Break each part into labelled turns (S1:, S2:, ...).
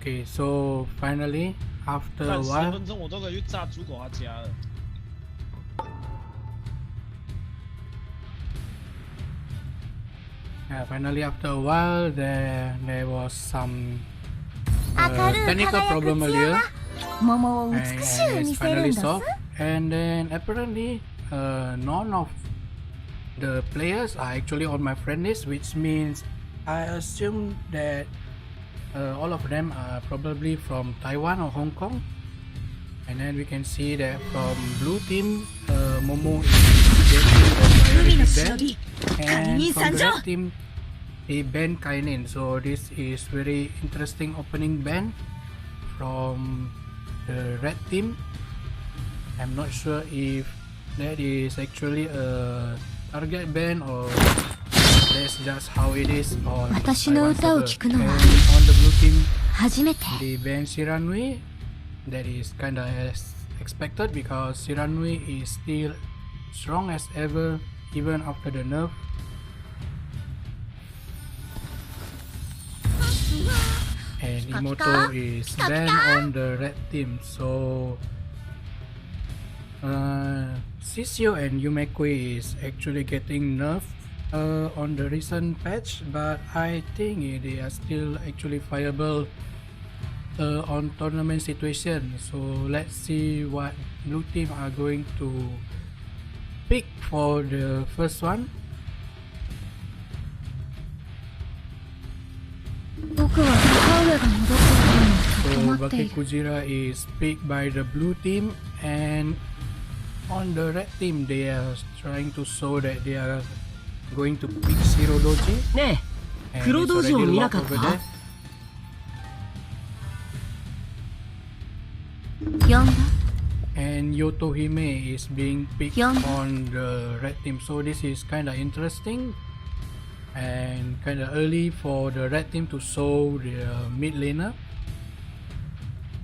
S1: Okay, so finally, after a
S2: 看10
S1: while,
S2: 分钟我都可以去炸猪狗他家了。
S1: finally after a while, there was some technical problem earlier, and it's finally solved. And then apparently, none of the players are actually on my friend list, which means I assume that all of them are probably from Taiwan or Hong Kong. And then we can see that from blue team, Momo is getting the priority ban, and from the red team, they banned Kainin. So this is very interesting opening ban from the red team. I'm not sure if that is actually a target ban or that's just how it is on Taiwan server. And on the blue team, they banned Shiranui. That is kinda as expected because Shiranui is still strong as ever even after the nerf. And Imoto is banned on the red team, so Sisio and Yumekui is actually getting nerfed on the recent patch, but I think they are still actually viable on tournament situation. So let's see what blue team are going to pick for the first one. So Baki Kujira is picked by the blue team, and on the red team they are trying to show that they are going to pick Zero Doji. And it's already locked over there. And Yotohime is being picked on the red team, so this is kinda interesting and kinda early for the red team to show the mid laner.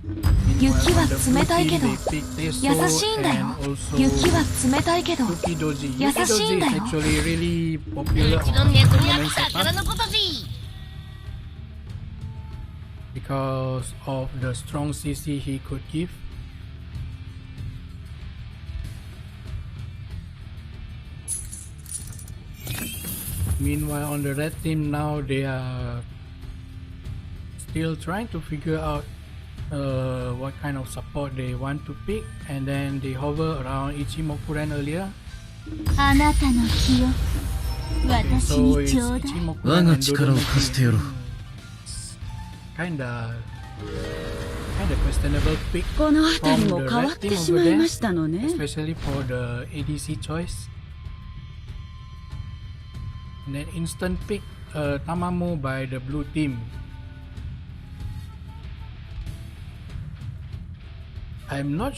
S1: Meanwhile, on the blue team, they picked Teso and also Yukidoji. Yukidoji is actually really popular on tournament setup because of the strong CC he could give. Meanwhile, on the red team now, they are still trying to figure out what kind of support they want to pick, and then they hover around Ichimokuren earlier. So it's Ichimokuren and Dodomeki. Kinda questionable pick from the red team over there, especially for the ADC choice. And then instant pick Tamamo by the blue team. I'm not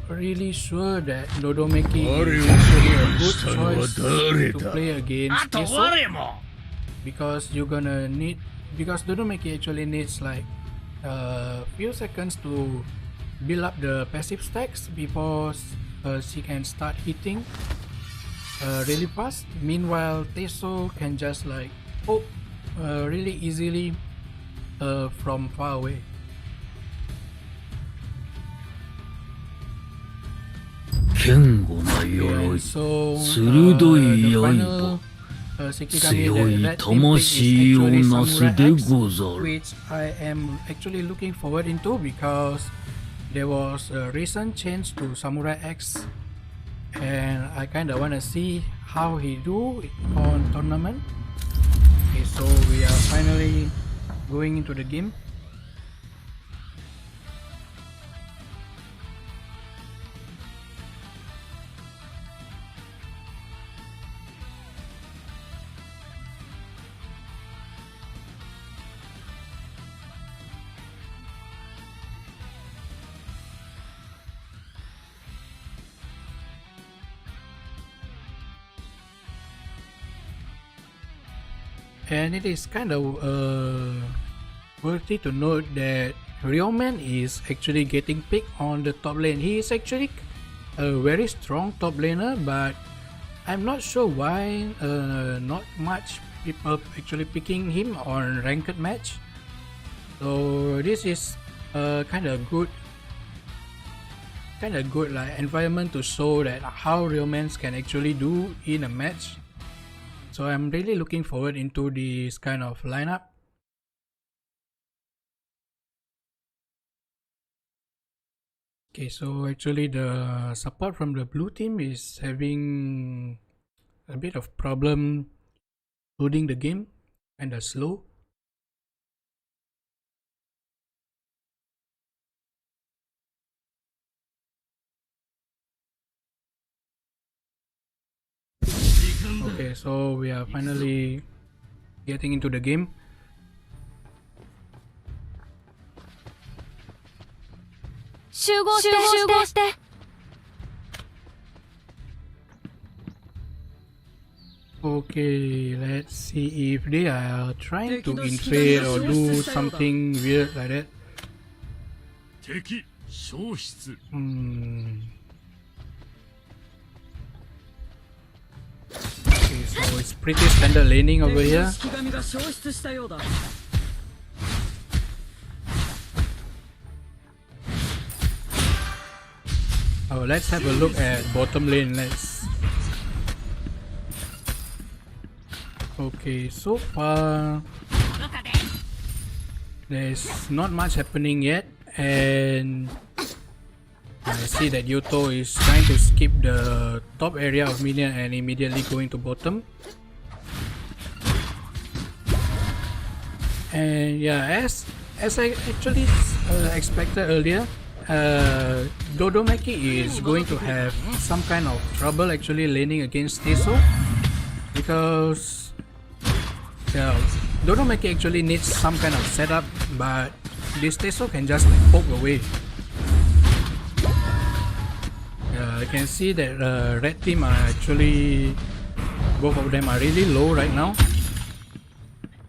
S1: really sure that Dodomeki is actually a good choice to play against Teso, because you're gonna need, because Dodomeki actually needs like a few seconds to build up the passive stacks before she can start hitting really fast. Meanwhile, Teso can just like poke really easily from far away. And so the final Shikigami, that red team pick is actually Samurai X, which I am actually looking forward into because there was a recent change to Samurai X, and I kinda wanna see how he do on tournament. Okay, so we are finally going into the game. And it is kind of worthy to note that Ryoman is actually getting picked on the top lane. He is actually a very strong top laner, but I'm not sure why not much people actually picking him on ranked match. So this is kind of good like environment to show that how Realmans can actually do in a match. So I'm really looking forward into this kind of lineup. Okay, so actually the support from the blue team is having a bit of problem loading the game, and slow. Okay, so we are finally getting into the game. Okay, let's see if they are trying to invade or do something weird like that. Okay, so it's pretty standard laning over here. Oh, let's have a look at bottom lane. Okay, so far there's not much happening yet, and I see that Yoto is trying to skip the top area of minion and immediately going to bottom. And yeah, as I actually expected earlier, Dodomeki is going to have some kind of trouble actually laning against Teso, because Dodomeki actually needs some kind of setup, but this Teso can just like poke away. I can see that red team are actually, both of them are really low right now.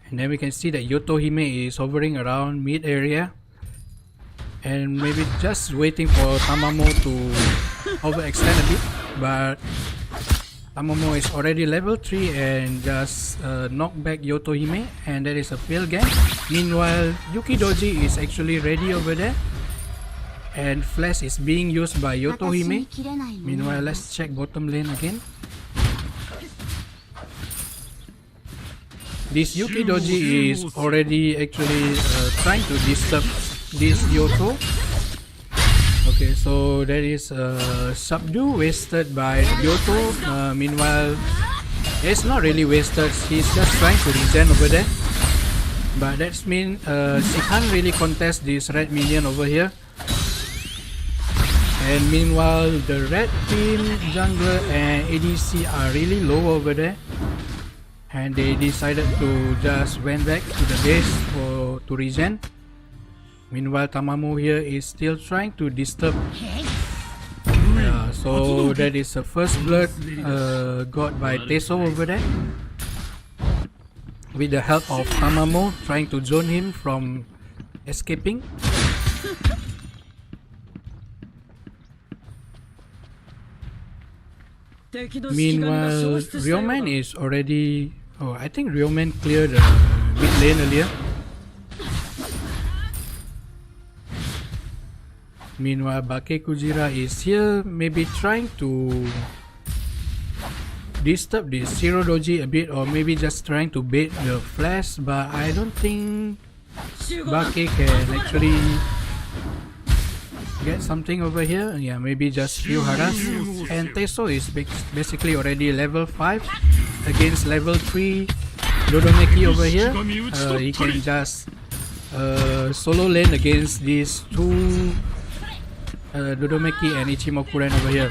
S1: And then we can see that Yotohime is hovering around mid area, and maybe just waiting for Tamamo to overextend a bit, but Tamamo is already level 3 and just knocked back Yotohime, and that is a failed gank. Meanwhile, Yukidoji is actually ready over there, and Flash is being used by Yotohime. Meanwhile, let's check bottom lane again. This Yukidoji is already actually trying to disturb this Yoto. Okay, so there is a subdue wasted by Yoto. Meanwhile, it's not really wasted, he's just trying to regen over there. But that means she can't really contest this red minion over here. And meanwhile, the red team, jungler and ADC are really low over there. And they decided to just went back to the base to regen. Meanwhile, Tamamo here is still trying to disturb. Yeah, so that is the first blood got by Teso over there, with the help of Tamamo trying to zone him from escaping. Meanwhile, Ryoman is already... Oh, I think Ryoman cleared the mid lane earlier. Meanwhile, Bake Kujira is here, maybe trying to disturb this Zero Doji a bit, or maybe just trying to bait the flash, but I don't think Bake can actually get something over here. Yeah, maybe just few harass. And Teso is basically already level 5 against level 3 Dodomeki over here. He can just solo lane against these two Dodomeki and Ichimokuren over here.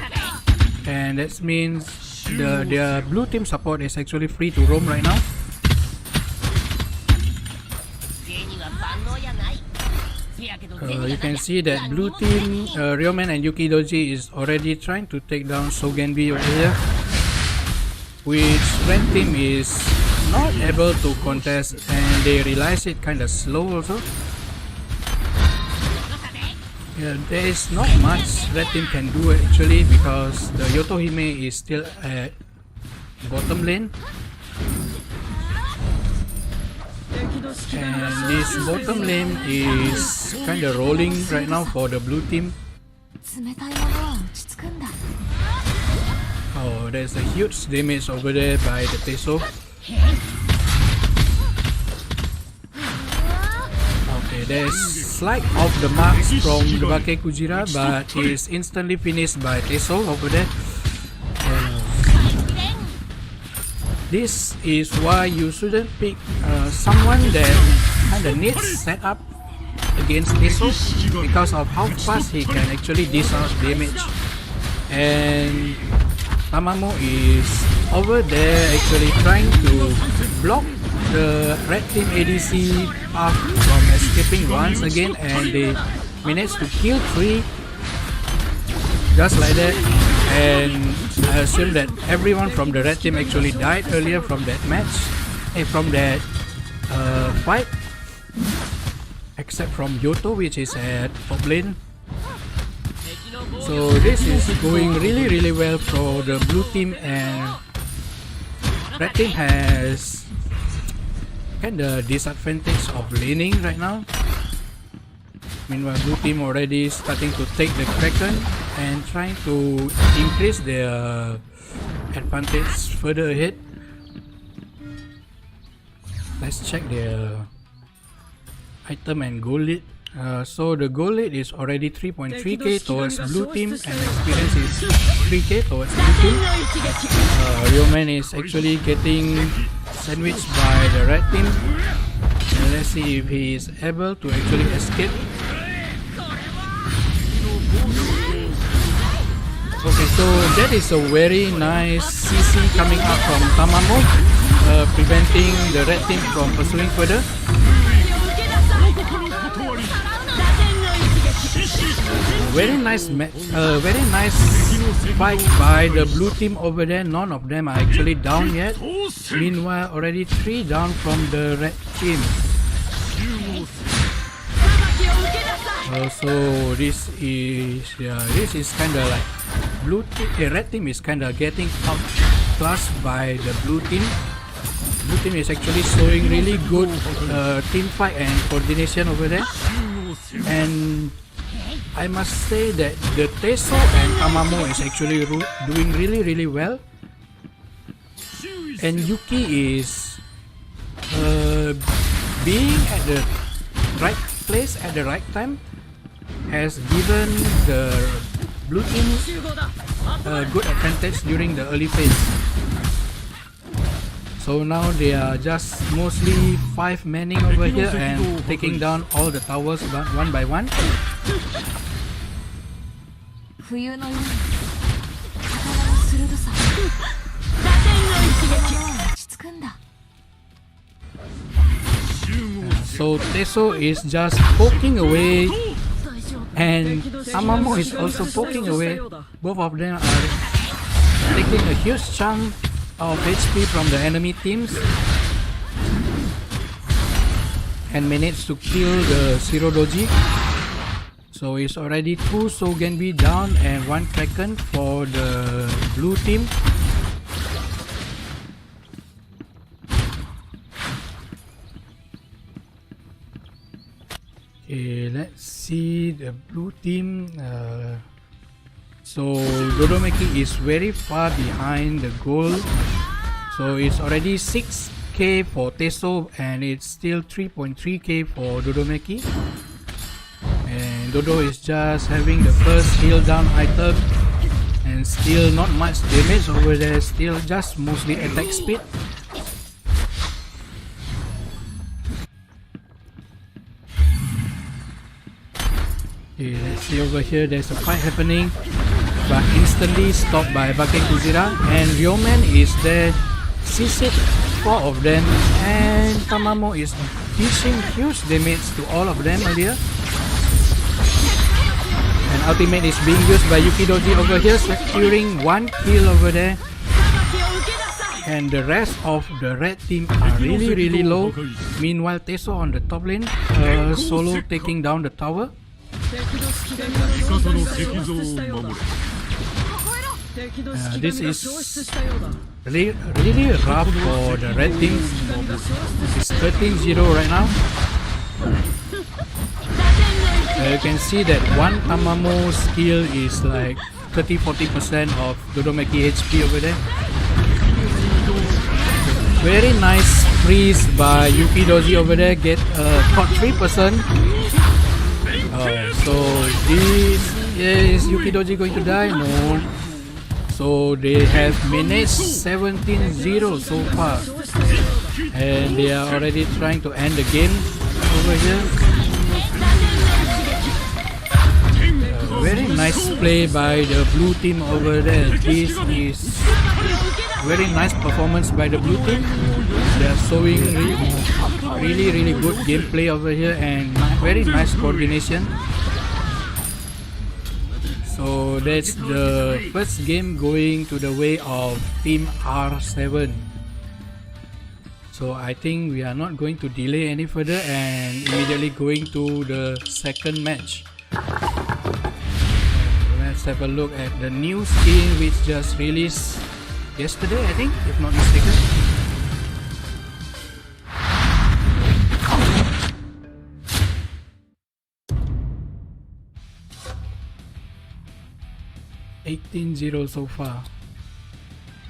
S1: And that means their blue team support is actually free to roam right now. You can see that blue team, Ryoman and Yukidoji is already trying to take down Sogenbi over here, which red team is not able to contest, and they realize it kind of slow also. Yeah, there is not much red team can do actually, because the Yotohime is still at bottom lane. And this bottom lane is kinda rolling right now for the blue team. Oh, there's a huge damage over there by the Teso. Okay, there's slight off the marks from the Bake Kujira, but is instantly finished by Teso over there. This is why you shouldn't pick someone that kinda needs setup against Teso because of how fast he can actually dish out damage. And Tamamo is over there actually trying to block the red team ADC path from escaping once again, and they managed to kill 3 just like that. And I assume that everyone from the red team actually died earlier from that match, from that fight, except from Yoto, which is at top lane. So this is going really well for the blue team, and red team has kinda disadvantage of laning right now. Meanwhile, blue team already starting to take the Kraken and trying to increase their advantage further ahead. Let's check their item and goal lead. So the goal lead is already 3.3k towards blue team, and experience is 3k towards blue team. Ryoman is actually getting sandwiched by the red team, and let's see if he is able to actually escape. Okay, so that is a very nice CC coming out from Tamamo, preventing the red team from pursuing further. Very nice fight by the blue team over there. None of them are actually down yet. Meanwhile, already 3 down from the red team. So this is kinda like red team is kinda getting outclassed by the blue team. Blue team is actually showing really good team fight and coordination over there. And I must say that the Teso and Tamamo is actually doing really well. And Yuki is being at the right place at the right time has given the blue team a good advantage during the early phase. So now they are just mostly 5 manning over here and taking down all the towers one by one. So Teso is just poking away, and Tamamo is also poking away. Both of them are taking a huge chunk of HP from the enemy teams and managed to kill the Zero Doji. So it's already 2 Sogenbi down and 1 Kraken for the blue team. Okay, let's see the blue team. So Dodomeki is very far behind the goal. So it's already 6k for Teso, and it's still 3.3k for Dodomeki. And Dodo is just having the first heal down item, and still not much damage over there, still just mostly attack speed. Okay, let's see over here, there's a fight happening, but instantly stopped by Bake Kujira, and Ryoman is there, CC 4 of them, and Tamamo is dishing huge damage to all of them earlier. And ultimate is being used by Yukidoji over here, securing 1 kill over there. And the rest of the red team are really low. Meanwhile, Teso on the top lane, solo taking down the tower. This is really rough for the red team. It's 13-0 right now. You can see that one Tamamo skill is like 30-40% of Dodomeki HP over there. Very nice freeze by Yuki Doji over there. Get caught 3%. So is Yuki Doji going to die? No. So they have managed 17-0 so far, and they are already trying to end the game over here. Very nice play by the blue team over there. This is very nice performance by the blue team. They are showing really good gameplay over here and very nice coordination. So that's the first game going to the way of Team R7. So I think we are not going to delay any further and immediately going to the second match. Let's have a look at the new skin which just released yesterday, I think, if not mistaken. $18-0 so far.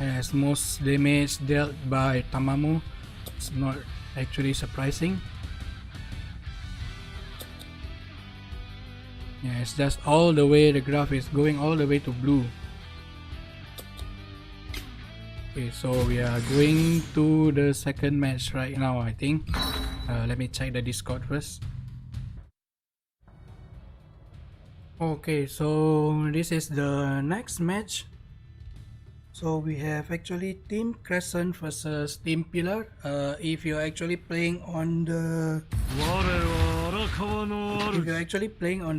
S1: As most damage dealt by Tamamo. It's not actually surprising. Yeah, it's just all the way, the graph is going all the way to blue. Okay, so we are going to the second match right now, I think. Let me check the Discord first. Okay, so this is the next match. So we have actually Team Crescent versus Team Pillar. If you're actually playing on the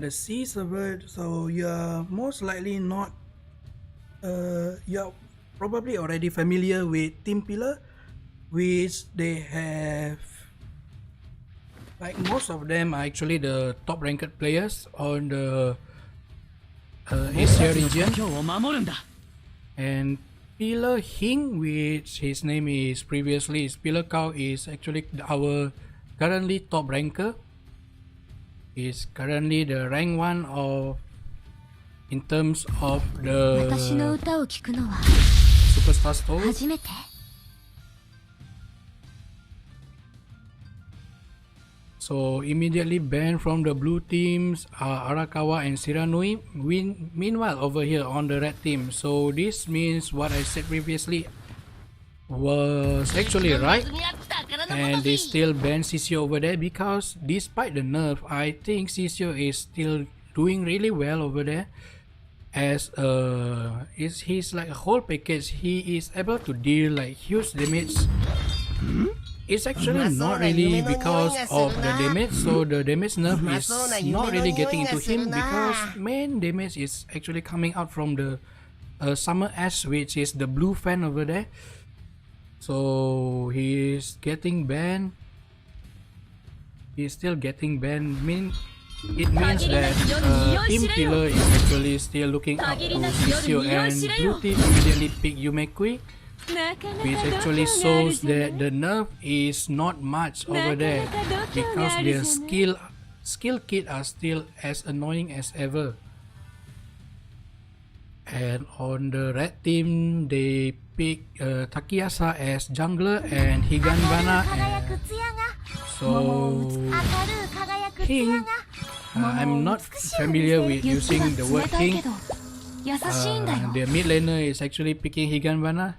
S1: C server, so you're most likely not you're probably already familiar with Team Pillar, which they have, like, most of them are actually the top ranked players on the Asia region. And Pillar Hing, which his name is previously is Pillar Cow, is actually our currently top ranker. Is currently the rank 1 of in terms of the Superstar Store. So immediately banned from the blue teams are Arakawa and Shiranui. Meanwhile over here on the red team. So this means what I said previously was actually right. And they still ban Sisio over there because despite the nerf, I think Sisio is still doing really well over there. As he's like a whole package. He is able to deal like huge damage. It's actually not really because of the damage, so the damage nerf is not really getting into him because main damage is actually coming out from the Summer Ash, which is the blue fan over there. So he is getting banned. He's still getting banned. It means that Team Pillar is actually still looking up to Sisio, and blue team immediately pick Yumekui, which actually shows that the nerf is not much over there because their skill kit are still as annoying as ever. And on the red team, they pick Takiyasa as jungler and Higanbana. So King, I'm not familiar with using the word King. The mid laner is actually picking Higanbana.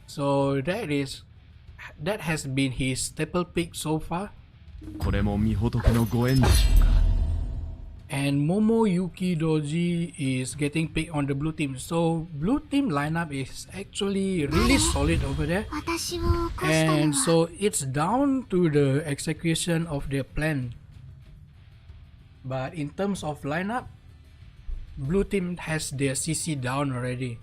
S1: So that has been his staple pick so far. And Momoyuki Doji is getting picked on the blue team. So blue team lineup is actually really solid over there. And so it's down to the execution of their plan. But in terms of lineup, blue team has their CC down already.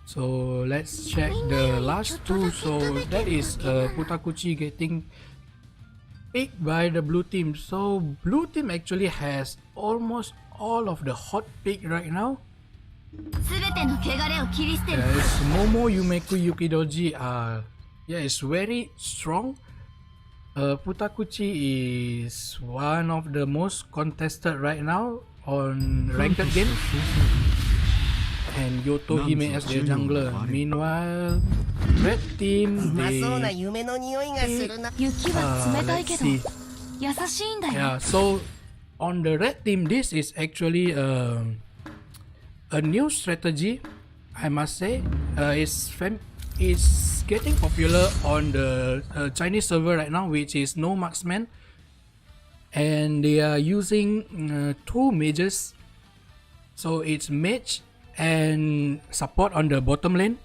S1: So let's check the last two. So that is Futakuchi getting picked by the blue team. So blue team actually has almost all of the hot pick right now. Yes, Momo Yumeku Yukidoji are it's very strong. Futakuchi is one of the most contested right now on ranked game. And Yotohime as their jungler. Meanwhile, red team they let's see. Yeah, so on the red team, this is actually a new strategy, I must say. It's getting popular on the Chinese server right now, which is no marksman, and they are using two mages. So it's mage and support on the bottom lane.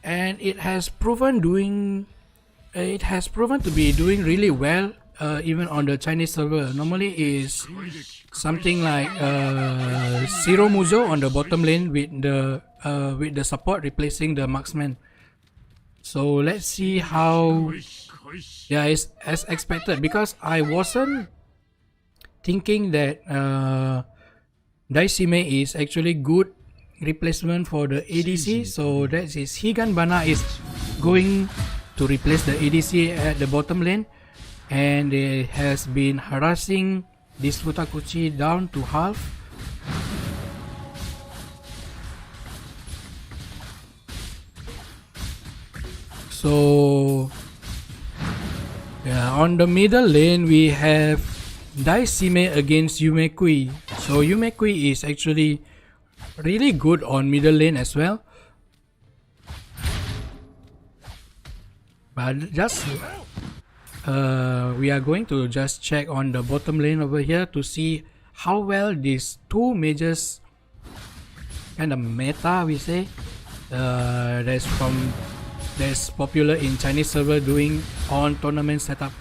S1: And it has proven to be doing really well even on the Chinese server. Normally is something like Zero Muzo on the bottom lane with the support replacing the marksman. So let's see how. Yeah, it's as expected, because I wasn't thinking that Daisime is actually good replacement for the ADC. So that is Higanbana is going to replace the ADC at the bottom lane, and it has been harassing this Futakuchi down to half. So yeah, on the middle lane we have Daisime against Yumekui. So Yumekui is actually really good on middle lane as well. But just we are going to just check on the bottom lane over here to see how well these two mages kind of meta, we say, that's popular in Chinese server doing on tournament setup.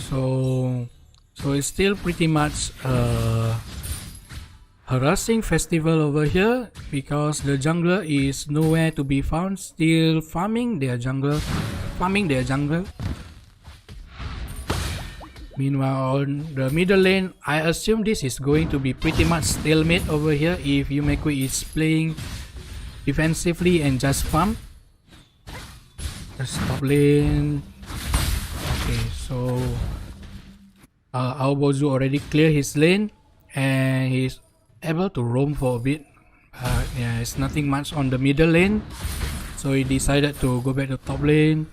S1: So it's still pretty much harassing festival over here, because the jungler is nowhere to be found, still farming their jungler. Meanwhile, on the middle lane, I assume this is going to be pretty much stalemate over here if Yumekui is playing defensively and just farm. The top lane. Okay, so Aobozu already cleared his lane and he's able to roam for a bit. Yeah, it's nothing much on the middle lane, so he decided to go back to top lane.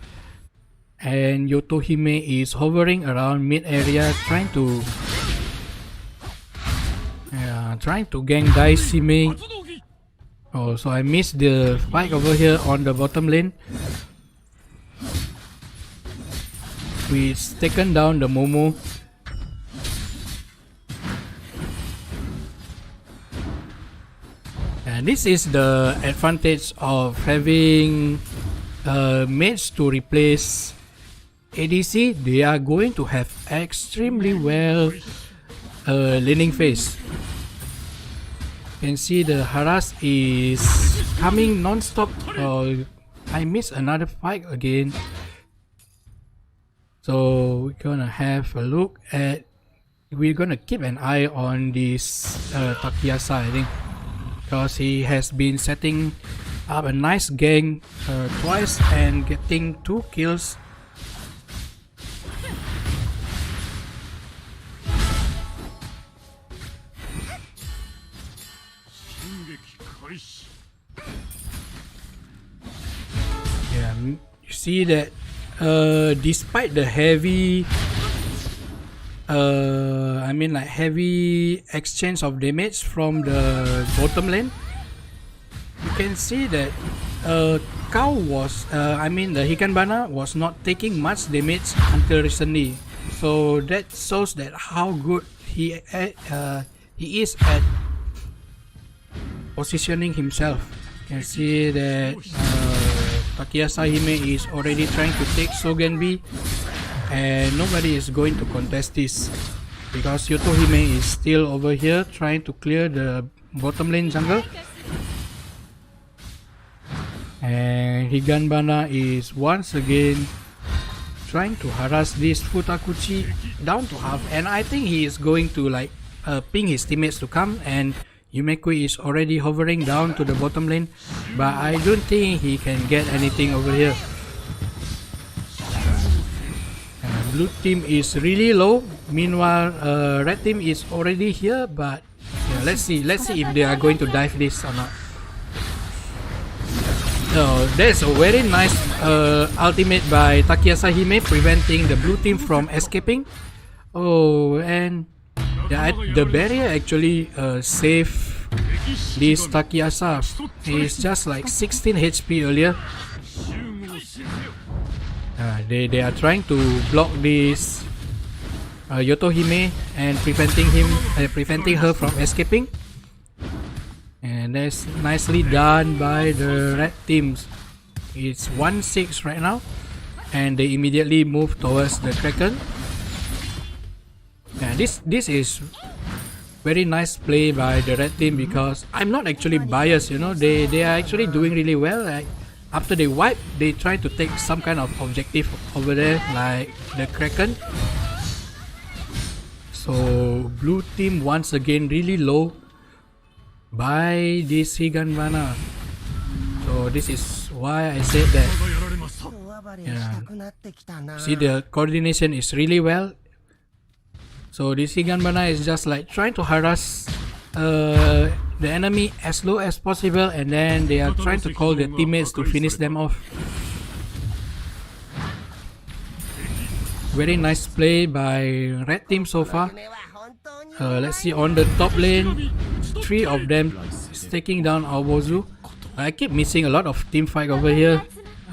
S1: And Yotohime is hovering around mid area, trying to gank Daisime. Oh, so I missed the fight over here on the bottom lane. We've taken down the Momo. And this is the advantage of having mates to replace ADC. They are going to have extremely well laning phase. You can see the harass is coming non-stop. I missed another fight again. So we're gonna have a look at. We're gonna keep an eye on this Takiasa, I think, because he has been setting up a nice gang twice and getting 2 kills. Yeah, you see that despite the heavy heavy exchange of damage from the bottom lane, you can see that Cow was the Hikanbana was not taking much damage until recently. So that shows that how good he is at positioning himself. You can see that Takiasa Hime is already trying to take Sogenbi, and nobody is going to contest this because Yotohime is still over here trying to clear the bottom lane jungle. And Higanbana is once again trying to harass this Futakuchi down to half, and I think he is going to like ping his teammates to come, and Yumekui is already hovering down to the bottom lane, but I don't think he can get anything over here. Blue team is really low, meanwhile red team is already here, but yeah, let's see if they are going to dive this or not. So there's a very nice ultimate by Takiasa Hime preventing the blue team from escaping. Oh, and the barrier actually saved this Takiasa. He's just like 16 HP earlier. They are trying to block this Yotohime and preventing her from escaping. And that's nicely done by the red teams. It's 1-6 right now, and they immediately move towards the Kraken. This is very nice play by the red team, because I'm not actually biased, you know, they are actually doing really well. Like, after they wipe, they try to take some kind of objective over there, like the Kraken. So blue team once again really low by this Higanbana. So this is why I said that, see, the coordination is really well. So this Higanbana is just like trying to harass the enemy as low as possible, and then they are trying to call their teammates to finish them off. Very nice play by red team so far. Let's see on the top lane, 3 of them is taking down Aobozu. I keep missing a lot of team fight over here.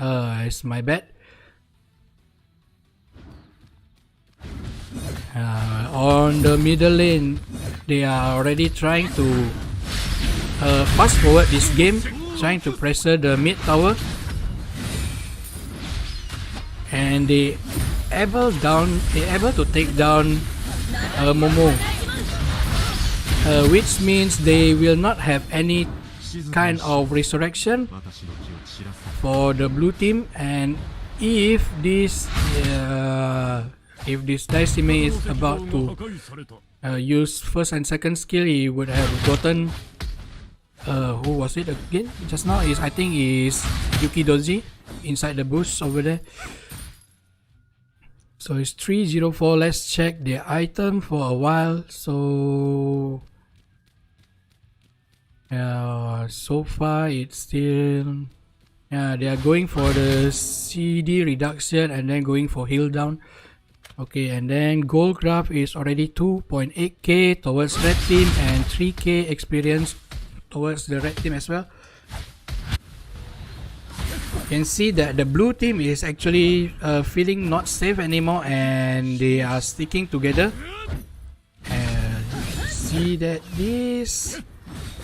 S1: It's my bad. On the middle lane, they are already trying to fast forward this game, trying to pressure the mid tower, and they able to take down Momo, which means they will not have any kind of resurrection for the blue team. And if this Daisime is about to use first and second skill, he would have gotten who was it again just now? I think is Yukidoji inside the bush over there. So it's 304. Let's check the item for a while. So so far it's still, they are going for the CD reduction and then going for heal down. Okay, and then gold graph is already 2.8k towards red team and 3k experience towards the red team as well. You can see that the blue team is actually feeling not safe anymore, and they are sticking together. And see that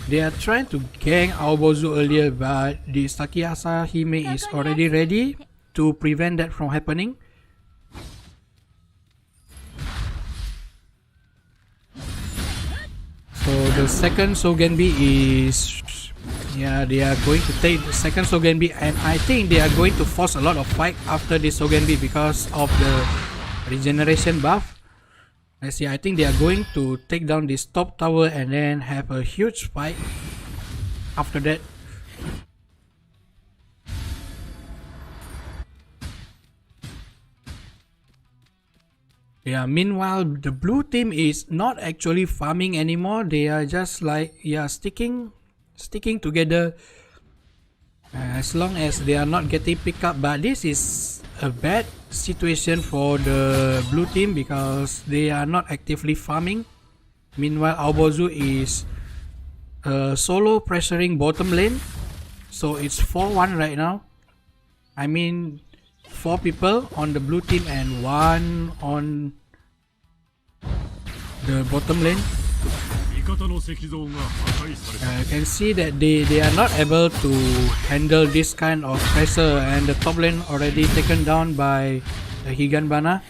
S1: they are trying to gang Aobozu earlier, but the Takiasa Hime is already ready to prevent that from happening. So the second Sogenbi is, they are going to take the second Sogenbi, and I think they are going to force a lot of fight after this Sogenbi because of the regeneration buff. Let's see, I think they are going to take down this top tower and then have a huge fight after that. Meanwhile, the blue team is not actually farming anymore. They are just like, sticking together as long as they are not getting picked up. But this is a bad situation for the blue team because they are not actively farming. Meanwhile, Aobozu is solo pressuring bottom lane. So it's 4-1 right now. I mean, 4 people on the blue team and 1 on the bottom lane. You can see that they are not able to handle this kind of pressure, and the top lane already taken down by the Higanbana.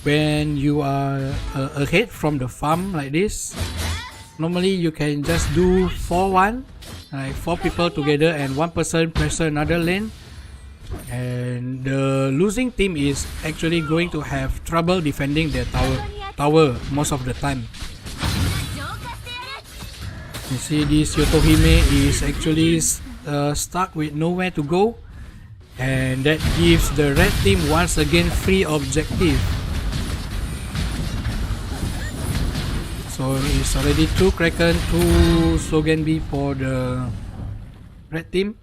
S1: When you are ahead from the farm like this, normally you can just do 4-1 like 4 people together and 1 person pressure another lane, and the losing team is actually going to have trouble defending their tower most of the time. You see, this Yotohime is actually stuck with nowhere to go, and that gives the red team once again free objective. So it's already 2 Kraken, 2 Sogenbi for the red team.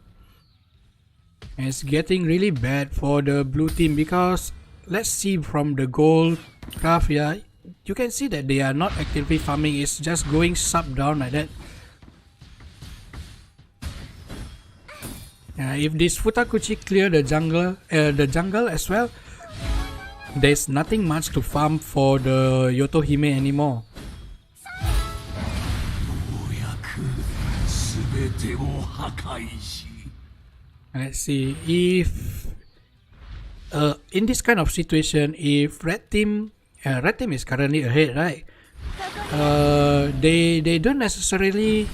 S1: And it's getting really bad for the blue team because let's see from the gold graph here, you can see that they are not actively farming, it's just going sub down like that. If this Futakuchi clear the jungle as well, there's nothing much to farm for the Yotohime anymore. Let's see if in this kind of situation, if red team is currently ahead, right? They don't necessarily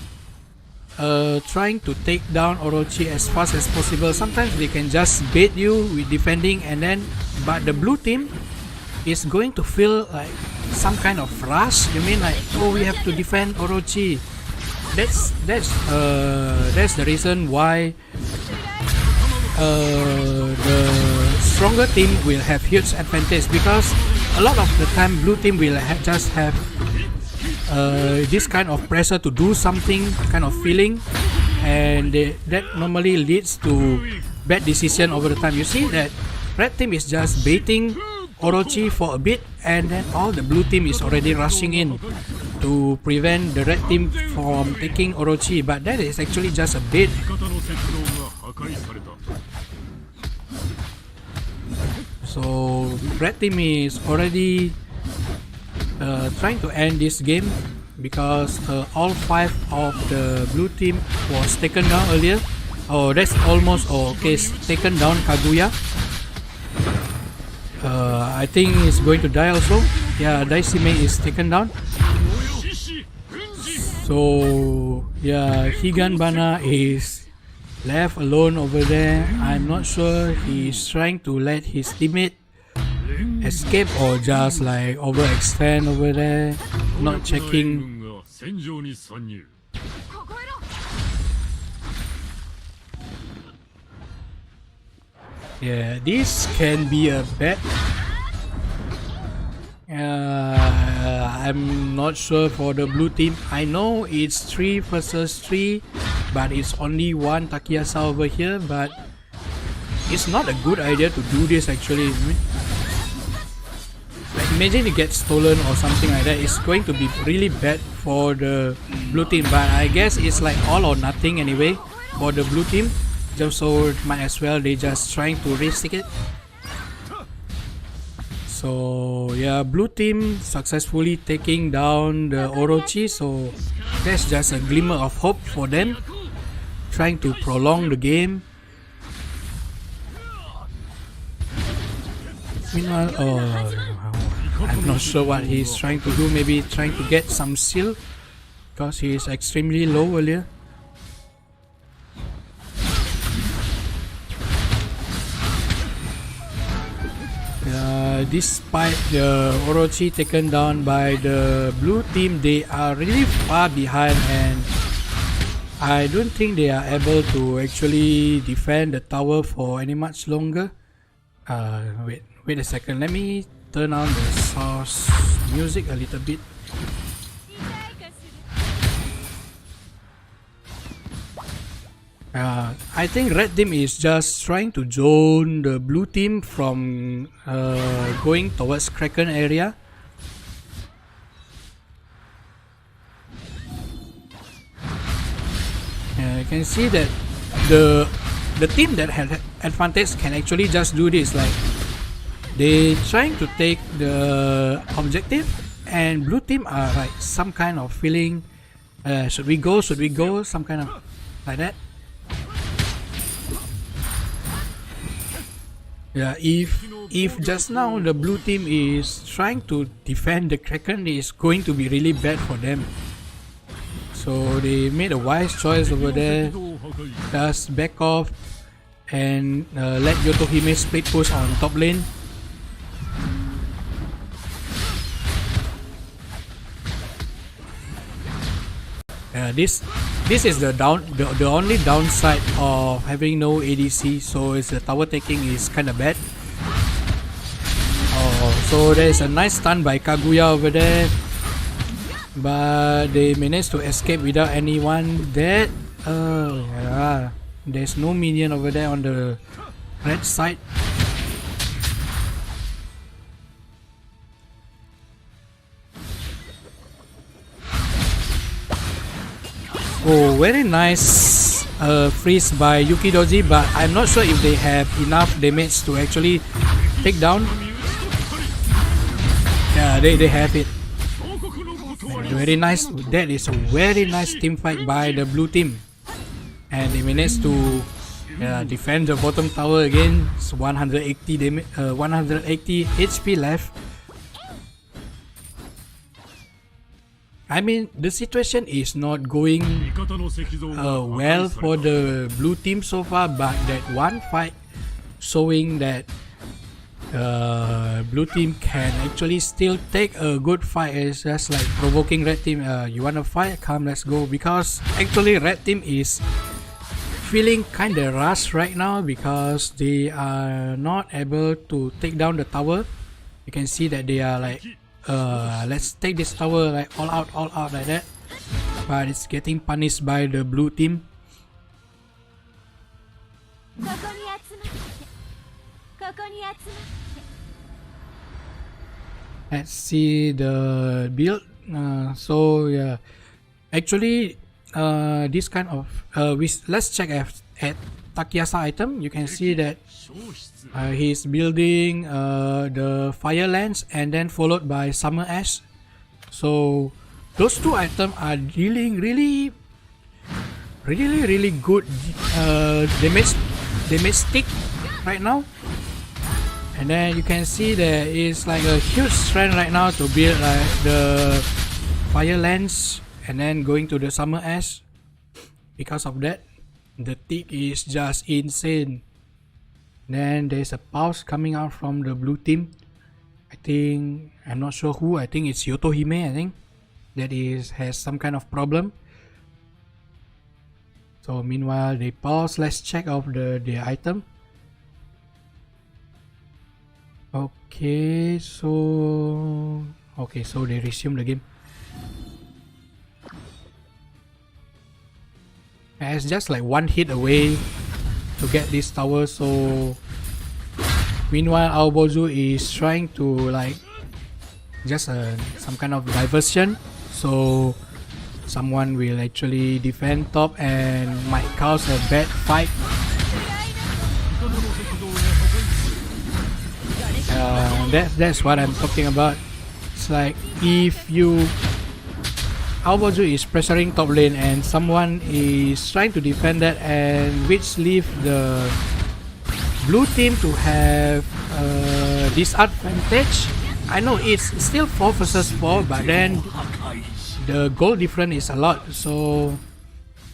S1: trying to take down Orochi as fast as possible. Sometimes they can just bait you with defending, and then but the blue team is going to feel like some kind of rush. You mean like, oh, we have to defend Orochi. That's the reason why the stronger team will have huge advantage, because a lot of the time blue team will just have this kind of pressure to do something kind of feeling, and that normally leads to bad decision over the time. You see that red team is just baiting Orochi for a bit, and then all the blue team is already rushing in to prevent the red team from taking Orochi, but that is actually just a bait. So red team is already trying to end this game because all 5 of the blue team was taken down earlier. Oh, that's almost okay, taken down Kaguya. I think he's going to die also. Yeah, Daisime is taken down. So yeah, Higanbana is left alone over there. I'm not sure he's trying to let his teammate escape or just like overextend over there, not checking. Yeah, this can be a bad. I'm not sure for the blue team. I know it's 3 versus 3, but it's only 1 Takiyasa over here, but it's not a good idea to do this actually. Like, imagine it gets stolen or something like that. It's going to be really bad for the blue team, but I guess it's like all or nothing anyway for the blue team. Just so might as well they just trying to risk it. So yeah, blue team successfully taking down the Orochi, so that's just a glimmer of hope for them, trying to prolong the game. Meanwhile, I'm not sure what he's trying to do, maybe trying to get some seal because he is extremely low earlier. Despite the Orochi taken down by the blue team, they are really far behind, and I don't think they are able to actually defend the tower for any much longer. Wait a second, let me turn on the source music a little bit. I think red team is just trying to zone the blue team from going towards Kraken area. You can see that the team that had advantage can actually just do this, like they trying to take the objective, and blue team are like some kind of feeling, should we go, some kind of like that. Yeah, if just now the blue team is trying to defend the Kraken, it's going to be really bad for them. So they made a wise choice over there. Just back off and let Yotohime split push on top lane. This is the only downside of having no ADC. So is the tower taking is kind of bad. Oh, so there is a nice stun by Kaguya over there, but they managed to escape without anyone dead. Yeah, there's no minion over there on the red side. Oh, very nice freeze by Yukidoji, but I'm not sure if they have enough damage to actually take down. Yeah, they have it. Very nice. That is a very nice team fight by the blue team, and they managed to defend the bottom tower again. It's 180 damage, 180 HP left. I mean, the situation is not going well for the blue team so far, but that one fight showing that blue team can actually still take a good fight. Is just like provoking red team. You wanna fight? Come, let's go. Because actually red team is feeling kinda rushed right now because they are not able to take down the tower. You can see that they are like, let's take this tower like all out like that, but it's getting punished by the blue team. Let's see the build. So yeah, actually this kind of let's check at Takayasa item. You can see that he's building the fire lance and then followed by summer ash. So those two items are dealing really good damage stick right now. And then you can see there is like a huge strength right now to build like the fire lance and then going to the summer ash. Because of that, the tick is just insane. Then there's a pulse coming out from the blue team. I'm not sure who. I think it's Yotohime. I think that has some kind of problem. So meanwhile they pause. Let's check out the item. Okay, so they resume the game. And it's just like one hit away to get this tower. So meanwhile Aobozu is trying to like just some kind of diversion, so someone will actually defend top and might cause a bad fight. That's what I'm talking about. It's like if Aobozu is pressuring top lane and someone is trying to defend that, and which leave the blue team to have disadvantage. I know it's still 4 versus 4, but then the goal difference is a lot. So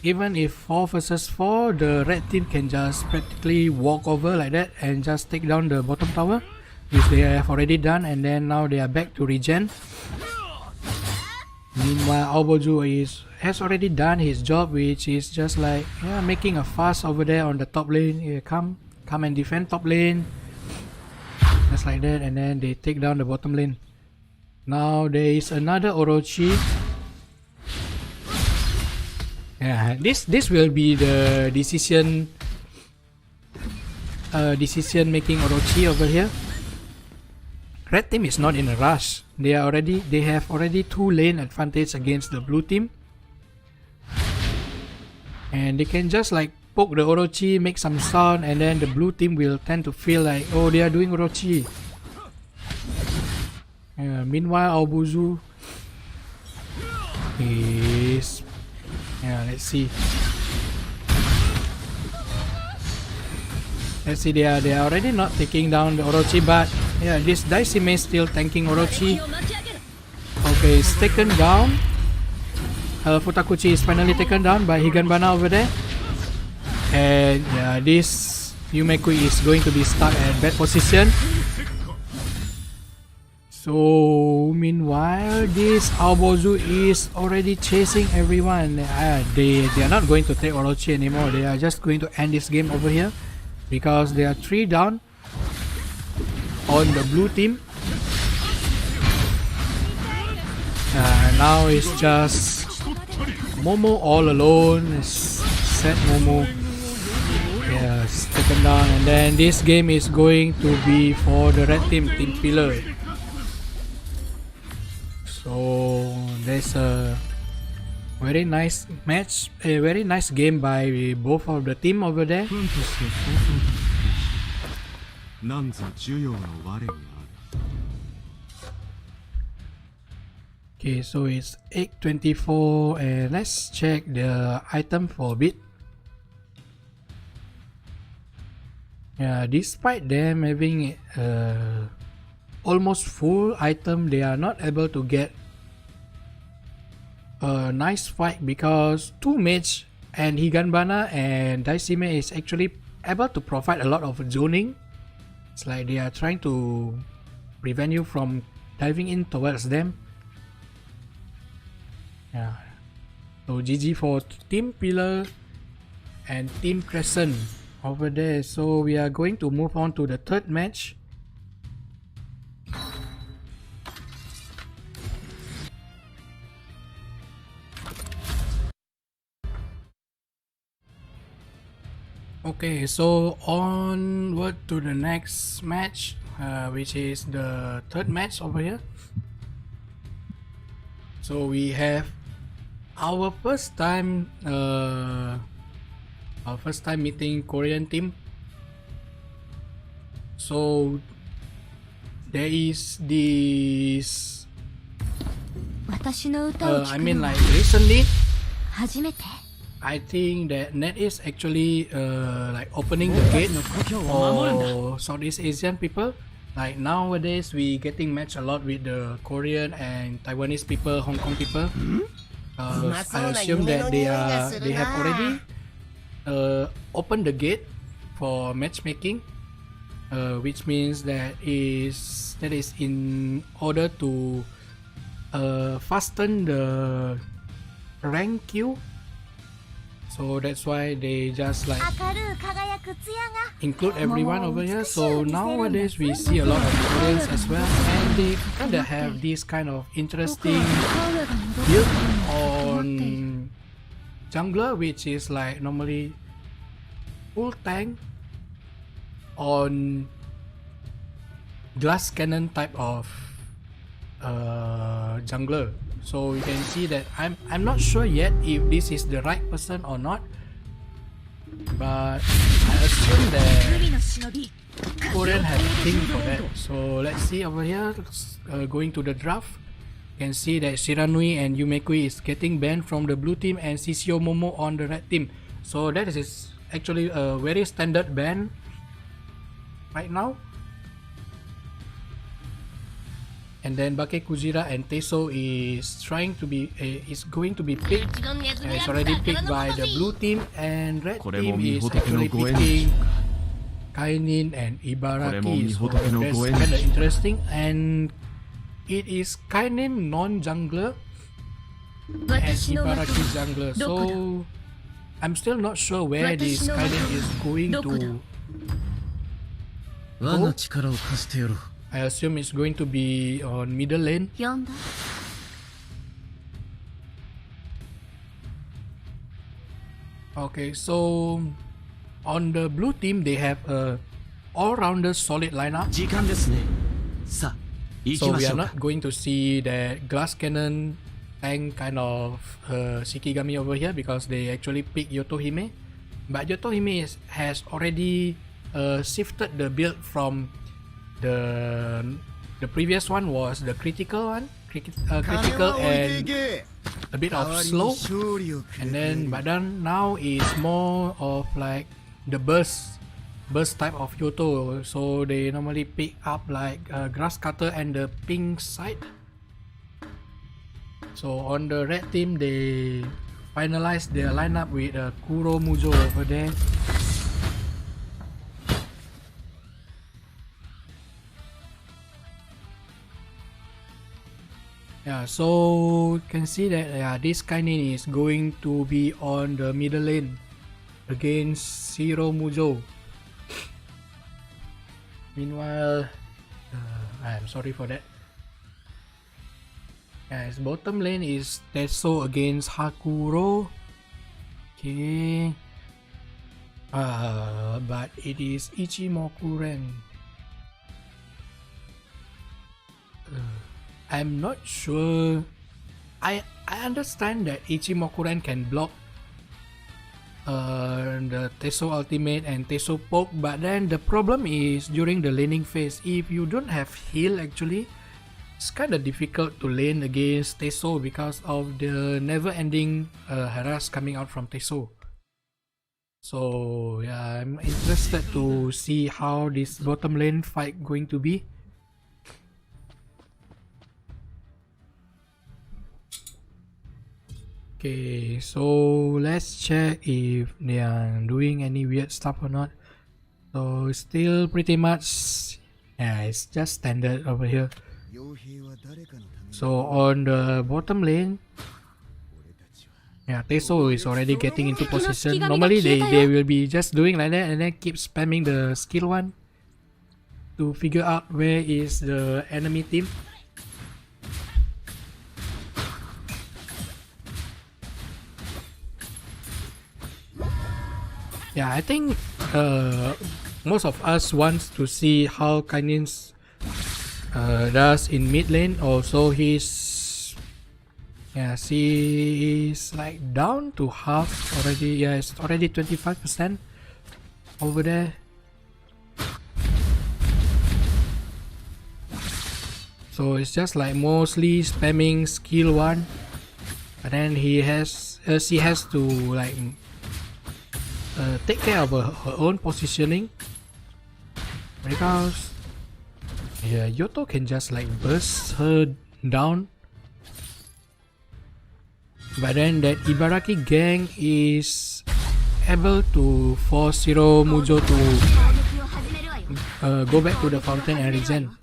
S1: even if 4 versus 4, the red team can just practically walk over like that and just take down the bottom tower, which they have already done, and then now they are back to regen. Meanwhile Aobozu has already done his job, which is just like making a fuss over there on the top lane. Come and defend top lane, just like that, and then they take down the bottom lane. Now there is another Orochi. Yeah, this will be the decision making Orochi over here. Red team is not in a rush. They have already 2 lane advantage against the blue team, and they can just like poke the Orochi, make some sound, and then the blue team will tend to feel like, oh, they are doing Orochi. Meanwhile Aobozu is let's see, they are already not taking down the Orochi, but this Daisime is still tanking Orochi. Okay, it's taken down. Futakuchi is finally taken down by Higanbana over there. And yeah, this Yumekui is going to be stuck at bad position. So meanwhile, this Aobozu is already chasing everyone. They are not going to take Orochi anymore. They are just going to end this game over here because they are 3 down on the blue team. Now it's just Momo all alone. Set Momo. Yes, taken down, and then this game is going to be for the red team, Team Pillar. So there's a very nice match, a very nice game by both of the team over there. Okay, so it's 8:24 and let's check the item for a bit. Yeah, despite them having almost full item, they are not able to get a nice fight because 2 mage and Higanbana and Daishime is actually able to provide a lot of zoning. It's like they are trying to prevent you from diving in towards them. Yeah. So GG for Team Pillar and Team Crescent over there. So we are going to move on to the 3rd match. Okay, so onward to the next match, which is the 3rd match over here. So we have our first time meeting Korean team. So there is this I mean, like recently I think that Net is actually like opening the gate for Southeast Asian people. Like nowadays we getting matched a lot with the Korean and Taiwanese people, Hong Kong people. I assume that they have already opened the gate for matchmaking, which means that is in order to fasten the rank queue. So that's why they just like include everyone over here. So nowadays we see a lot of Koreans as well, and they kinda have this kind of interesting build on jungler, which is like normally full tank on glass cannon type of jungler. So you can see that I'm not sure yet if this is the right person or not, but I assume that Korean have a thing for that. So let's see over here, going to the draft, you can see that Shiranui and Yumekui is getting banned from the blue team and Shishio Momo on the red team. So that is actually a very standard ban right now. And then Bake Kujira and Teso is going to be picked. It's already picked by the blue team, and red team is actually picking Kainin and Ibaraki. So that's kind of interesting, and it is Kainin non-jungler and Ibaraki jungler. So I'm still not sure where this Kainin is going to go. I assume it's going to be on middle lane. Okay, so on the blue team they have a all-rounder solid lineup. So we are not going to see the glass cannon tank kind of Shikigami over here because they actually pick Yotohime. But Yotohime has already shifted the build from the previous one was the critical one, critical and a bit of slow, and then but then now is more of like the burst type of Yoto. So they normally pick up like grass cutter and the pink side. So on the red team, they finalized their lineup with Kuro Mujo over there. Yeah, so you can see that this Kainin is going to be on the middle lane against Zero Mujo. Meanwhile, I'm sorry for that. His bottom lane is Teso against Hakuro. Okay. But it is Ichimokuren. I'm not sure. I understand that Ichimokuren can block the Teso ultimate and Teso poke, but then the problem is during the laning phase, if you don't have heal, actually it's kind of difficult to lane against Teso because of the never-ending harass coming out from Teso. So yeah, I'm interested to see how this bottom lane fight going to be. Okay, so let's check if they are doing any weird stuff or not. So still pretty much, yeah, it's just standard over here. So on the bottom lane, yeah, Teso is already getting into position. Normally they will be just doing like that and then keep spamming the skill one to figure out where is the enemy team. Yeah, I think most of us wants to see how Kainin does in mid lane. Also, he's like down to half already. Yeah, it's already 25% over there. So it's just like mostly spamming skill one, but then she has to like take care of her own positioning, because yeah, Yoto can just like burst her down, but then that Ibaraki gang is able to force Zero Mujo to go back to the fountain and regen.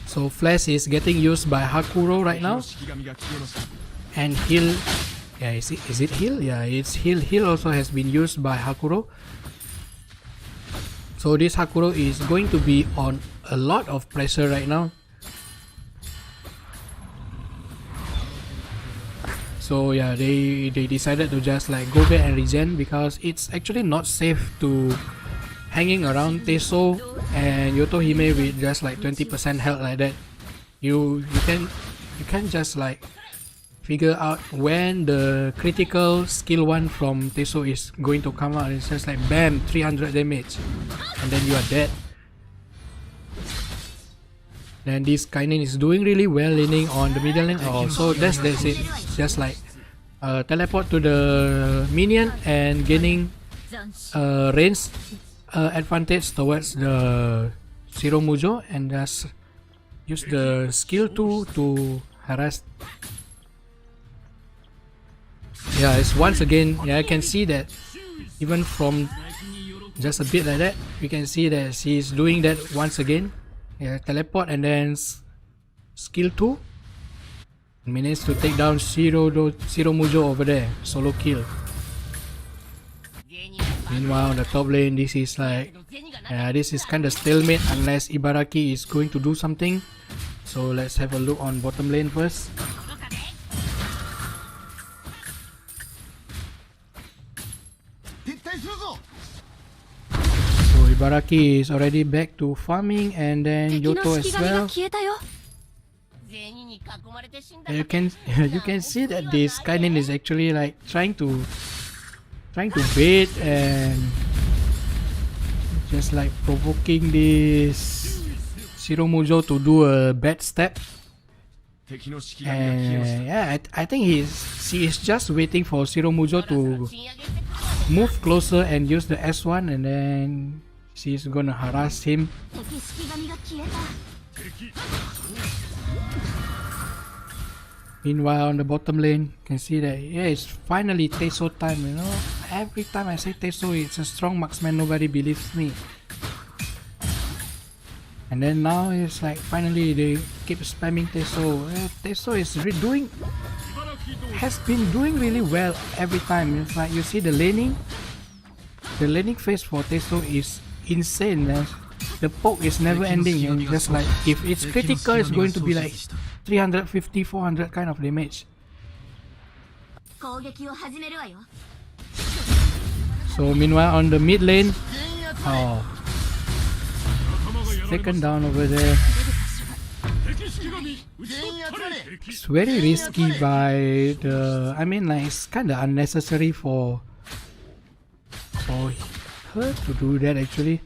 S1: So Flash is getting used by Hakuro right now, and heal. Yeah, is it heal? Yeah, it's heal. Heal also has been used by Hakuro. So this Hakuro is going to be on a lot of pressure right now. So yeah, they decided to just like go back and regen, because it's actually not safe to hanging around Teso and Yotohime with just like 20% health like that. You can just like figure out when the critical skill one from Teso is going to come out. It's just like bam, 300 damage, and then you are dead. Then this Kainin is doing really well leaning on the middle lane. Also, that's it. Just like teleport to the minion and gaining range advantage towards the Zero Mujo, and just use the skill 2 to harass. Yeah, it's once again, yeah, I can see that even from just a bit like that, you can see that she's doing that once again. Yeah, teleport and then skill 2 managed to take down Zero Mujo over there, solo kill. Meanwhile, on the top lane, this is like, this is kind of stalemate unless Ibaraki is going to do something. So let's have a look on bottom lane first. So Ibaraki is already back to farming, and then Yoto as well. You can see that this Kainin is actually like trying to bait and just like provoking this Zero Mujo to do a bad step. And yeah, I think she is just waiting for Zero Mujo to move closer and use the S1, and then she's gonna harass him. Meanwhile, on the bottom lane, you can see that yeah, it's finally Teso time. You know, every time I say Teso, it's a strong marksman. Nobody believes me. And then now it's like finally they keep spamming Teso. Teso is has been doing really well every time. It's like you see the laning phase for Teso is insane. The poke is never ending, and just like if it's critical, it's going to be like 350, 400 kind of damage. So meanwhile on the mid lane, oh, taken down over there. It's very risky by the, I mean like it's kinda unnecessary for her to do that actually.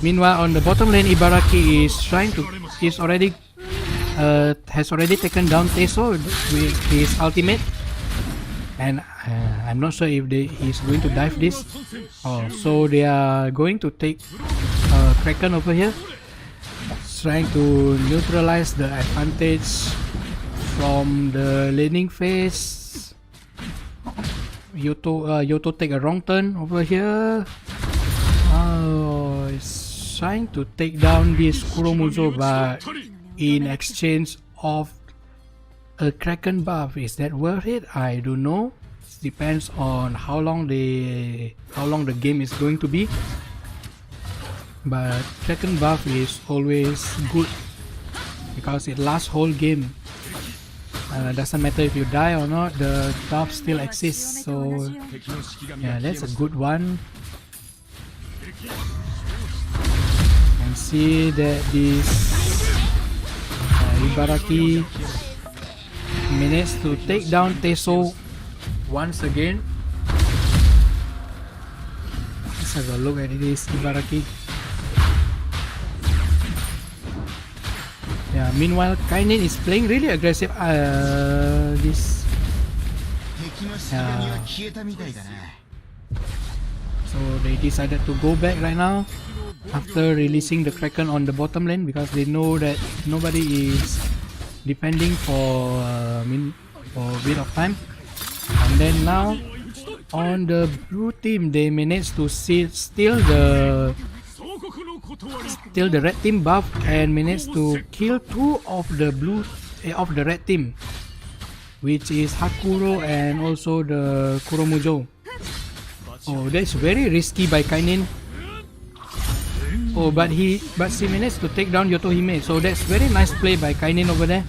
S1: Meanwhile on the bottom lane, Ibaraki has already taken down Teso with his ultimate, and I'm not sure if he's going to dive this. Oh, so they are going to take Kraken over here, trying to neutralize the advantage from the laning phase. Yoto take a wrong turn over here. Oh, it's trying to take down this Kuromuzo, but in exchange of a Kraken buff. Is that worth it? I don't know. It depends on how long the game is going to be. But Kraken buff is always good because it lasts whole game. Doesn't matter if you die or not, the buff still exists. So yeah, that's a good one. And see that this Ibaraki managed to take down Teso once again. Let's have a look at this Ibaraki. Yeah, meanwhile Kainin is playing really aggressive. So they decided to go back right now after releasing the Kraken on the bottom lane because they know that nobody is defending for a bit of time. And then now on the blue team, they managed to steal the red team buff and managed to kill two of the red team, which is Hakuro and also the Kuromujo. Oh, that's very risky by Kainin. Oh, but she managed to take down Yotohime, so that's very nice play by Kainin over there.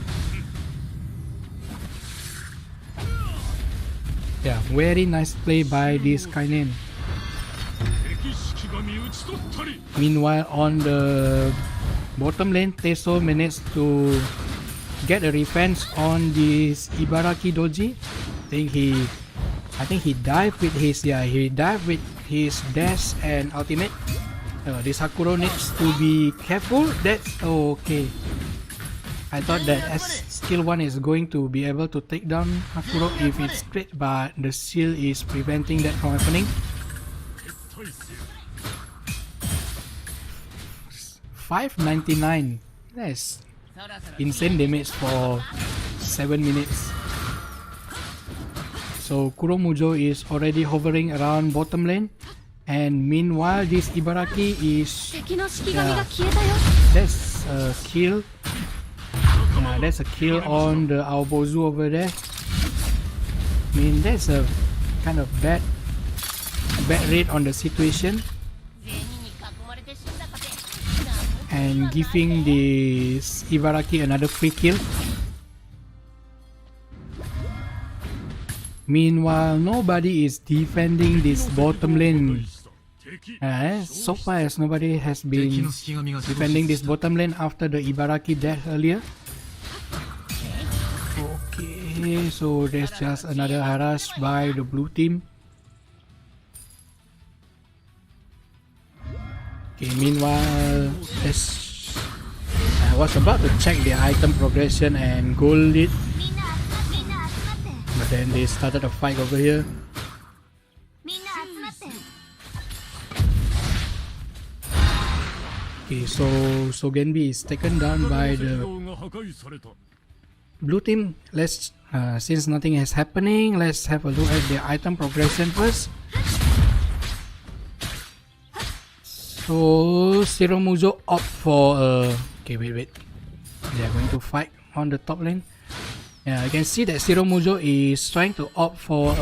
S1: Yeah, very nice play by this Kainin. Meanwhile, on the bottom lane, Teso managed to get a revenge on this Ibaraki Doji. I think he dived with his dash and ultimate. This Hakuro needs to be careful. That's okay. I thought that skill 1 is going to be able to take down Hakuro if it's crit, but the shield is preventing that from happening. 599. That's insane damage for 7 minutes. So Kuromujo is already hovering around bottom lane, and meanwhile this Ibaraki is that's a kill. That's a kill on the Aobozu over there. I mean, that's a kind of bad read on the situation, and giving this Ibaraki another free kill. Meanwhile, nobody is defending this bottom lane. So far as nobody has been defending this bottom lane after the Ibaraki death earlier. Okay, so there's just another harass by the blue team. Okay, meanwhile, I was about to check the item progression and goal lead, but then they started a fight over here. Okay, so Genbi is taken down by the blue team. Let's since nothing is happening, let's have a look at the item progression first. So Zero Mujo opt for okay, wait. They are going to fight on the top lane. Yeah, you can see that Zero Mujo is trying to opt for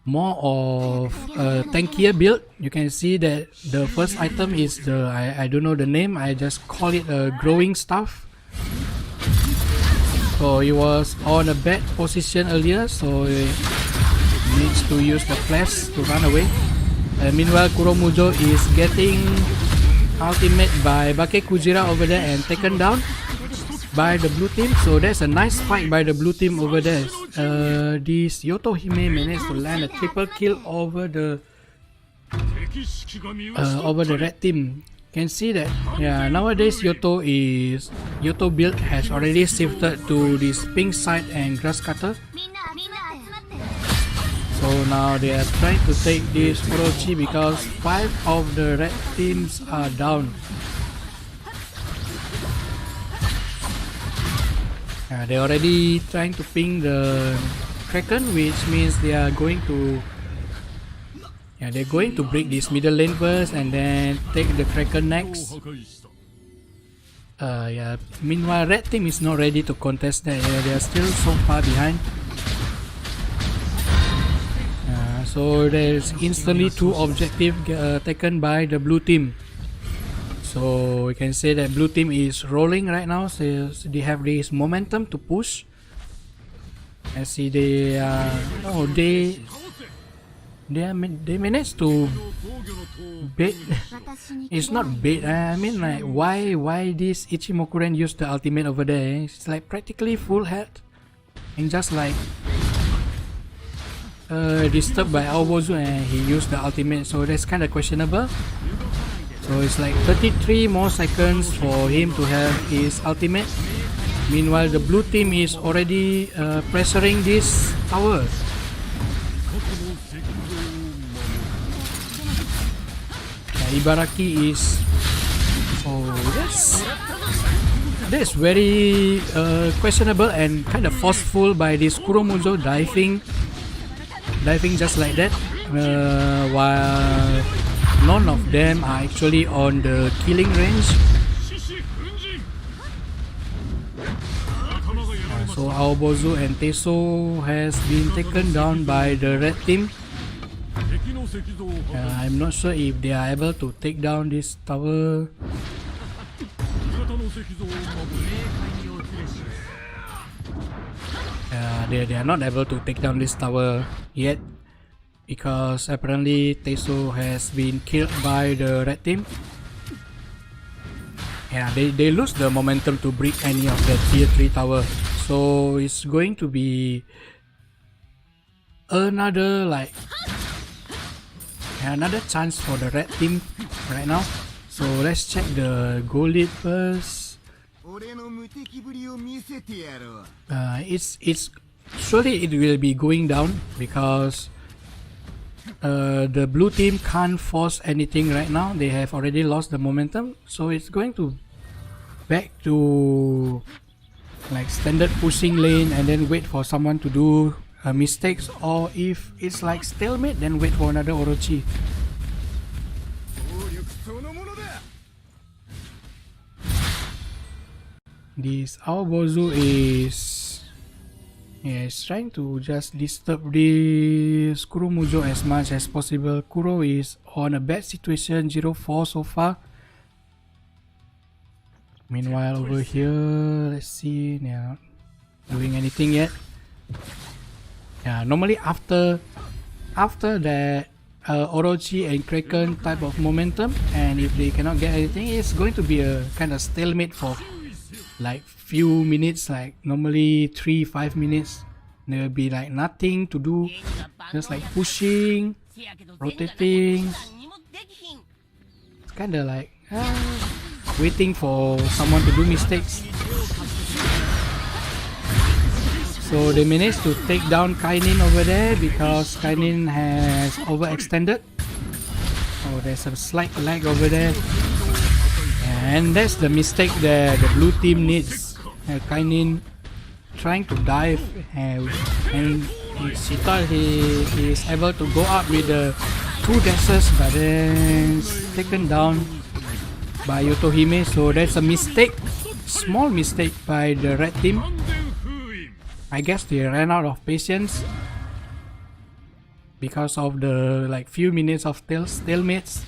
S1: more of a tankier build. You can see that the first item is the I don't know the name. I just call it a growing stuff. So he was on a bad position earlier, so he needs to use the flash to run away. Meanwhile, Kuromujo is getting ultimate by Bake Kujira over there and taken down by the blue team. So that's a nice fight by the blue team over there. This Yotohime managed to land a triple kill over the red team. Can see that, yeah, nowadays Yoto build has already shifted to this pink side and grass cutter. So now they are trying to take this Orochi because 5 of the red teams are down. They're already trying to ping the Kraken, which means they are going to break this middle lane first and then take the Kraken next. Meanwhile, red team is not ready to contest that. They are still so far behind. So there's instantly 2 objectives taken by the blue team. So we can say that blue team is rolling right now. So they have this momentum to push. I see they managed to bait. It's not bait. I mean, like, why this Ichimokuren used the ultimate over there? It's like practically full health and just like disturbed by Aobozu and he used the ultimate, so that's kind of questionable. So it's like 33 more seconds for him to have his ultimate. Meanwhile, the blue team is already pressuring this tower. Ibaraki is that's very questionable and kind of forceful by this Kuromujo diving just like that, while none of them are actually on the killing range. So Aobozu and Teso has been taken down by the red team. I'm not sure if they are able to take down this tower. They are not able to take down this tower yet because apparently Teso has been killed by the red team. Yeah, they lose the momentum to break any of the tier 3 tower. So it's going to be another chance for the red team right now. So let's check the goal lead first. It's surely it will be going down because the blue team can't force anything right now. They have already lost the momentum, so it's going to back to like standard pushing lane and then wait for someone to do mistakes, or if it's like stalemate, then wait for another Orochi. This Aobozu is trying to just disturb this Kuromujo as much as possible. Kuro is on a bad situation, 0-4 so far. Meanwhile over here, let's see, they are not doing anything yet. Yeah, normally after that Orochi and Kraken type of momentum, and if they cannot get anything, it's going to be a kind of stalemate for like few minutes, like normally 3-5 minutes. There will be like nothing to do, just like pushing, rotating. It's kind of like waiting for someone to do mistakes. So they managed to take down Kainin over there because Kainin has overextended. Oh, there's a slight lag over there. And that's the mistake that the blue team needs. Kainin trying to dive and she thought he is able to go up with the 2 dashes, but then it's taken down by Yotohime. So that's a mistake, small mistake by the red team. I guess they ran out of patience because of the like few minutes of stalemates.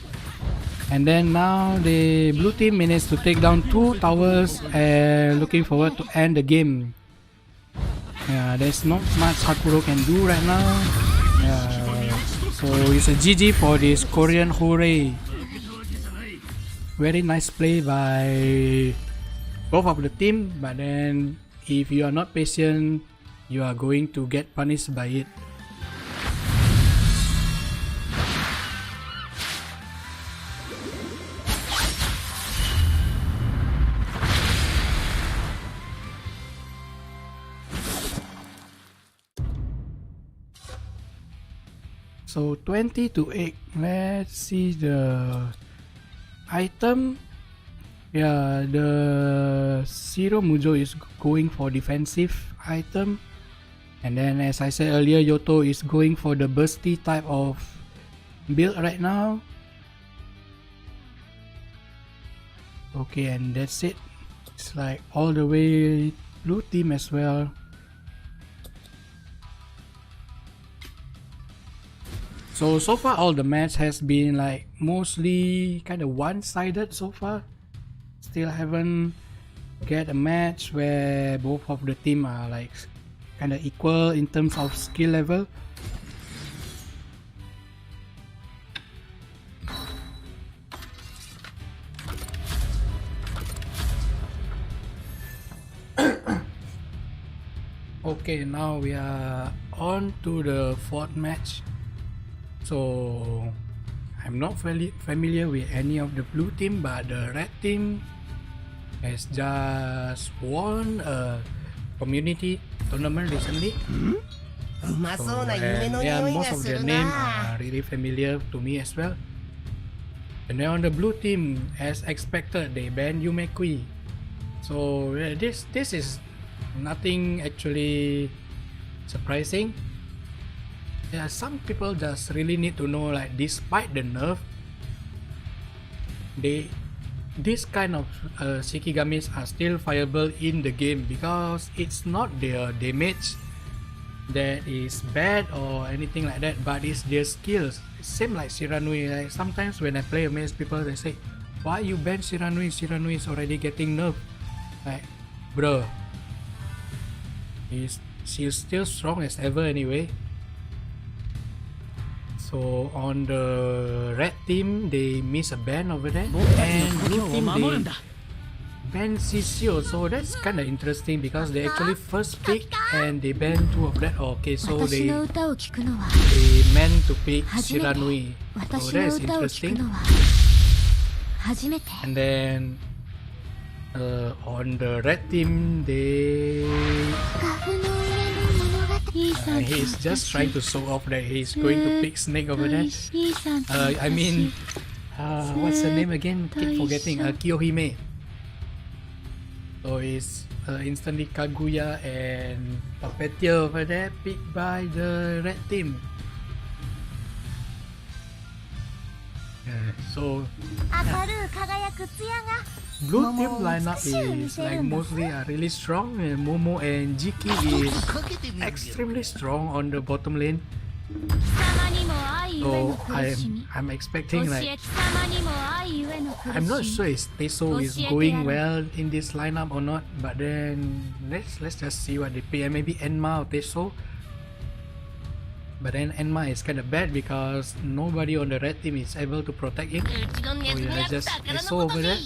S1: And then now the blue team managed to take down 2 towers and looking forward to end the game. There's not much Hakuro can do right now. So it's a GG for this Korean Hooray. Very nice play by both of the team, but then if you are not patient, you are going to get punished by it. So 20-8. Let's see the item. Yeah, the Zero Mujo is going for defensive item, and then as I said earlier, Yoto is going for the bursty type of build right now. Okay, and that's it. It's like all the way blue team as well. So far all the match has been like mostly kind of one-sided so far. Still haven't get a match where both of the team are like kind of equal in terms of skill level. Okay, now we are on to the 4th match. So I'm not familiar with any of the blue team, but the red team has just won a community tournament recently. So, and yeah, most of their names are really familiar to me as well. And then on the blue team, as expected, they banned Yume Kui. So this is nothing actually surprising. Yeah, some people just really need to know, like, despite the nerf, this kind of Shikigamis are still viable in the game because it's not their damage that is bad or anything like that, but it's their skills. Same like Shiranui. Like sometimes when I play against people, they say, "Why you ban Shiranui? Shiranui is already getting nerfed." Like, bro, she's still strong as ever anyway. So on the red team, they miss a ban over there, and blue team they ban Sisio. So that's kind of interesting because they actually first pick and they ban 2 of that. Okay, so they meant to pick Shiranui. So that's interesting. And then on the red team, he's just trying to show off that he's going to pick Snake over there. I mean, what's her name again? Keep forgetting. Kiyohime. So it's instantly Kaguya and Puppeteer over there, picked by the red team. So blue team lineup is like mostly really strong. Momo and Jiki is extremely strong on the bottom lane. So I'm expecting, like, I'm not sure if Teso is going well in this lineup or not, but then let's just see what they pick. Maybe Enma or Teso. But then Enma is kind of bad because nobody on the red team is able to protect him. So yeah, just Teso over there.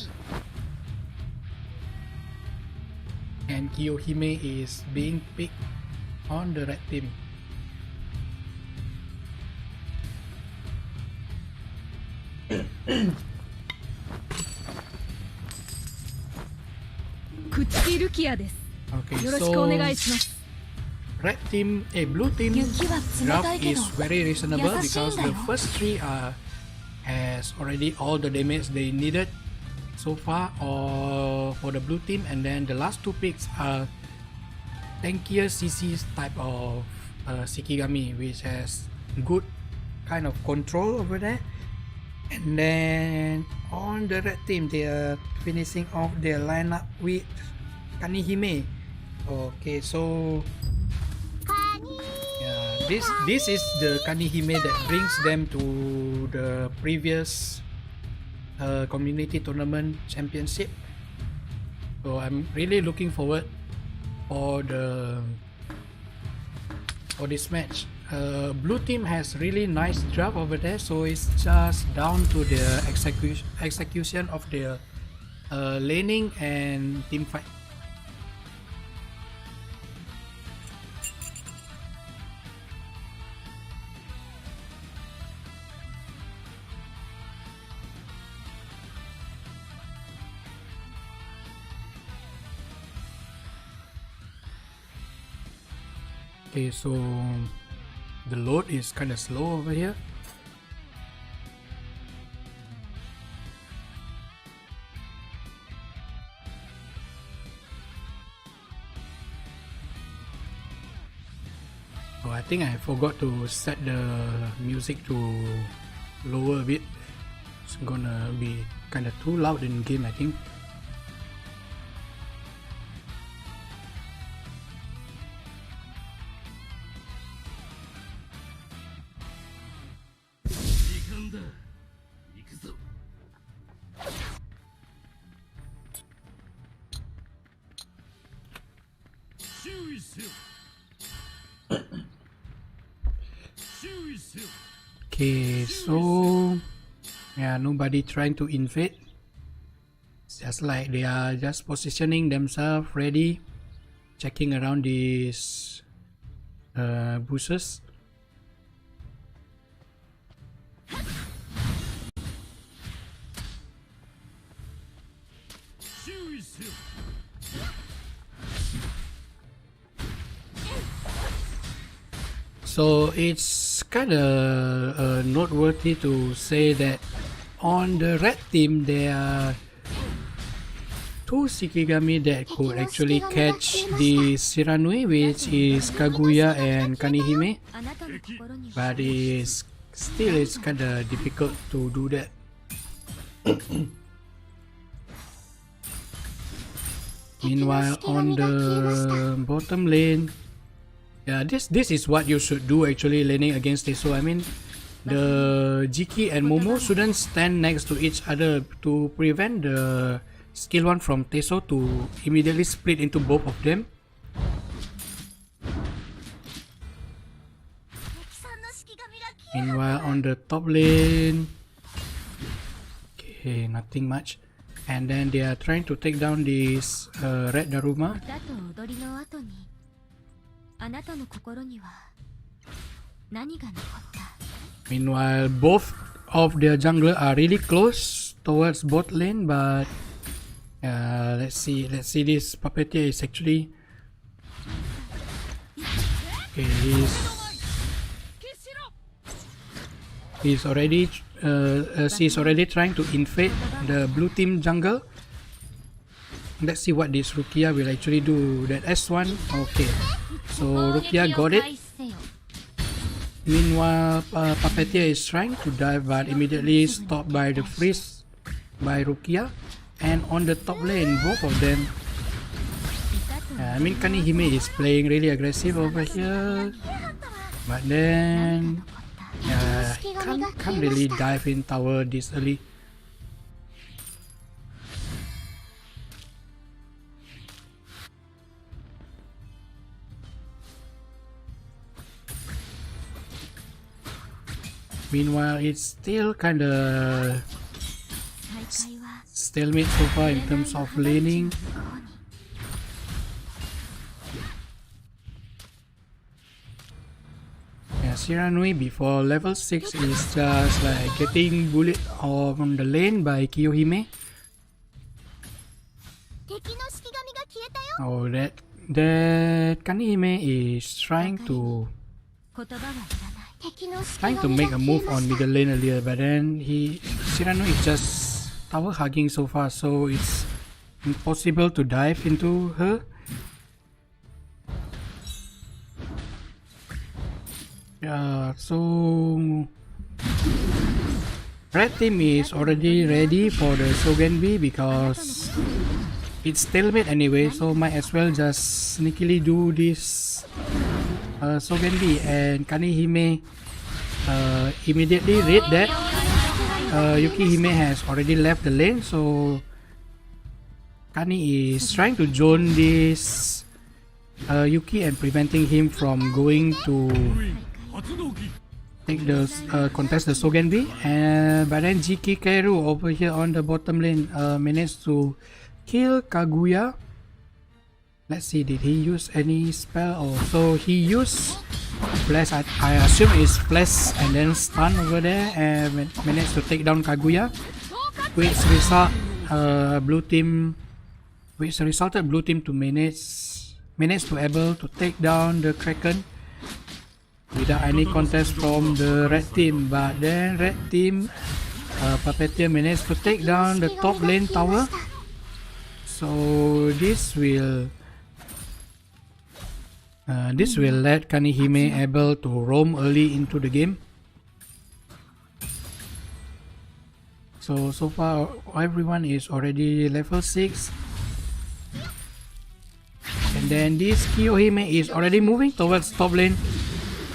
S1: And Kiyohime is being picked on the red team. Okay, so red team, blue team draft is very reasonable because the first 3 has already all the damage they needed so far or for the blue team, and then the last two picks are tankier CC type of Shikigami, which has good kind of control over there. And then on the red team, they are finishing off their lineup with Kanihime. Okay, so yeah, this is the Kanihime that brings them to the previous community tournament championship. So I'm really looking forward for this match. Blue team has really nice draft over there, so it's just down to the execution of their laning and team fight. Okay, so the load is kind of slow over here. Oh, I think I forgot to set the music to lower a bit. It's gonna be kind of too loud in game, I think. Okay, so yeah, nobody trying to invade. It's just like they are just positioning themselves ready, checking around these bushes. So it's kind of noteworthy to say that on the red team there are two Shikigami that could actually catch the Shiranui, which is Kaguya and Kanihime, but it's kind of difficult to do that. Meanwhile, on the bottom lane, yeah, this is what you should do actually laning against Teso. I mean, the Jiki and Momo shouldn't stand next to each other to prevent the skill 1 from Teso to immediately split into both of them. Meanwhile, on the top lane, okay, nothing much. And then they are trying to take down this red Daruma. Meanwhile, both of their jungler are really close towards bot lane, but let's see this puppeteer is actually okay. She's already trying to invade the blue team jungle. Let's see what this Rukia will actually do. That S1, okay. So Rukia got it. Meanwhile, Puppeteer is trying to dive, but immediately stopped by the freeze by Rukia. And on the top lane, both of them. I mean, Kanihime is playing really aggressive over here, but then can't really dive in tower this early. Meanwhile, it's still kinda stalemate so far in terms of laning. Yeah, Shiranui before level 6 is just like getting bullied on the lane by Kiyohime. Oh, that Kanihime is trying to trying to make a move on middle lane earlier, but then Shiranui is just tower hugging so far, so it's impossible to dive into her. Yeah, so red team is already ready for the Sogenbi because it's stalemate anyway, so might as well just sneakily do this Sogenbi, and Kanihime immediately read that Yukihime has already left the lane, so Kani is trying to zone this Yuki and preventing him from going to take the contest the Sogenbi, but then Jiki Kairu over here on the bottom lane managed to kill Kaguya. Let's see, did he use any spell? Oh, so he used flash. I assume it's flash and then stun over there, and managed to take down Kaguya, which resulted blue team to manage to able to take down the Kraken without any contest from the red team. But then red team Puppeteer managed to take down the top lane tower, so this will let Kanihime able to roam early into the game. So far everyone is already level 6, and then this Kiyohime is already moving towards top lane,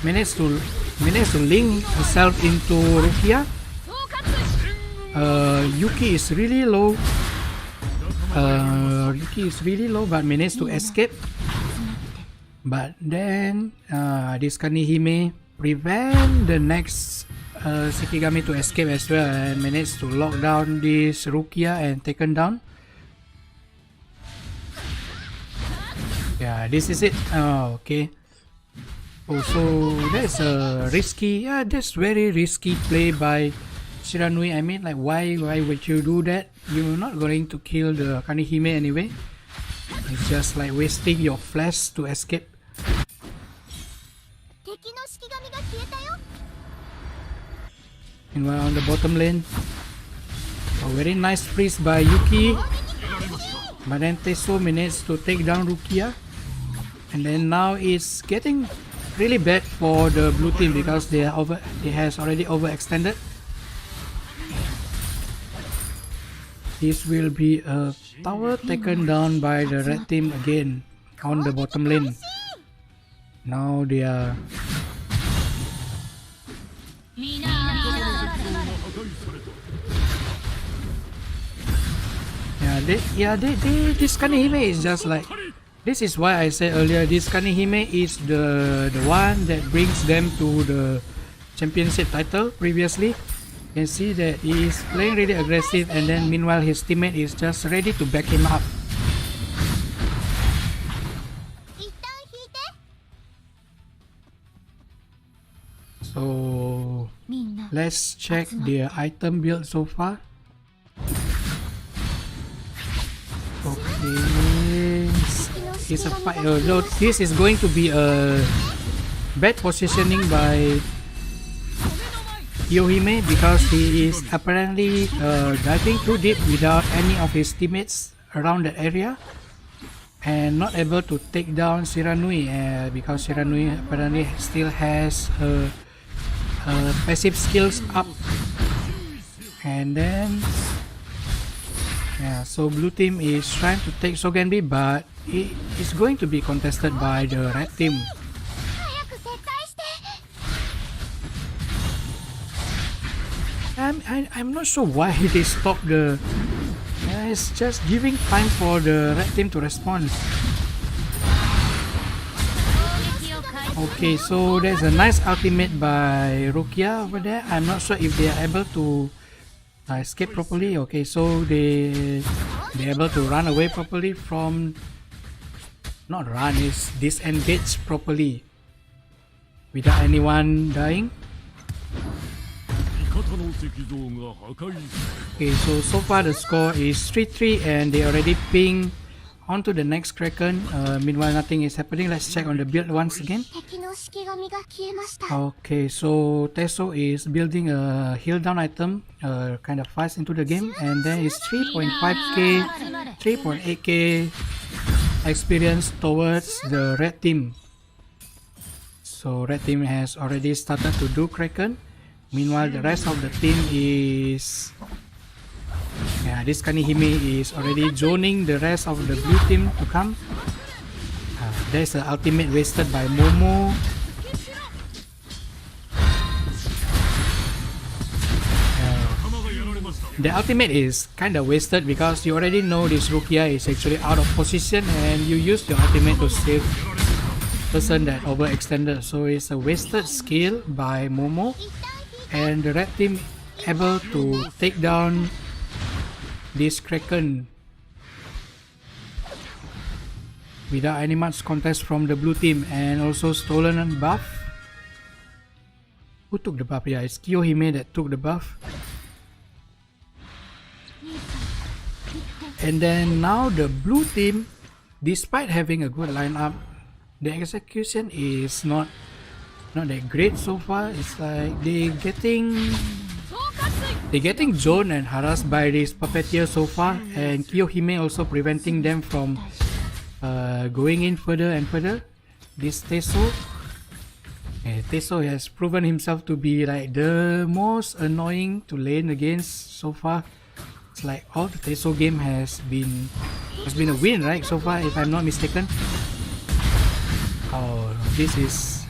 S1: managed to link herself into Rukia. Yuki is really low. But managed to escape. But then this Kanihime prevent the next Shikigami to escape as well, and managed to lock down this Rukia and taken down. Yeah, this is it. Oh, okay. Oh, so that's a risky. Yeah, that's very risky play by Shiranui. I mean, like, why would you do that? You're not going to kill the Kanihime anyway. It's just like wasting your flash to escape. Meanwhile, on the bottom lane, a very nice freeze by Yuki, but then Teso managed to take down Rukia, and then now it's getting really bad for the blue team because they has already overextended. This will be a tower taken down by the red team again on the bottom lane. Now they are this Kanihime is just like, this is why I said earlier, this Kanihime is the one that brings them to the championship title previously. You can see that he is playing really aggressive, and then meanwhile his teammate is just ready to back him up. So let's check their item build so far. Okay, it's a fight. This is going to be a bad positioning by Yohime because he is apparently diving too deep without any of his teammates around that area, and not able to take down Shiranui because Shiranui apparently still has her passive skills up. And then so blue team is trying to take Sogenbi, but it is going to be contested by the red team. I'm not sure why they stopped the. It's just giving time for the red team to respond. Okay, so there's a nice ultimate by Rukia over there. I'm not sure if they are able to escape properly. Okay, so they're able to run away properly from. Not run, is disengage properly without anyone dying. Okay, so far the score is 3-3, and they already ping on to the next Kraken. Meanwhile, nothing is happening. Let's check on the build once again. Okay, so Teso is building a heal down item kind of fast into the game, and then it's 3.5k, 3.8k experience towards the red team. So red team has already started to do Kraken. Meanwhile, the rest of the team is... Yeah, this Kanihime is already joining the rest of the blue team to come. There's an ultimate wasted by Momo. The ultimate is kind of wasted because you already know this Rukia is actually out of position and you use your ultimate to save person that overextended. So it's a wasted skill by Momo, and the red team able to take down this Kraken without any much contest from the blue team, and also stolen buff. Who took the buff? Yeah, it's Kiyohime that took the buff. And then now the blue team, despite having a good lineup, the execution is not that great so far. It's like they're getting zoned and harassed by this puppeteer so far, and Kiyohime also preventing them from going in further and further. This Teso has proven himself to be like the most annoying to lane against so far. It's like all the Teso game has been a win, right, so far, if I'm not mistaken. Oh, this is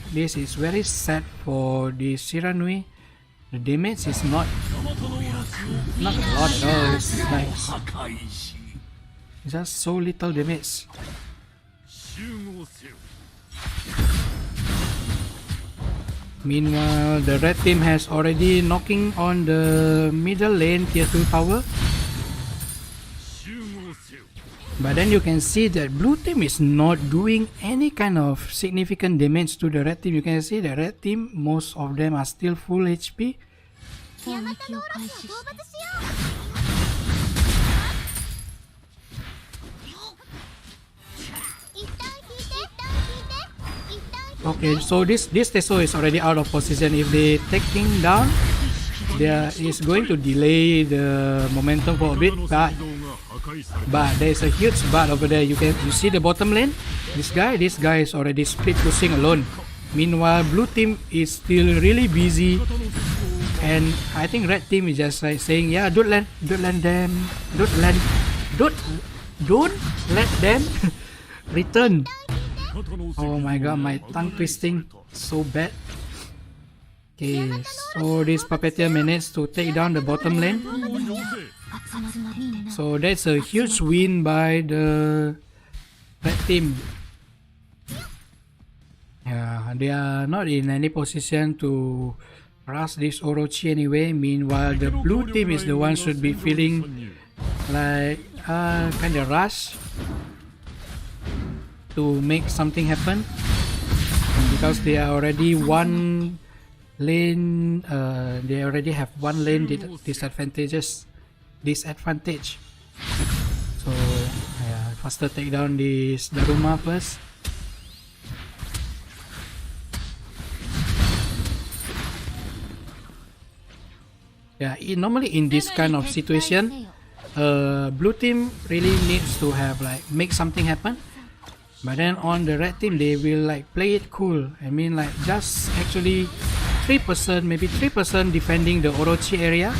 S1: very sad for the Shiranui. The damage is not a lot at all. It's like just so little damage. Meanwhile, the red team has already knocking on the middle lane tier 2 tower. But then you can see that blue team is not doing any kind of significant damage to the red team. You can see the red team, most of them are still full HP. Okay, so this Teso is already out of position. If they take him down, there is going to delay the momentum for a bit, but there is a huge but over there. You see the bottom lane. This guy is already split pushing alone. Meanwhile, blue team is still really busy, and I think red team is just like saying, yeah, don't let them return. Oh my god, my tongue twisting so bad. Okay, so this puppeteer managed to take down the bottom lane. So that's a huge win by the red team. Yeah, they are not in any position to rush this Orochi anyway. Meanwhile, the blue team is the one should be feeling like kind of rush to make something happen, because they are already one lane. They already have one lane disadvantage. So yeah, faster take down this Daruma first. Yeah, normally in this kind of situation, blue team really needs to have make something happen. But then on the red team, they will play it cool. I mean, just actually 3%, maybe 3% defending the Orochi area,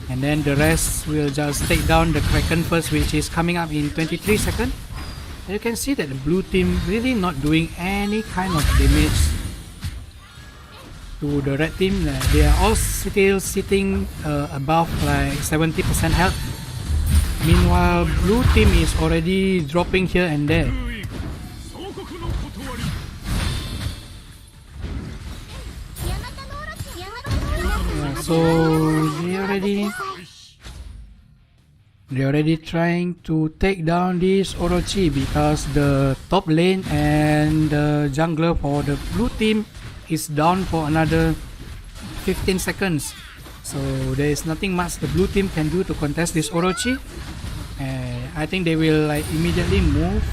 S1: and then the rest will just take down the Kraken first, which is coming up in 23 seconds. And you can see that the blue team really not doing any kind of damage to the red team. They are all still sitting above 70% health. Meanwhile, blue team is already dropping here and there. So they already trying to take down this Orochi, because the top lane and the jungler for the blue team is down for another 15 seconds. So there is nothing much the blue team can do to contest this Orochi. I think they will like immediately move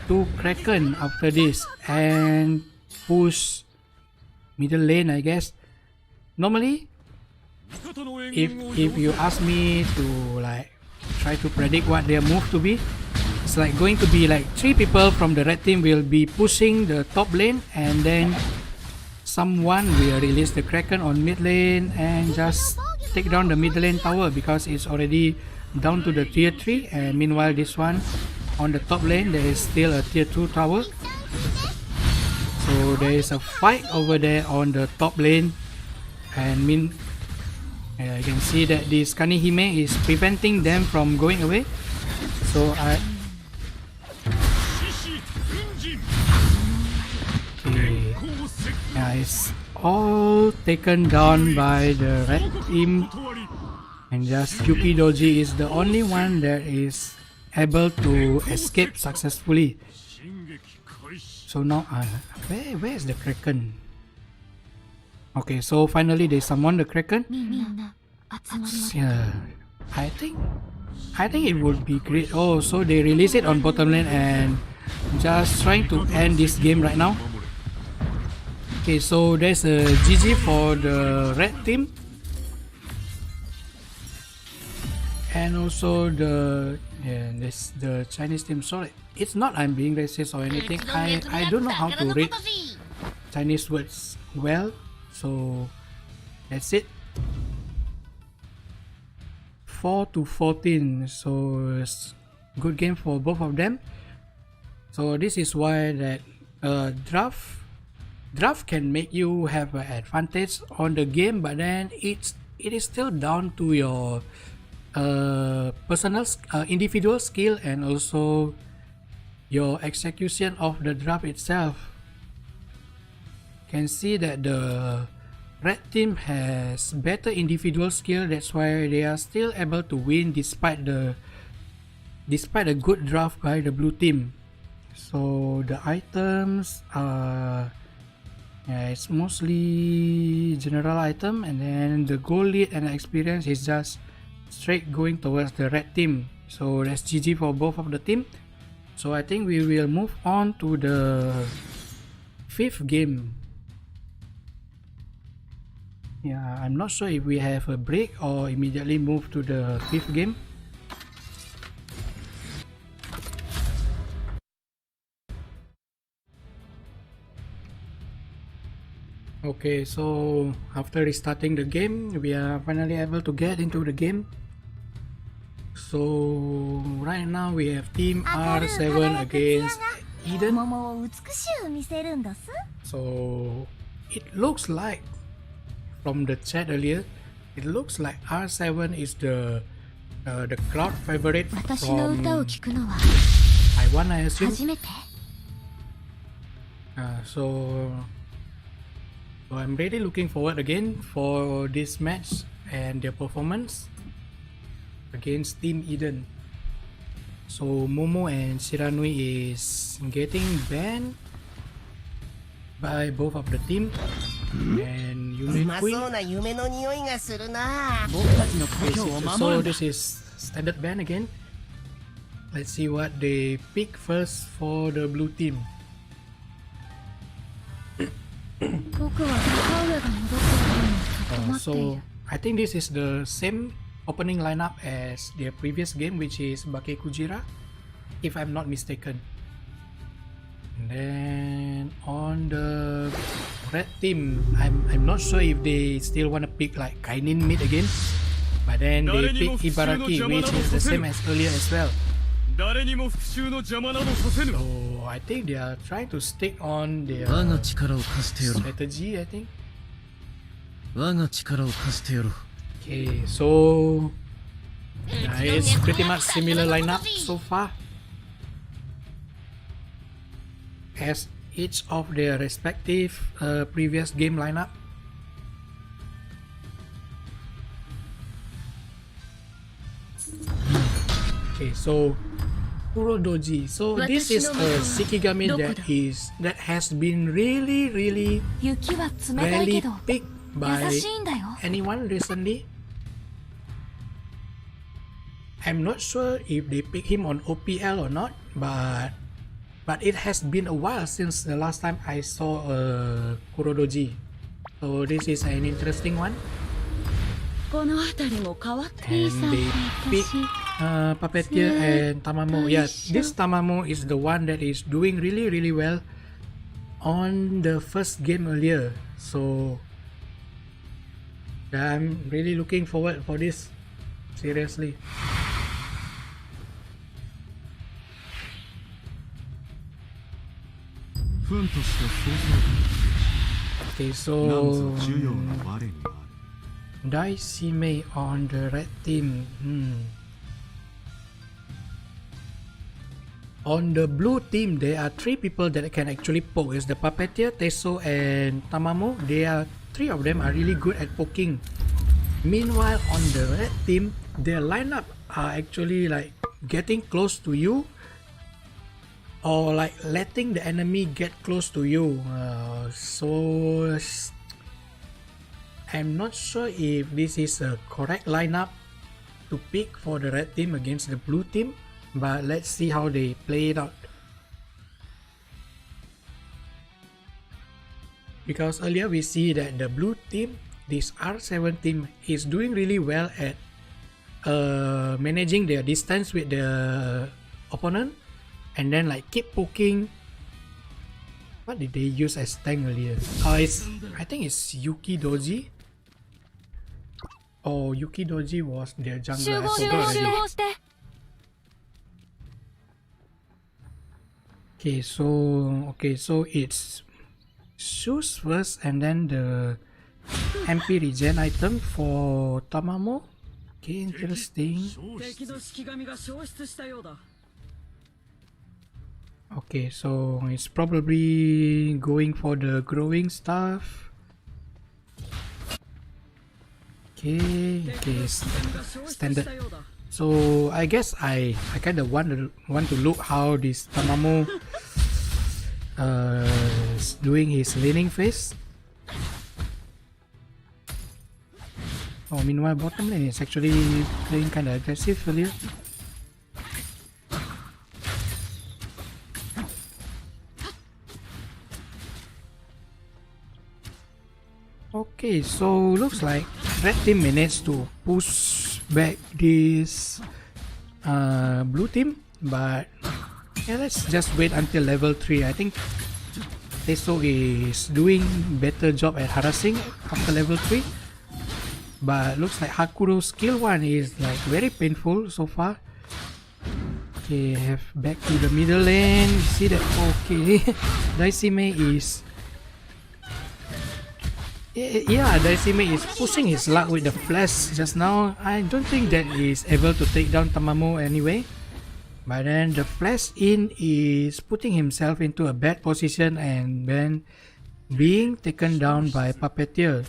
S1: to Kraken after this and push middle lane, I guess. Normally, if you ask me to like try to predict what their move to be, it's like going to be like 3 people from the red team will be pushing the top lane, and then someone will release the Kraken on mid lane and just take down the middle lane tower because it's already down to the tier 3, and meanwhile this one on the top lane there is still a tier 2 tower. So there is a fight over there on the top lane, and you can see that this Kanihime is preventing them from going away. So it's all taken down by the red team, and just Yuki Doji is the only one that is able to escape successfully. So now, where is the Kraken? Okay, so finally they summon the Kraken. Yeah, I think it would be great. Oh, so they release it on bottom lane and just trying to end this game right now. Okay, so there's a GG for the red team, and also the Chinese team. Sorry, it's not I'm being racist or anything. I don't know how to read Chinese words well, so that's it. 4-14, so it's good game for both of them. So this is why that draft can make you have an advantage on the game, but then it is still down to your personal individual skill and also your execution of the draft itself. You can see that the red team has better individual skill, that's why they are still able to win despite a good draft by the blue team. So the items are, it's mostly general item, and then the gold lead and experience is just straight going towards the red team. So that's GG for both of the team. So I think we will move on to the 5th game. Yeah, I'm not sure if we have a break or immediately move to the 5th game. Okay, so after restarting the game, we are finally able to get into the game. So right now we have team R7 against Eden. So it looks like, from the chat earlier, it looks like R7 is the crowd favorite from Taiwan, I assume. So I'm really looking forward again for this match and their performance against Team Eden. So Momo and Shiranui is getting banned by both of the team, and Yumekui. So this is standard ban again. Let's see what they pick first for the blue team. So I think this is the same opening lineup as their previous game, which is Bake Kujira, if I'm not mistaken. And then on the red team, I'm not sure if they still want to pick like Kainin mid again, but then they pick Ibaraki, which is the same as earlier as well. So I think they are trying to stick on their strategy, I think. Okay, so it's pretty much similar lineup so far as each of their respective previous game lineup. Okay, so Kurodoji. So this is a Shikigami that has been really picked by anyone recently. I'm not sure if they pick him on OPL or not, but it has been a while since the last time I saw Kurodoji. So this is an interesting one. And they pick Puppeteer and Tamamo. Yeah, this Tamamo is the one that is doing really well on the first game earlier. So yeah, I'm really looking forward for this. Seriously. Okay, so Daishime on the red team. On the blue team, there are 3 people that can actually poke. It's the Puppeteer, Teso, and Tamamo. They are 3 of them are really good at poking. Meanwhile, on the red team, their lineup are actually like getting close to you, or like letting the enemy get close to you. So I'm not sure if this is a correct lineup to pick for the red team against the blue team, but let's see how they play it out. Because earlier we see that the blue team, this R7 team, is doing really well at managing their distance with the opponent, and then like keep poking. What did they use as tank earlier? I think it's Yuki Doji. Oh, Yuki Doji was their jungler. I forgot already. Okay, so it's shoes first, and then the MP regen item for Tamamo. Okay, interesting. Okay, so it's probably going for the growing stuff. Okay, standard. So I guess I kind of want to look how this Tamamo is doing his laning phase. Oh, meanwhile bottom lane is actually playing kind of aggressive earlier. Okay, so looks like red team managed to push back this blue team, but yeah, let's just wait until level 3. I think Teso is doing better job at harassing after level 3, but looks like Hakuro's skill 1 is like very painful so far. Okay, have back to the middle lane. You see that? Okay, Daishime is Daishime is pushing his luck with the flash just now. I don't think that is able to take down Tamamo anyway. But then the flash in is putting himself into a bad position and then being taken down by Puppeteer.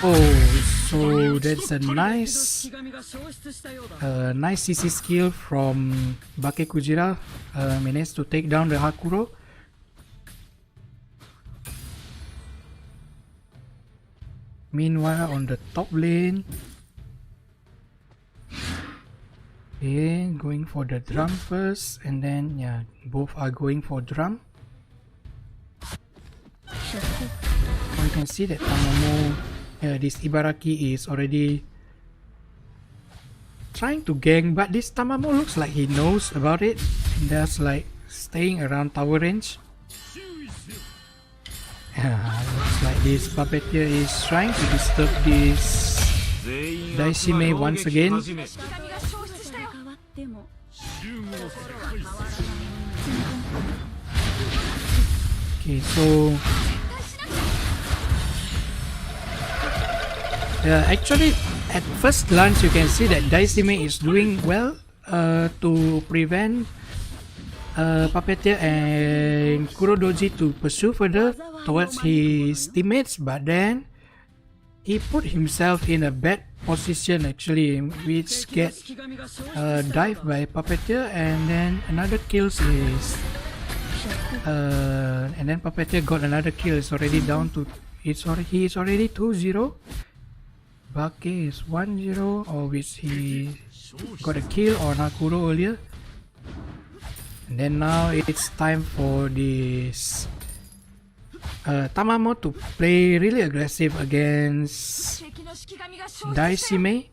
S1: Oh, so that's a nice CC skill from Bake Kujira. Managed to take down the Hakuro. Meanwhile, on the top lane, okay, going for the drum first, and then yeah, both are going for drum. So you can see that Tamamo, this Ibaraki is already trying to gank, but this Tamamo looks like he knows about it, and that's like staying around tower range. Looks like this Puppeteer is trying to disturb this Daishime once again. Okay, so actually at first glance you can see that Daishime is doing well to prevent Puppeteer and Kurodoji to pursue further towards his teammates, but then he put himself in a bad position actually, which get dived by Puppeteer, and then another kills is and then Puppeteer got another kill. It's already down to he is already 2-0, Bake is 1-0, or which he got a kill on Hakuro earlier. And then now it's time for this Tamamo to play really aggressive against Daishime.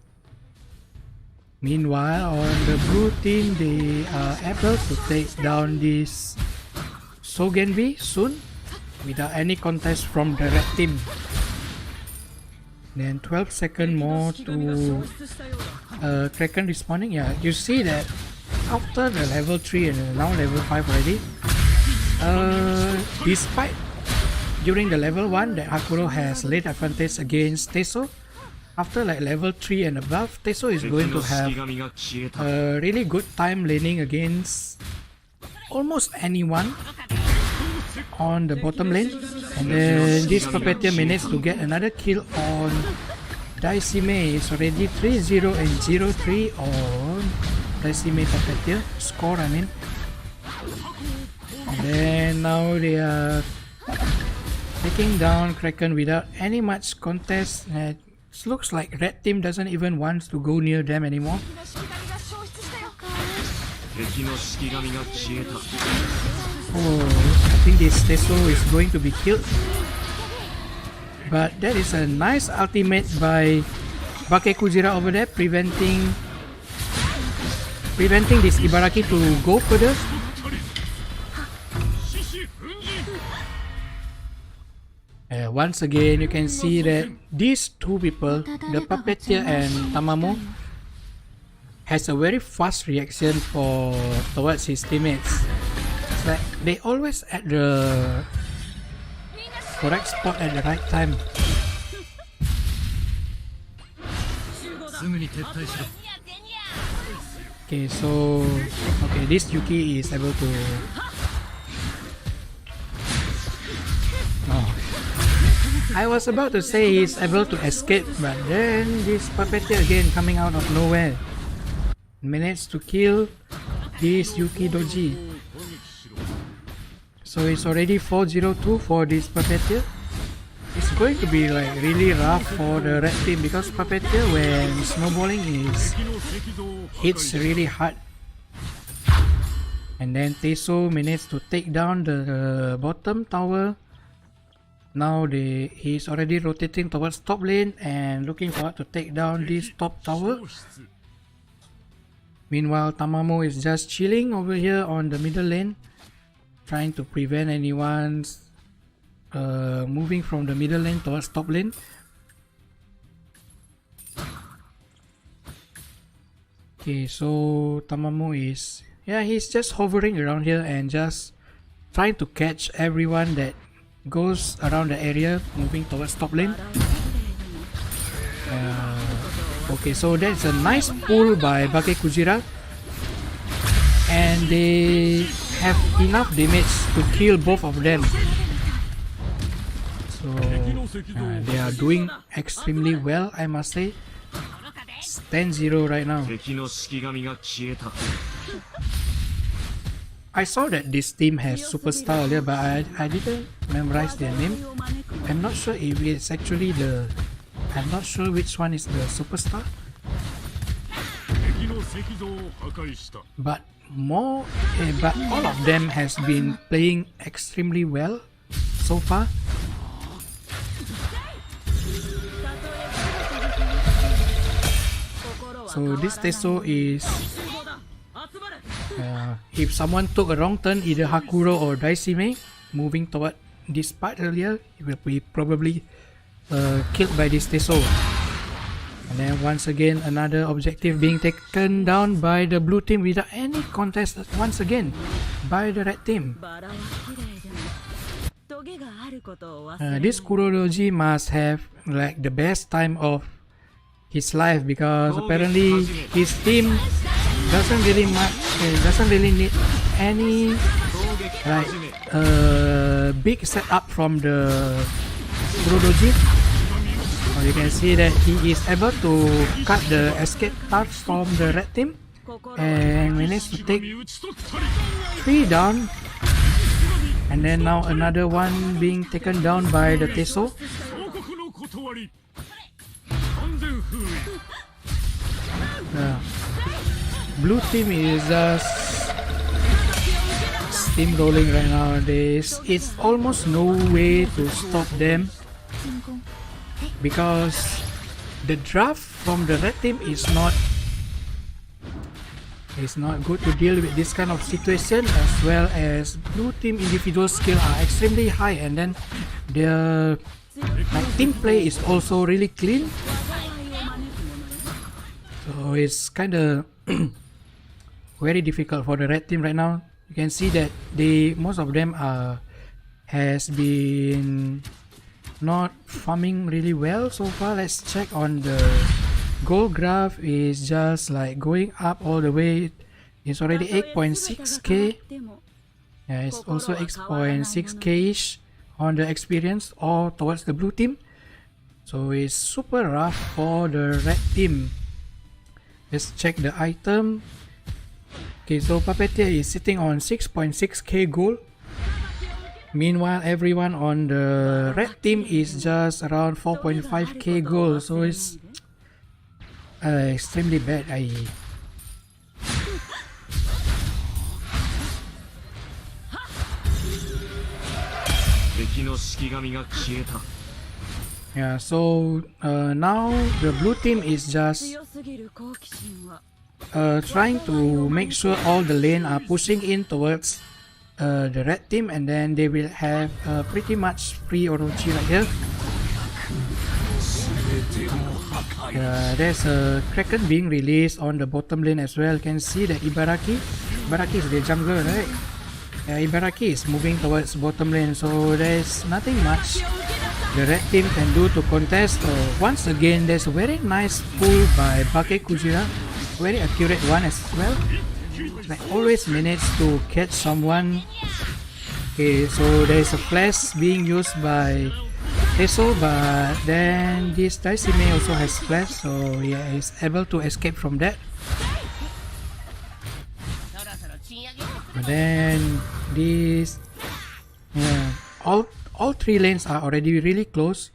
S1: Meanwhile, on the blue team, they are able to take down this Sogenbi soon without any contest from the red team. Then 12 seconds more to Kraken respawning. Yeah, you see that after the level 3 and now level 5 already, despite during the level 1 that Hakuro has late advantage against Teso, after like level 3 and above, Teso is going to have a really good time laning against almost anyone on the bottom lane. And then this Puppeteer managed to get another kill on Daishime. It's already 3-0 and 0-3 on Daishime Puppeteer score, I mean. And then now they are taking down Kraken without any much contest. It looks like red team doesn't even want to go near them anymore. Oh, I think this Teso is going to be killed. But that is a nice ultimate by Bake Kujira over there, preventing this Ibaraki to go further. Once again, you can see that these two people, the Puppeteer and Tamamo, has a very fast reaction towards his teammates. It's like they always at the correct spot at the right time. Okay, so this Yuki is able to. Oh. I was about to say he's able to escape, but then this Puppeteer again coming out of nowhere managed to kill this Yuki Doji. So it's already 4-0-2 for this Puppeteer. It's going to be like really rough for the red team because Puppeteer, when snowballing, hits really hard. And then Teso managed to take down the bottom tower. Now he's already rotating towards top lane and looking forward to take down this top tower. Meanwhile, Tamamo is just chilling over here on the middle lane, trying to prevent anyone moving from the middle lane towards top lane. Okay, so Tamamo is, he's just hovering around here and just trying to catch everyone that goes around the area moving towards top lane. Okay, so that's a nice pull by Bake Kujira, and they have enough damage to kill both of them. So they are doing extremely well, I must say. It's 10-0 right now. I saw that this team has superstar earlier, but I didn't memorize their name. I'm not sure if it's actually I'm not sure which one is the superstar. But all of them has been playing extremely well so far. So this Teso is, if someone took a wrong turn, either Hakuro or Daishime, moving toward this part earlier, he will be probably killed by this Teso. And then once again, another objective being taken down by the blue team without any contest once again by the red team. This Kurodoji must have like the best time of his life because apparently his team doesn't really need any like big setup from the Kurodoji. You can see that he is able to cut the escape path from the red team and managed to take 3 down. And then now another one being taken down by the Teso. Blue team is just steamrolling right now. It's almost no way to stop them because the draft from the red team is not good to deal with this kind of situation, as well as blue team individual skill are extremely high, and then their team play is also really clean. So it's kind of very difficult for the red team right now. You can see that most of them has been not farming really well so far. Let's check on the gold graph. Is just like going up all the way. It's already 8.6k. Yeah, it's also 8.6k ish on the experience or towards the blue team. So it's super rough for the red team. Let's check the item. Okay, so Puppeteer is sitting on 6.6k gold. Meanwhile, everyone on the red team is just around 4.5k gold. So it's extremely bad. Yeah, so now the blue team is just trying to make sure all the lane are pushing in towards the red team, and then they will have pretty much free Orochi right here. There's a Kraken being released on the bottom lane as well. You can see that Ibaraki is the jungler, right? Ibaraki is moving towards bottom lane, so there's nothing much the red team can do to contest. Once again, there's a very nice pull by Bake Kujira, very accurate one as well. Like always manage to catch someone. Okay, so there's a flash being used by Teso, but then this Daisime also has flash, so yeah, he's able to escape from that. But then this, yeah, all three lanes are already really close.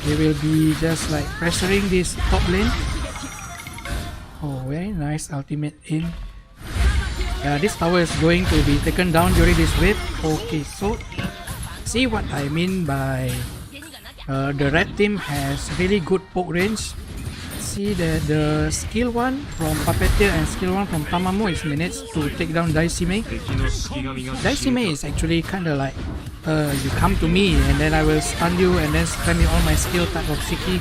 S1: They will be just like pressuring this top lane. Oh, very nice ultimate in. Yeah, this tower is going to be taken down during this wave. Okay, so see what I mean by the red team has really good poke range. See that the skill 1 from Puppeteer and skill 1 from Tamamo is managed to take down Daisime. Daisime is actually kind of like you come to me and then I will stun you and then spam you all my skill type of Shiki.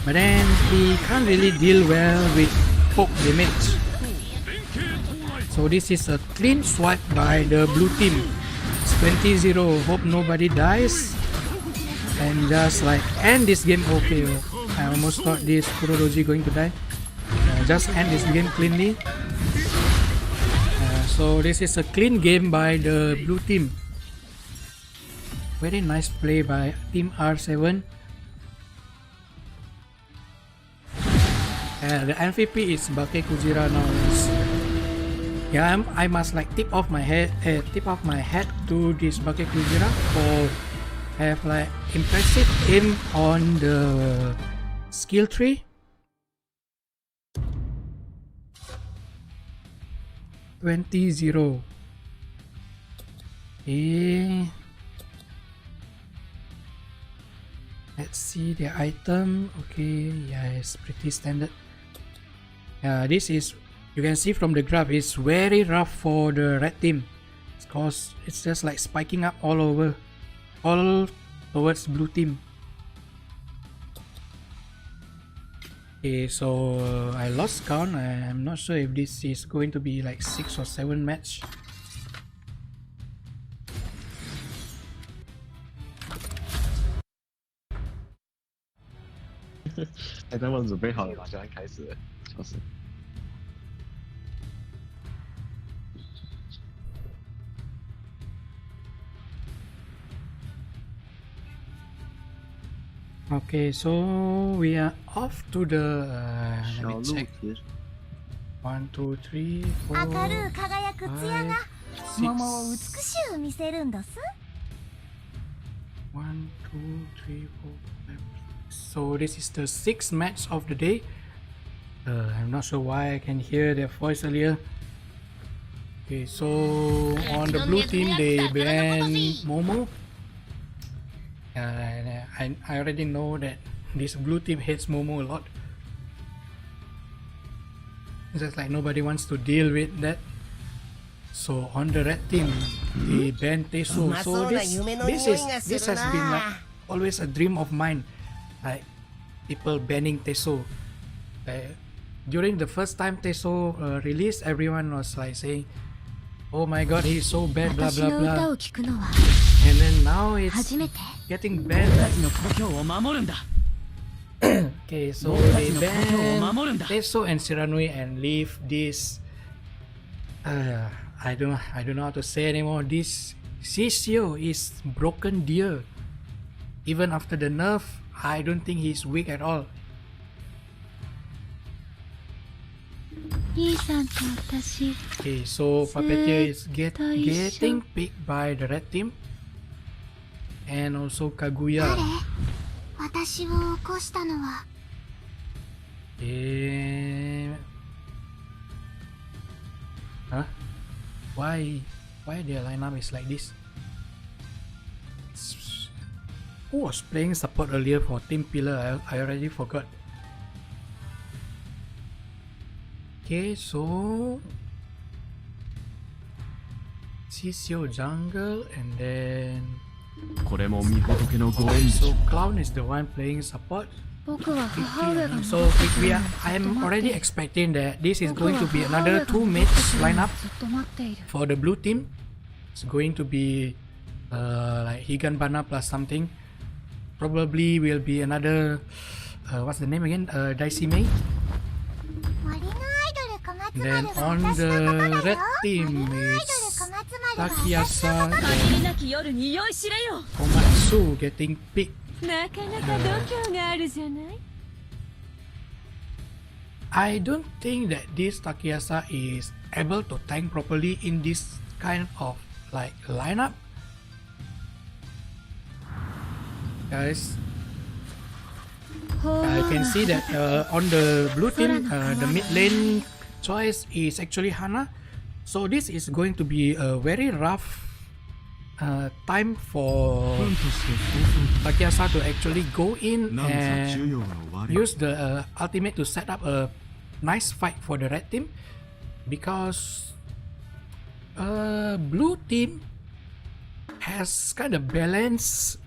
S1: But then he can't really deal well with poke damage. So this is a clean swipe by the blue team. It's 20-0. Hope nobody dies. And just like end this game. Okay, I almost thought this Kuroroji going to die. Just end this game cleanly. So this is a clean game by the blue team. Very nice play by Team R7. The MVP is Bake Kujira now. Yeah, I must like tip off my head to this Bake Kujira for have like impressive aim on the skill tree. 20-0. Okay. Let's see the item. Okay, yeah, it's pretty standard. This is, you can see from the graph, it's very rough for the red team because it's just like spiking up all over, all towards blue team. Okay, so I lost count. I'm not sure if this is going to be like 6 or 7 match.
S3: 他们准备好了吧？现在开始了，就是。
S1: Okay, so we are off to the. Let me check. 1, 2, 3, 4, 5, 6. 1, 2, 3, 4, 5. So this is the 6th match of the day. I'm not sure why I can hear their voice earlier. Okay, so on the blue team they banned Momo. I already know that this blue team hates Momo a lot. It's just like nobody wants to deal with that. So on the red team, they banned Teso. So this has been like always a dream of mine, like people banning Teso. During the first time Teso released, everyone was like saying, "Oh my God, he's so bad, blah blah blah." And then now it's getting banned. Okay, so they ban Teso and Shiranui and leave this. I don't know how to say anymore. This Shishio is broken deer. Even after the nerf, I don't think he's weak at all. Okay, so Puppeteer is getting picked by the red team. And also Kaguya. Huh? Why their lineup is like this? Who was playing support earlier for Team Pillar? I already forgot. Okay, so Shishio jungle and then so Clown is the one playing support. So I'm already expecting that this is going to be another 2 mates lineup for the blue team. It's going to be like Higanbana plus something. Probably will be another what's the name again? Daisime. Then on the red team it's Takiyasa and Komatsu getting picked. I don't think that this Takiyasa is able to tank properly in this kind of like lineup. Guys, I can see that on the blue team, the mid lane choice is actually Hana. So this is going to be a very rough time for Takiyasa to actually go in and use the ultimate to set up a nice fight for the red team, because blue team has kind of balanced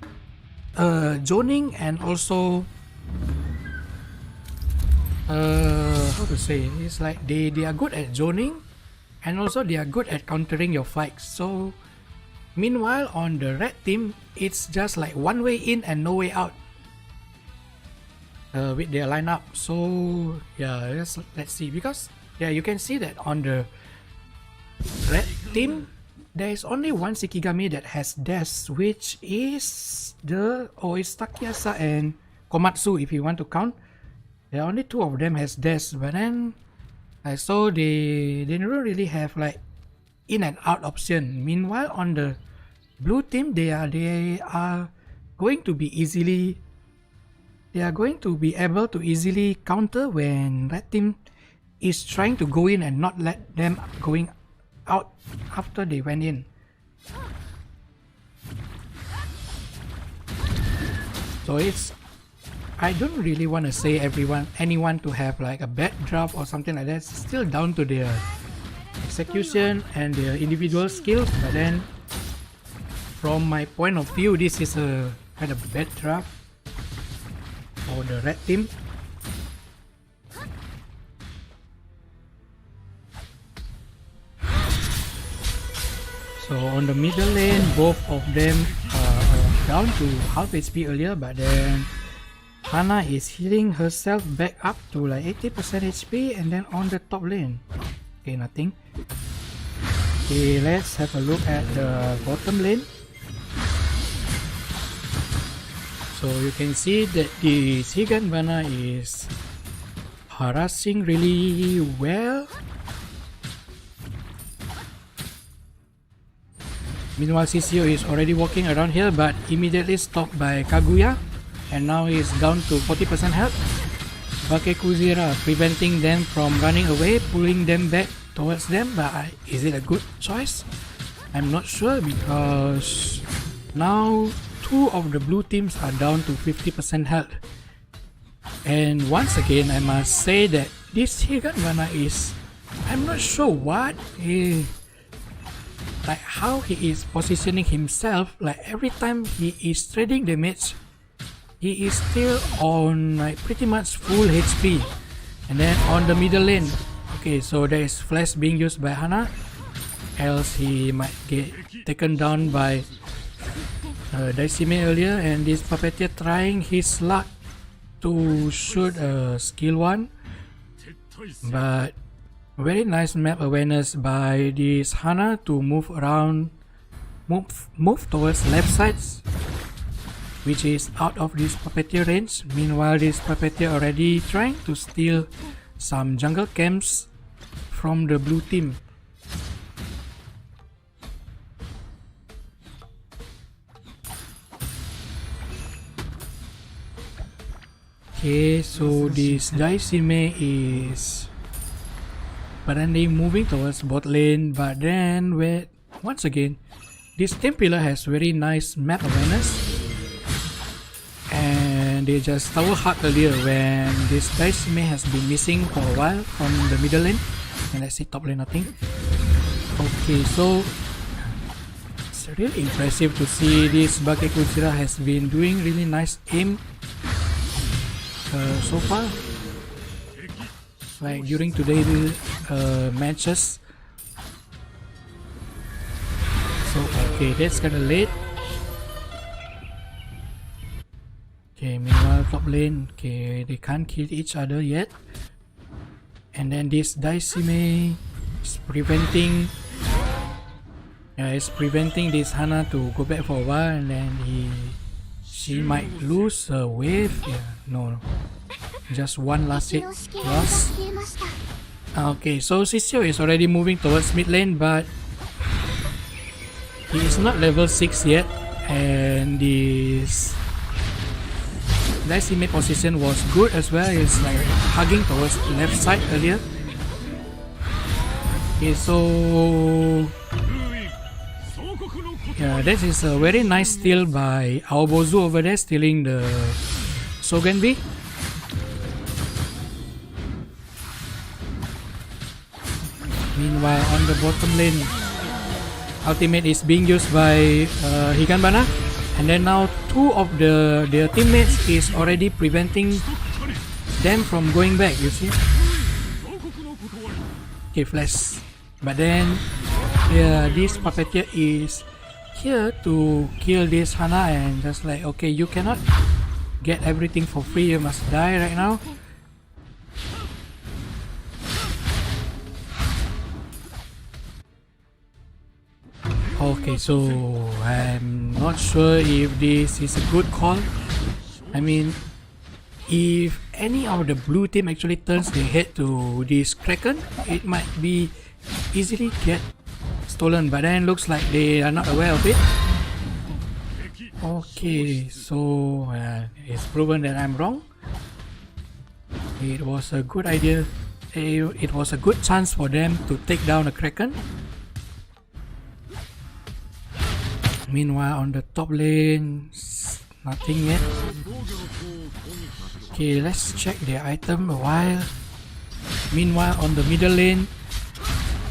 S1: zoning and also how to say, it's like they are good at zoning and also they are good at countering your fights. So meanwhile on the red team it's just like one way in and no way out with their lineup. So yeah, let's see, because yeah, you can see that on the red team there is only one Shikigami that has dash, which is it's Takiyasa and Komatsu if you want to count. There are only 2 of them has dash, but then I saw they don't really have like in and out option. Meanwhile on the blue team they are going to be able to easily counter when red team is trying to go in and not let them going out after they went in. So I don't really want to say anyone to have like a bad draft or something like that. It's still down to their execution and their individual skills, but then from my point of view this is a kind of bad draft for the red team. So on the middle lane both of them are down to half HP earlier, but then Hana is healing herself back up to like 80% HP, and then on the top lane, okay, nothing. Okay, let's have a look at the bottom lane. So you can see that the Higanbana is harassing really well. Meanwhile Shishio is already walking around here but immediately stopped by Kaguya and now he's down to 40% health. Bakekuzira preventing them from running away, pulling them back towards them, but is it a good choice? I'm not sure because now two of the blue teams are down to 50% health. And once again, I must say that this Higanbana is, I'm not sure what he, like how he is positioning himself. Like every time he is trading damage, he is still on like pretty much full HP. And then on the middle lane, okay, so there is flash being used by Hana, else he might get taken down by Daisime earlier, and this puppeteer trying his luck to shoot a skill 1, but very nice map awareness by this Hana to move around, move towards left sides, which is out of this puppeteer range. Meanwhile, this puppeteer already trying to steal some jungle camps from the blue team. Okay, so this Daisime is apparently moving towards bot lane, but then once again, this team pillar has very nice map awareness, and they just tower hard earlier when this Daisime has been missing for a while from the middle lane, and let's see top lane nothing. Okay, so it's really impressive to see this Bakekuzira has been doing really nice aim so far, like during today's matches. So okay, that's kinda late. Okay, meanwhile top lane, okay, they can't kill each other yet, and then this Daisime is preventing this Hana to go back for a while, and then she might lose a wave. Yeah, no, just one last hit loss. Okay, so Sisio is already moving towards mid lane, but he is not level 6 yet, and this Daisime position was good as well. It's like hugging towards the left side earlier. Okay, so yeah, this is a very nice steal by Aobozu over there, stealing the Sogenbi. Meanwhile, on the bottom lane, ultimate is being used by Higanbana, and then now two of their teammates is already preventing them from going back, you see. Okay, flash. But then, yeah, this puppeteer is here to kill this Hana, and just like, okay, you cannot get everything for free, you must die right now. Okay, so I'm not sure if this is a good call. I mean, if any of the blue team actually turns their head to this Kraken, it might be easily get stolen, but then looks like they are not aware of it. Okay, so it's proven that I'm wrong. It was a good idea. It was a good chance for them to take down the Kraken. Meanwhile, on the top lane, nothing yet. Okay, let's check their item a while. Meanwhile, on the middle lane,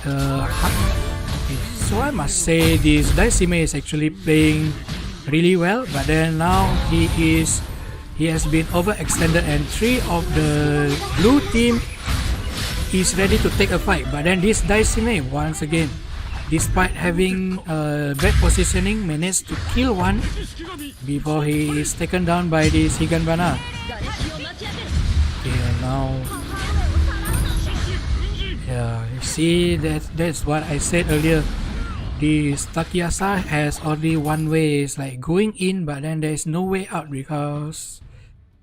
S1: okay, so I must say this Daisime is actually playing really well, but then now he has been overextended, and three of the blue team is ready to take a fight. But then this Daisime, once again, despite having bad positioning, managed to kill one before he is taken down by this Higanbana. Okay, now, yeah, you see that's what I said earlier. This Takiasa has only one way, it's like going in, but then there is no way out because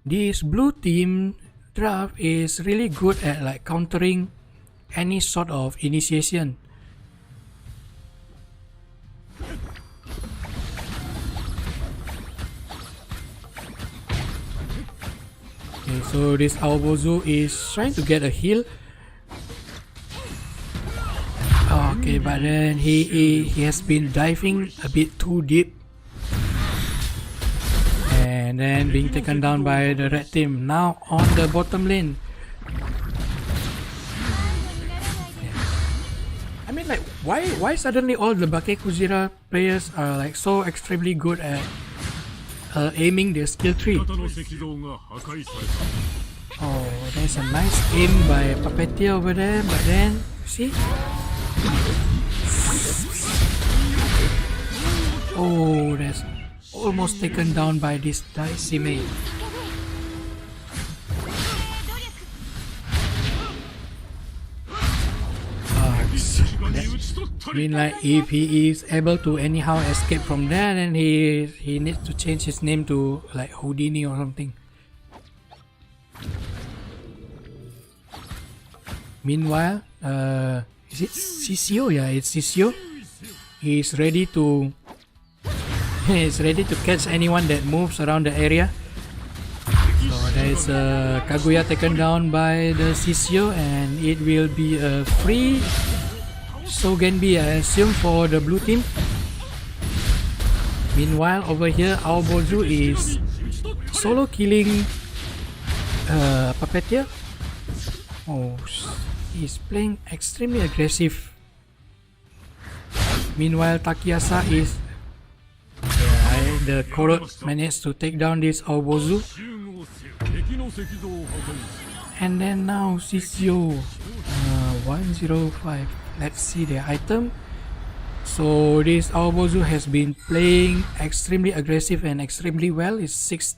S1: this blue team draft is really good at like countering any sort of initiation. Okay, so this Aobozu is trying to get a heal. Okay, but then he has been diving a bit too deep. And then being taken down by the red team. Now on the bottom lane. I mean, like, why suddenly all the Bakekujira players are like so extremely good at aiming their skill tree? Oh, there's a nice aim by Puppeteer over there, but then, see? Oh, that's almost taken down by this Daisime. I mean, like, if he is able to anyhow escape from there, then he needs to change his name to like Houdini or something. Meanwhile, is it CCO? Yeah, it's CCO. He's ready to catch anyone that moves around the area. So there is Kaguya taken down by the CCO, and it will be a free Sogenbi, I assume, for the blue team. Meanwhile, over here, Aobozu is solo killing Puppeteer. Oh, he's playing extremely aggressive. Meanwhile, Takiasa is... the Korot managed to take down this Aobozu. And then now CCO 105. Let's see the item. So this Aobozu has been playing extremely aggressive and extremely well. It's 6-2.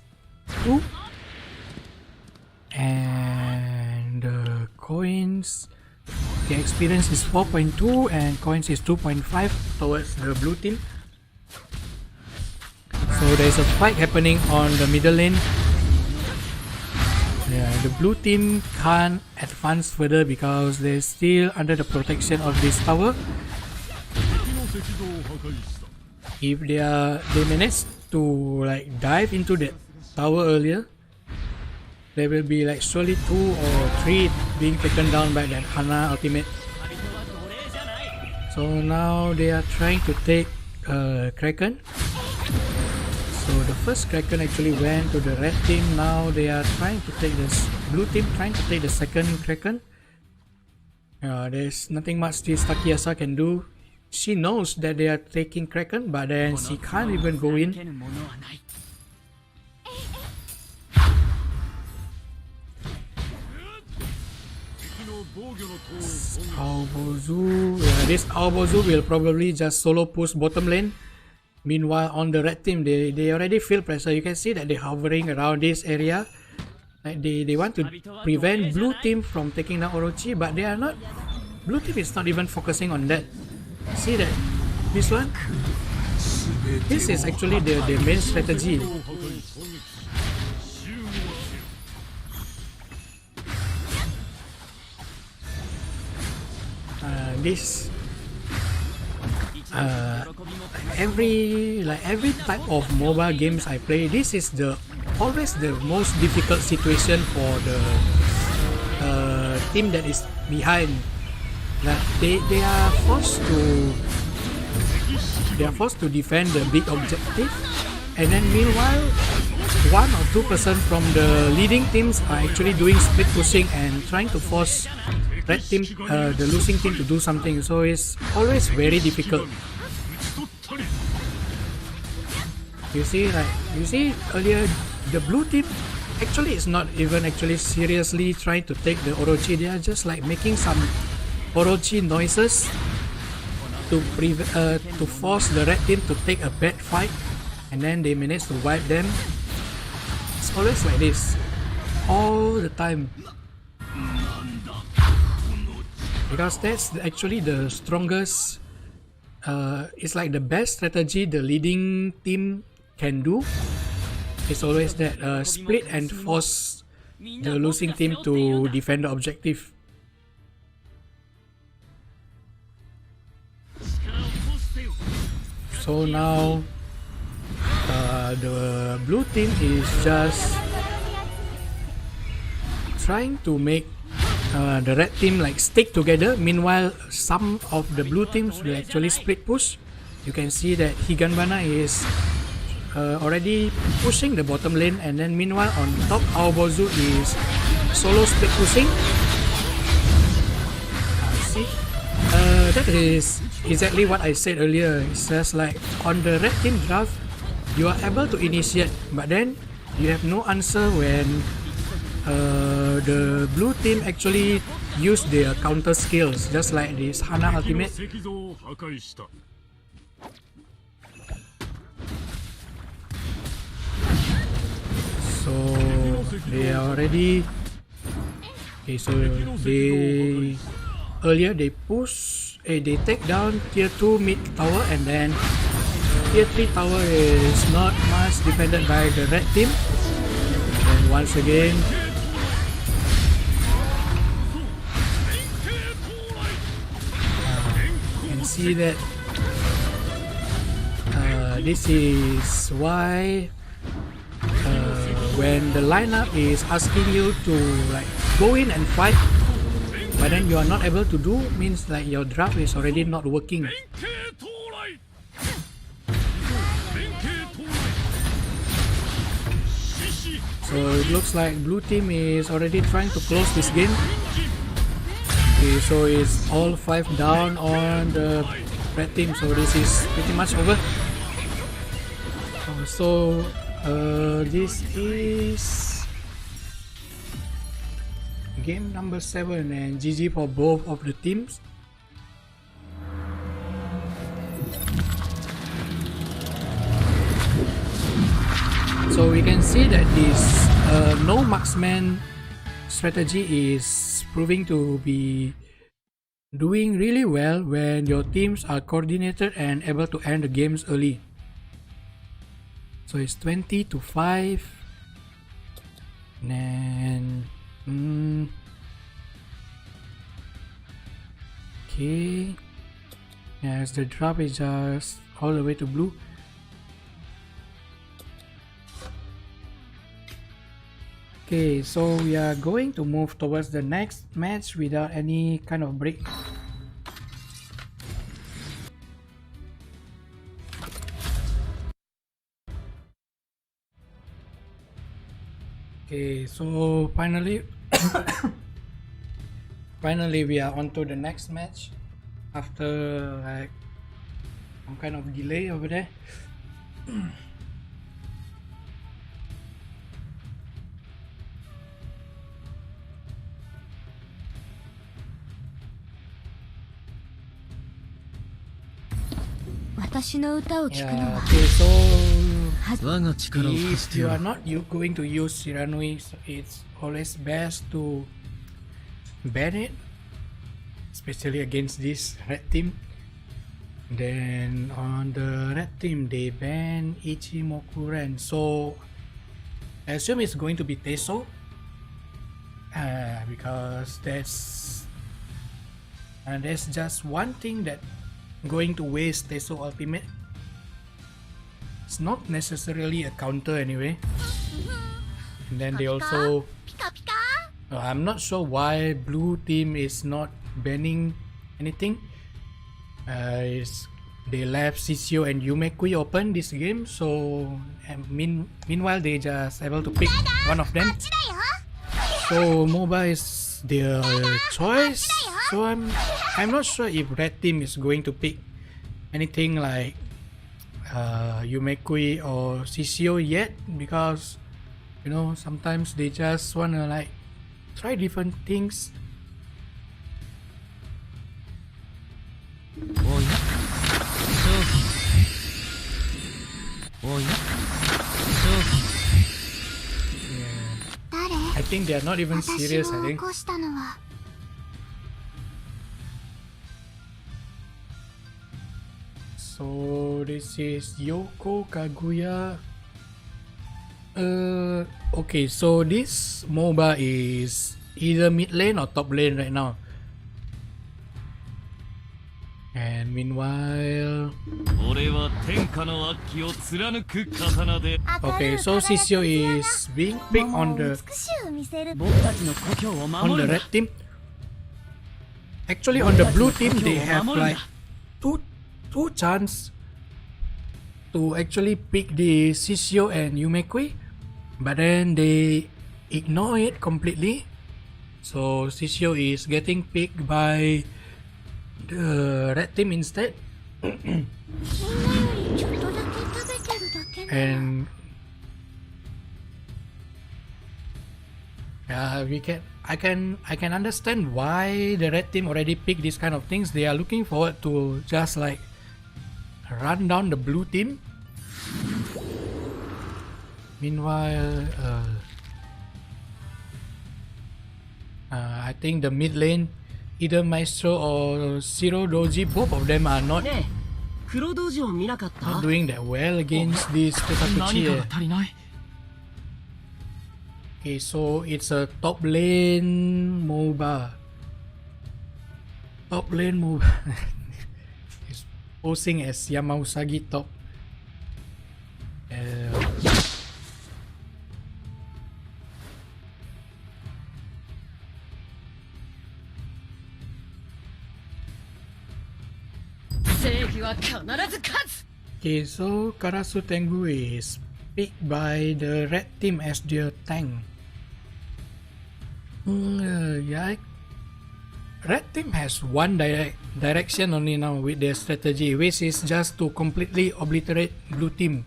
S1: And coins, the experience is 4.2 and coins is 2.5 towards the blue team. So there's a fight happening on the middle lane. Yeah, the blue team can't advance further because they're still under the protection of this tower. If they manage to like dive into the tower earlier, there will be like surely 2 or 3 being taken down by that Hana ultimate. So now they are trying to take Kraken. So the first Kraken actually went to the red team. Now they are trying to take this blue team, trying to take the second Kraken. There's nothing much this Takiasa can do. She knows that they are taking Kraken, but then she can't even go in. Aobozu, this Aobozu will probably just solo push bottom lane. Meanwhile, on the red team, they already feel pressure. You can see that they're hovering around this area. Like they want to prevent blue team from taking down Orochi, but they are not. Blue team is not even focusing on that. See that? This one? This is actually the main strategy. Every type of mobile games I play, this is always the most difficult situation for the team that is behind. Like they are forced to defend the big objective, and then meanwhile 1 or 2% from the leading teams are actually doing split pushing and trying to force red team, the losing team, to do something. So it's always very difficult. You see earlier the blue team actually is not even actually seriously trying to take the Orochi. They are just like making some Orochi noises to force the red team to take a bad fight, and then they manage to wipe them. It's always like this, all the time. Because that's actually the strongest, it's like the best strategy the leading team can do. It's always that split and force the losing team to defend the objective. So now the blue team is just trying to make the red team like stick together. Meanwhile, some of the blue teams will actually split push. You can see that Higanbana is already pushing the bottom lane, and then meanwhile on top Aobozu is solo split pushing. See, that is exactly what I said earlier. It's just like on the red team draft, you are able to initiate, but then you have no answer when the blue team actually use their counter skills, just like this Hana ultimate. So they are already okay. So they earlier they push, they take down tier 2 mid tower, and then tier 3 tower is not much defended by the red team. And once again, you can see that this is why when the lineup is asking you to like go in and fight, but then you are not able to do, means like your draft is already not working. So it looks like blue team is already trying to close this game. Okay, so it's all 5 down on the red team, so this is pretty much over. So this is game number 7, and GG for both of the teams. So we can see that this no marksman strategy is proving to be doing really well when your teams are coordinated and able to end the games early. So it's 20-5, and okay, yes, the drop is just all the way to blue. Okay, so we are going to move towards the next match without any kind of break. Okay, so finally we are on to the next match after like some kind of delay over there. Yeah, okay, so if you are not going to use Shiranui, so it's always best to ban it, especially against this red team. Then on the red team they ban Ichimokuren, so I assume it's going to be Teso, because there's just one thing that going to waste Teso ultimate. It's not necessarily a counter anyway. And then they also I'm not sure why blue team is not banning anything. They left Sisio and Yumekui open this game, so meanwhile they just able to pick one of them. So MOBA is their choice. So I'm not sure if red team is going to pick anything like Yumekui or Sisio yet, because you know sometimes they just wanna like try different things. I think they are not even serious, I think. So this is Yoko Kaguya. Okay, so this MOBA is either mid lane or top lane right now. And And meanwhile, okay, so Sisio is being picked on the red team. Actually, on the blue team, they have like two chance to actually pick the Sisio and Yumekui, but then they ignore it completely. So Sisio is getting picked by the red team instead. And I can understand why the red team already picked these kind of things. They are looking forward to just like run down the blue team. Meanwhile, I think the mid lane, either Maestro or Zero Doji, both of them are not doing that well against this Futakuchi. Okay, so it's a top lane MOBA. Top lane MOBA. It's posing as Yamausagi top. Okay, so Karasu Tengu is picked by the red team as their tank. Yeah, red team has one direction only now with their strategy, which is just to completely obliterate blue team.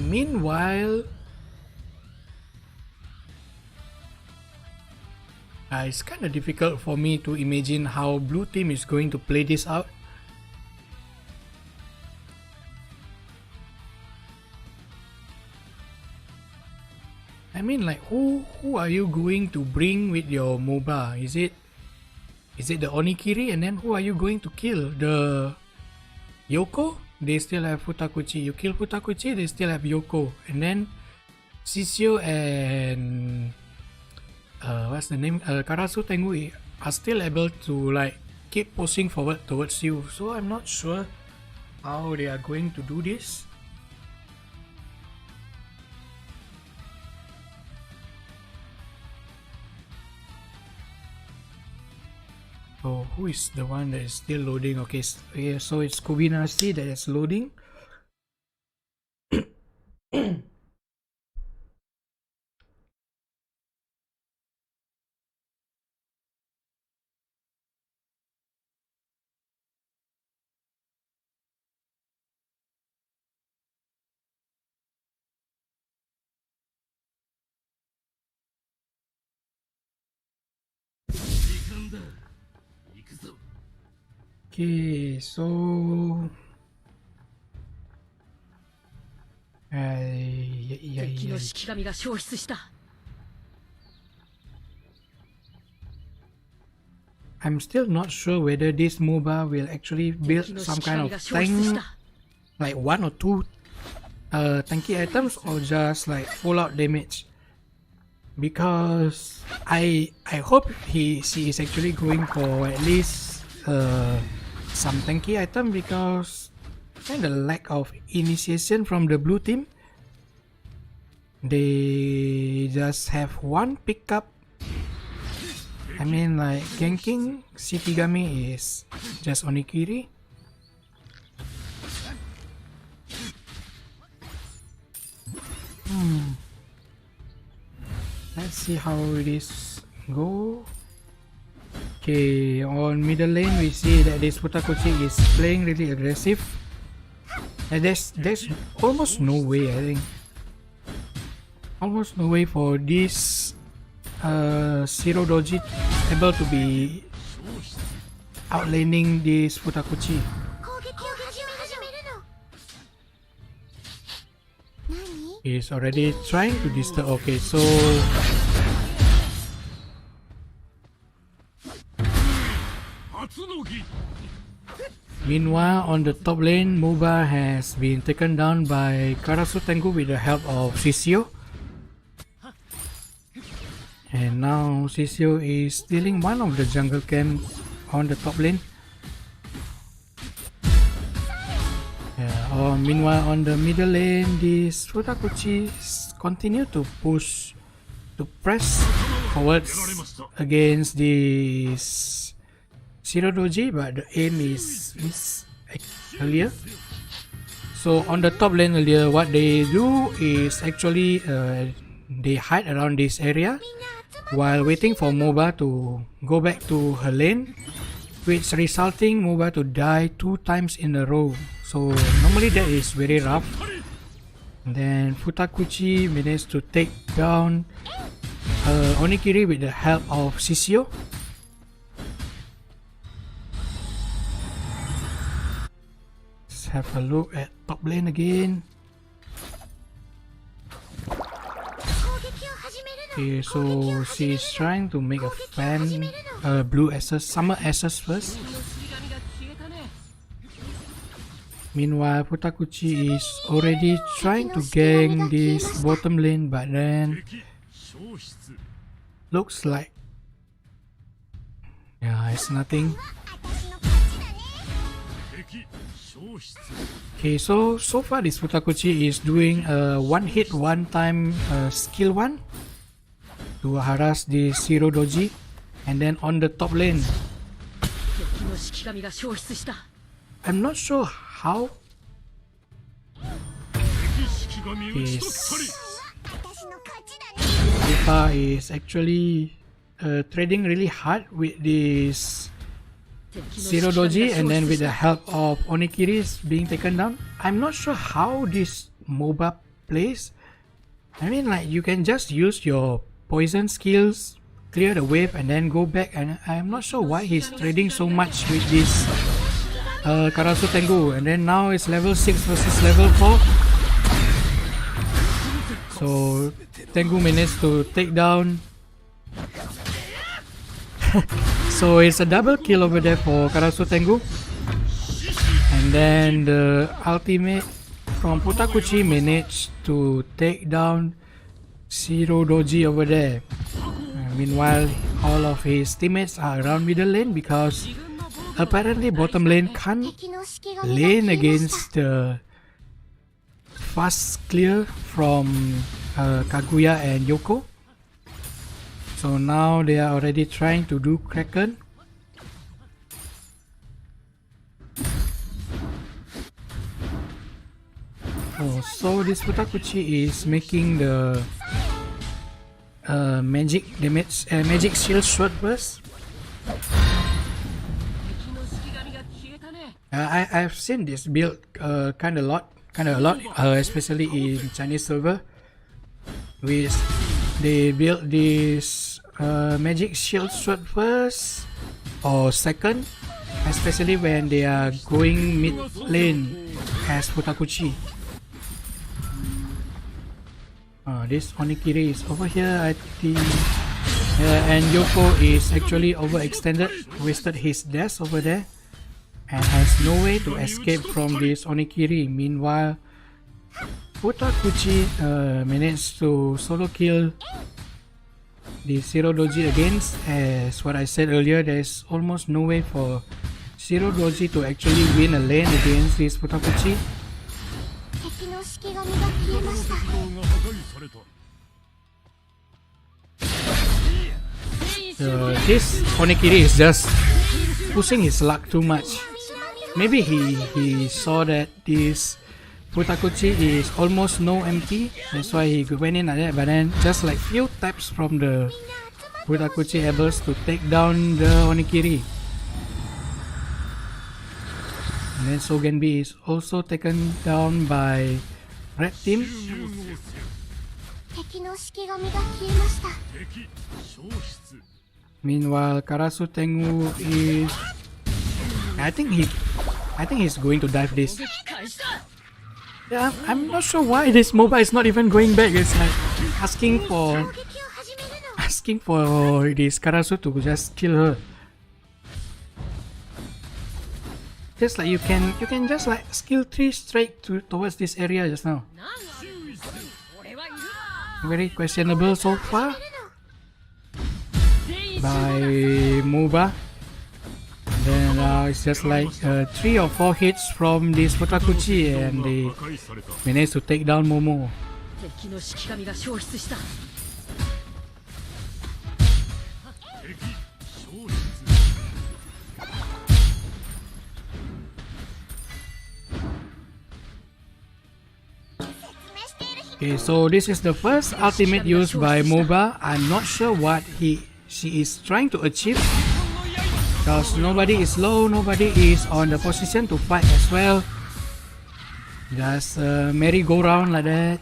S1: Meanwhile, it's kind of difficult for me to imagine how blue team is going to play this out. I mean, like, who are you going to bring with your MOBA? Is it the Onikiri, and then who are you going to kill? The Yoko? They still have Futakuchi. You kill Futakuchi, they still have Yoko. And then Sisio and what's the name? Karasu Tengu are still able to like keep pushing forward towards you. So I'm not sure how they are going to do this. So who is the one that is still loading? Okay, so it's Kubinasi that is loading. Okay, so I'm still not sure whether this MOBA will actually build some kind of tank, like one or two tanky items, or just like full out damage. Because I hope she is actually going for at least some tanky item, because kind of lack of initiation from the blue team. They just have one pickup. I mean, like ganking Shikigami is just Onikiri. Let's see how this go. Okay, on middle lane we see that this Futakuchi is playing really aggressive. And there's almost no way, I think. Almost no way for this Zero Doji able to be outlaning this Futakuchi. He's already trying to disturb. Okay, so meanwhile, on the top lane, MOBA has been taken down by Karasu Tengu with the help of Sisio. And now Sisio is stealing one of the jungle camp on the top lane. Meanwhile on the middle lane, this Futakuchi continue to push, to press forwards against this Zero Doji, but the aim is earlier. So on the top lane earlier, what they do is actually they hide around this area while waiting for MOBA to go back to her lane, which resulting MOBA to die 2 times in a row. So normally that is very rough. And then Futakuchi managed to take down Onikiri with the help of Sisio. Let's have a look at top lane again. Okay, so she's trying to make a fan blue SS, summer SS first. Meanwhile, Futakuchi is already trying to gang this bottom lane, but then looks like it's nothing. Okay, so far this Futakuchi is doing a one hit one time skill 1 to harass the Zero Doji, and then on the top lane, I'm not sure how. Ipa is actually trading really hard with this Zero Doji, and then with the help of Onikiri being taken down. I'm not sure how this MOBA plays. I mean, like, you can just use your poison skills, clear the wave, and then go back, and I'm not sure why he's trading so much with this Karasu Tengu. And then now it's level 6 versus level 4. So Tengu managed to take down. So it's a double kill over there for Karasu Tengu. And then the ultimate from Futakuchi managed to take down Zero Doji over there. Meanwhile, all of his teammates are around middle lane because apparently bottom lane can't lane against the fast clear from Kaguya and Yoko. So now they are already trying to do Kraken. So this Futakuchi is making the magic damage, magic shield shot first. I've seen this build kind of a lot, especially in Chinese server, which they build this magic shield shot first or second, especially when they are going mid lane as Futakuchi. This Onikiri is over here, I think, and Yoko is actually overextended, wasted his dash over there, and has no way to escape from this Onikiri. Meanwhile, Futakuchi managed to solo kill the Zero Doji against. As what I said earlier, there's almost no way for Zero Doji to actually win a lane against this Futakuchi. This Onikiri is just pushing his luck too much. Maybe he saw that this Futakuchi is almost no MP, that's why he went in like that, but then just like few taps from the Futakuchi able to take down the Onikiri. And then Sogenbi is also taken down by red team. Meanwhile, Karasu Tengu is, I think he's going to dive this. Yeah, I'm not sure why this MOBA is not even going back. It's like asking for this Karasu to just kill her. Just like you can just like skill 3 straight towards this area just now. Very questionable so far. by MOBA. Then it's just like 3 or 4 hits from this Futakuchi and they managed to take down Momo. Okay, so this is the first ultimate used by MOBA. I'm not sure what she is trying to achieve because nobody is low, nobody is on the position to fight as well. Just merry-go-round like that.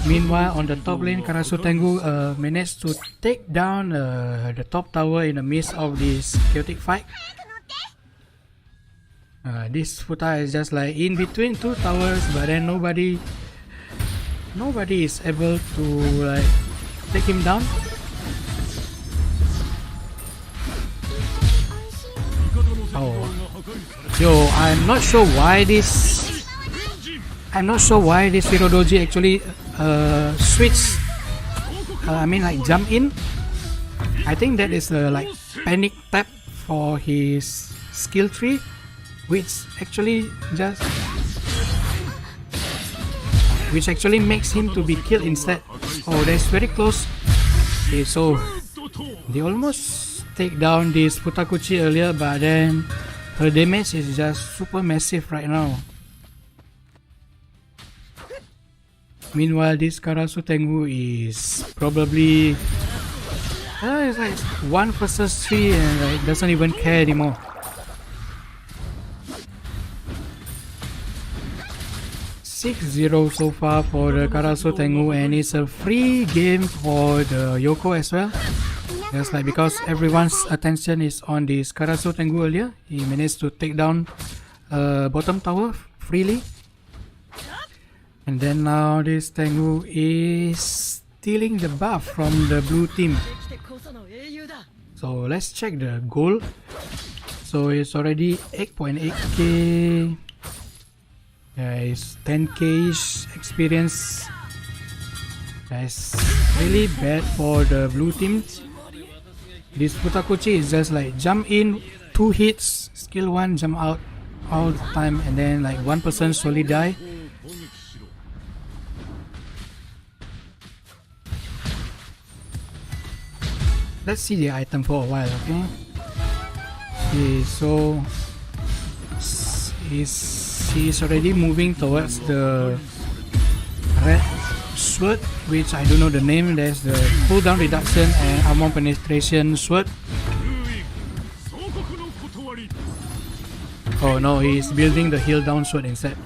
S1: Meanwhile, on the top lane, Karasu Tengu managed to take down the top tower in the midst of this chaotic fight. This Futa is just like in between 2 towers, but then nobody is able to like take him down. Oh, yo, I'm not sure why this Hirodoji actually switch. Like jump in. I think that is a like panic tap for his skill tree, which actually makes him to be killed instead. Oh, that's very close. Okay, so they almost take down this Futakuchi earlier, but then her damage is just super massive right now. Meanwhile, this Karasu Tengu is probably it's like 1 versus 3 and like doesn't even care anymore. .0 so far for the Karasu Tengu, and it's a free game for the Yoko as well. Just like because everyone's attention is on this Karasu Tengu earlier, he managed to take down bottom tower freely. And then now this Tengu is stealing the buff from the blue team. So let's check the goal. So it's already 8.8k. It's 10k-ish experience. That's really bad for the blue team. This Futakuchi is just like jump in, 2 hits, skill 1, jump out all the time, and then like 1 person slowly die. Let's see the item for a while, okay? Okay, so he's already moving towards the red sword, which I don't know the name. There's the cooldown reduction and armor penetration sword. Oh no, he's building the heal down sword instead.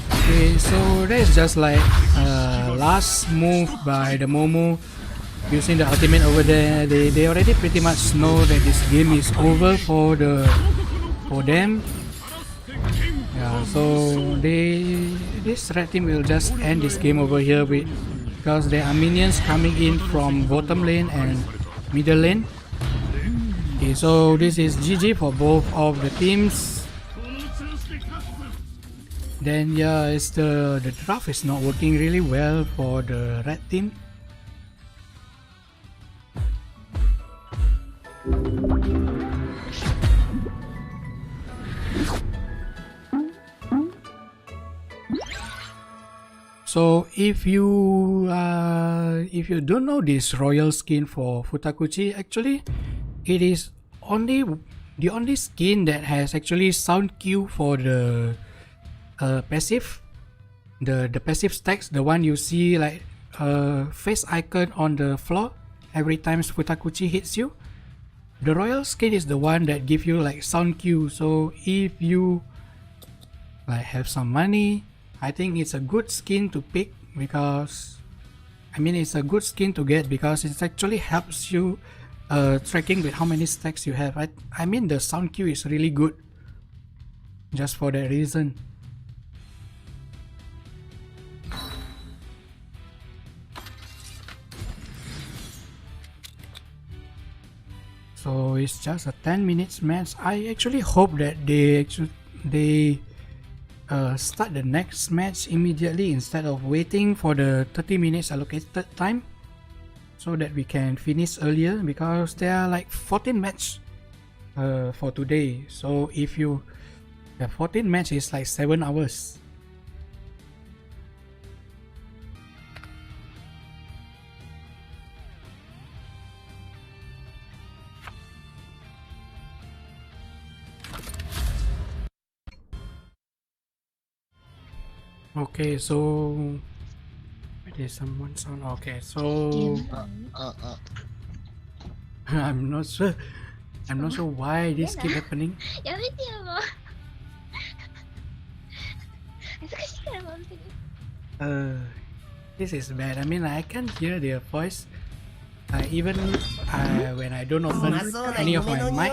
S1: Okay, so that's just like last move by the Momo using the ultimate over there. They already pretty much know that this game is over for them. Yeah, so this red team will just end this game over here because there are minions coming in from bottom lane and middle lane. Okay, so this is GG for both of the teams. Then yeah, it's the draft is not working really well for the red team. So if you don't know this royal skin for Futakuchi, actually it is the only skin that has actually sound cue for the passive, the passive stacks, the one you see like face icon on the floor every time Futakuchi hits you. The royal skin is the one that give you like sound cue. So if you like have some money, I think it's a good skin to pick because it's a good skin to get because it actually helps you tracking with how many stacks you have. The sound cue is really good just for that reason. So it's just a 10 minutes match. I actually hope that they start the next match immediately instead of waiting for the 30 minutes allocated time. so that we can finish earlier, because there are like 14 match for today. So if you have 14 match, is like 7 hours. Okay, so there's someone sound. Okay, so I'm not sure why this keep happening.
S4: やめてよもう恥ずかしいから本当に
S1: This is bad. I mean, I can't hear their voice. Even when I don't open any of my mic.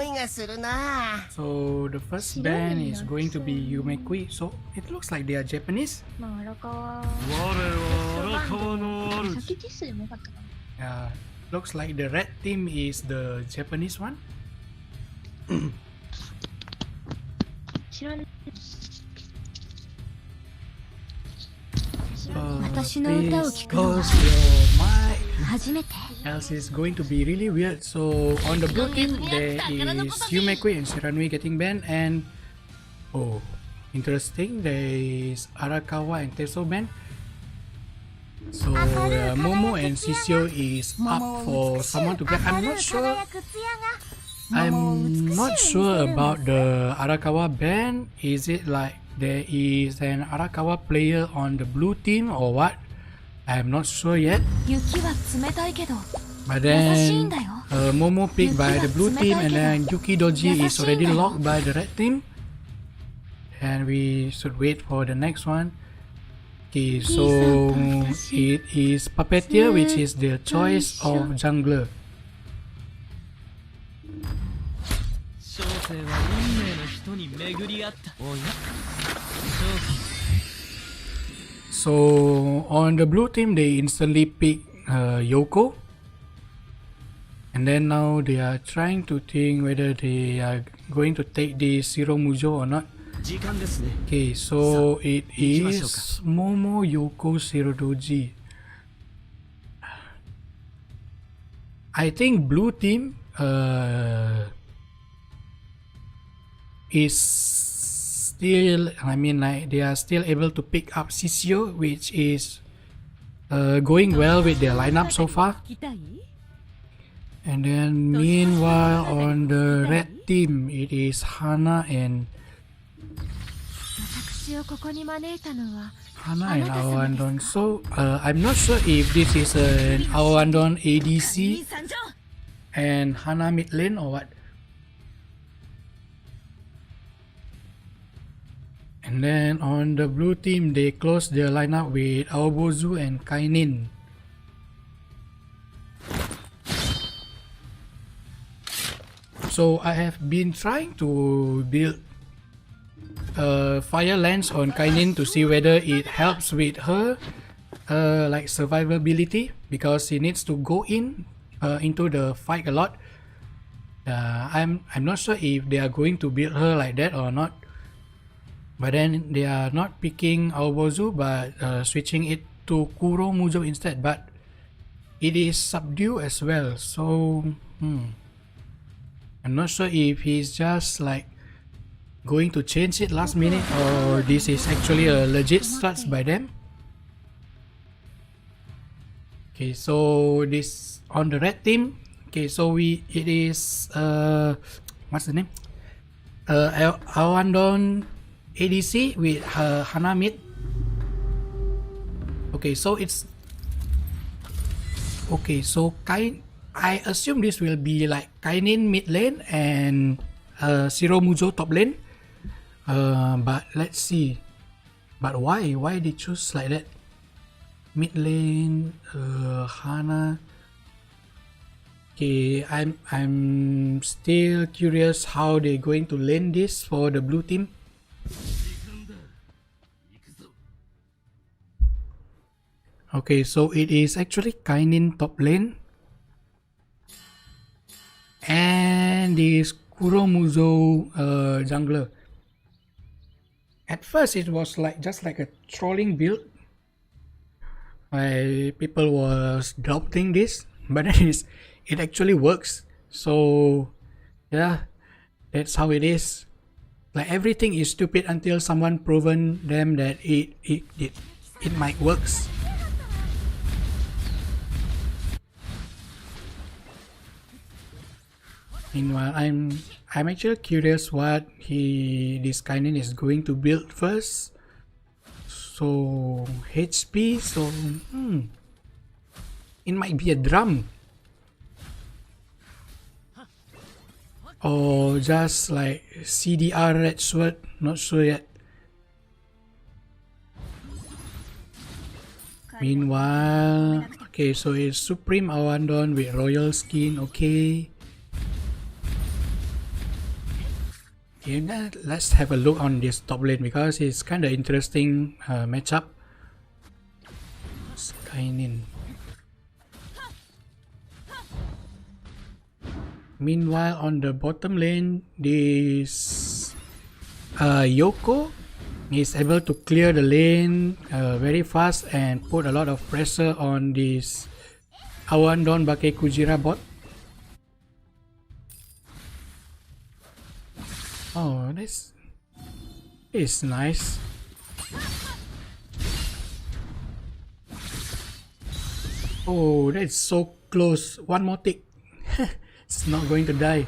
S1: So the first band is going to be Yumekui. So it looks like they are Japanese.
S4: まあ荒川
S2: の
S4: 先テストでもよかったかな
S1: Looks like the red team is the Japanese one.
S4: 知らない
S1: Please close your mic.
S4: 初めて
S1: Else is going to be really weird. So on the blue team there is Yumekui and Shiranui getting banned, and oh, interesting, there is Arakawa and Teso banned. So Momo and Sisio is up for someone to get. I'm not sure about the Arakawa ban. Is it like there is an Arakawa player on the blue team or what? I'm not sure yet.
S4: 雪は冷たいけど
S1: But then Momo picked by the blue team, and then Yuki Doji is already locked by the red team. And we should wait for the next one. Okay, so it is Puppeteer, which is the choice of jungler. So on the blue team they instantly pick Yoko, and then now they are trying to think whether they are going to take the Zero Mujo or not. Okay, so it is Momo, Yoko, Zero Doji. I think blue team is still, I mean, like they are still able to pick up Sisio, which is going well with their lineup so far. And then meanwhile on the red team it is Hana and Awandon. So I'm not sure if this is an Awandon ADC and Hana mid lane or what. And then on the blue team they close their lineup with Aobozu and Kainin. So I have been trying to build fire lance on Kainin to see whether it helps with her like survivability, because she needs to go into the fight a lot. I'm not sure if they are going to build her like that or not. But then they are not picking Aobozu but switching it to Kuro Mujo instead. But it is subdue as well. So I'm not sure if he's just like going to change it last minute, or this is actually a legit strat by them. Okay, so this on the red team. Okay, so it is what's the name? Awandon ADC with Hana mid. Okay, so it's okay. So I assume this will be like Kainin mid lane and Zero Mujo top lane. But let's see. But why they choose like that? Mid lane, Hana. Okay, I'm still curious how they're going to lane this for the blue team. Okay, so it is actually Kainin top lane, and this Kuromuzo jungler. At first it was like just like a trolling build. People was doubting this, but then it actually works. So yeah, that's how it is. Like everything is stupid until someone proven them that it might works. Meanwhile, I'm actually curious what this Kainin is going to build first. So HP, so it might be a drum, or just like CDR red sword. Not sure yet. Meanwhile, okay, so it's Supreme Awandon with royal skin. Okay. Yeah, let's have a look on this top lane because it's kind of interesting matchup. Kainin. Meanwhile, on the bottom lane, this Yoko is able to clear the lane very fast and put a lot of pressure on this Awandon Bake Kujira bot. Oh, this is nice. Oh, that's so close. One more tick. It's not going to die.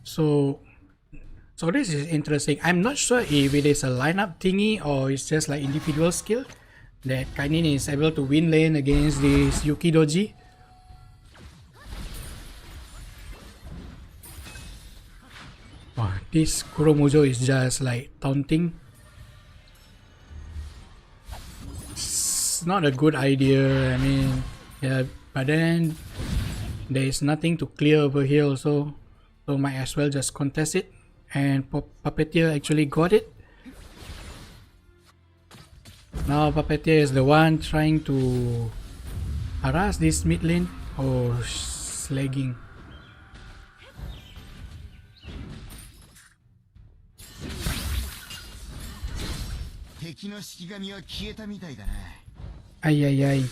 S1: So this is interesting. I'm not sure if it is a lineup thingy or it's just like individual skill that Kainin is able to win lane against this Yuki Doji. Oh, this Kuromujo is just like taunting. It's not a good idea. I mean, yeah, but then there is nothing to clear over here also, so might as well just contest it. And Puppeteer actually got it. Now Puppeteer is the one trying to harass this mid lane. Oh, slagging. Ay ay ay.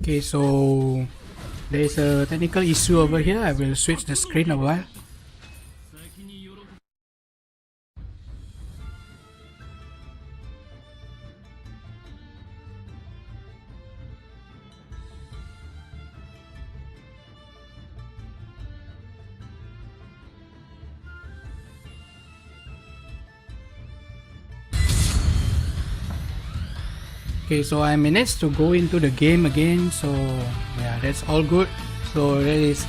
S1: Okay, so there's a technical issue over here. I will switch the screen a while. Okay, so I managed to go into the game again, so yeah, that's all good. So that is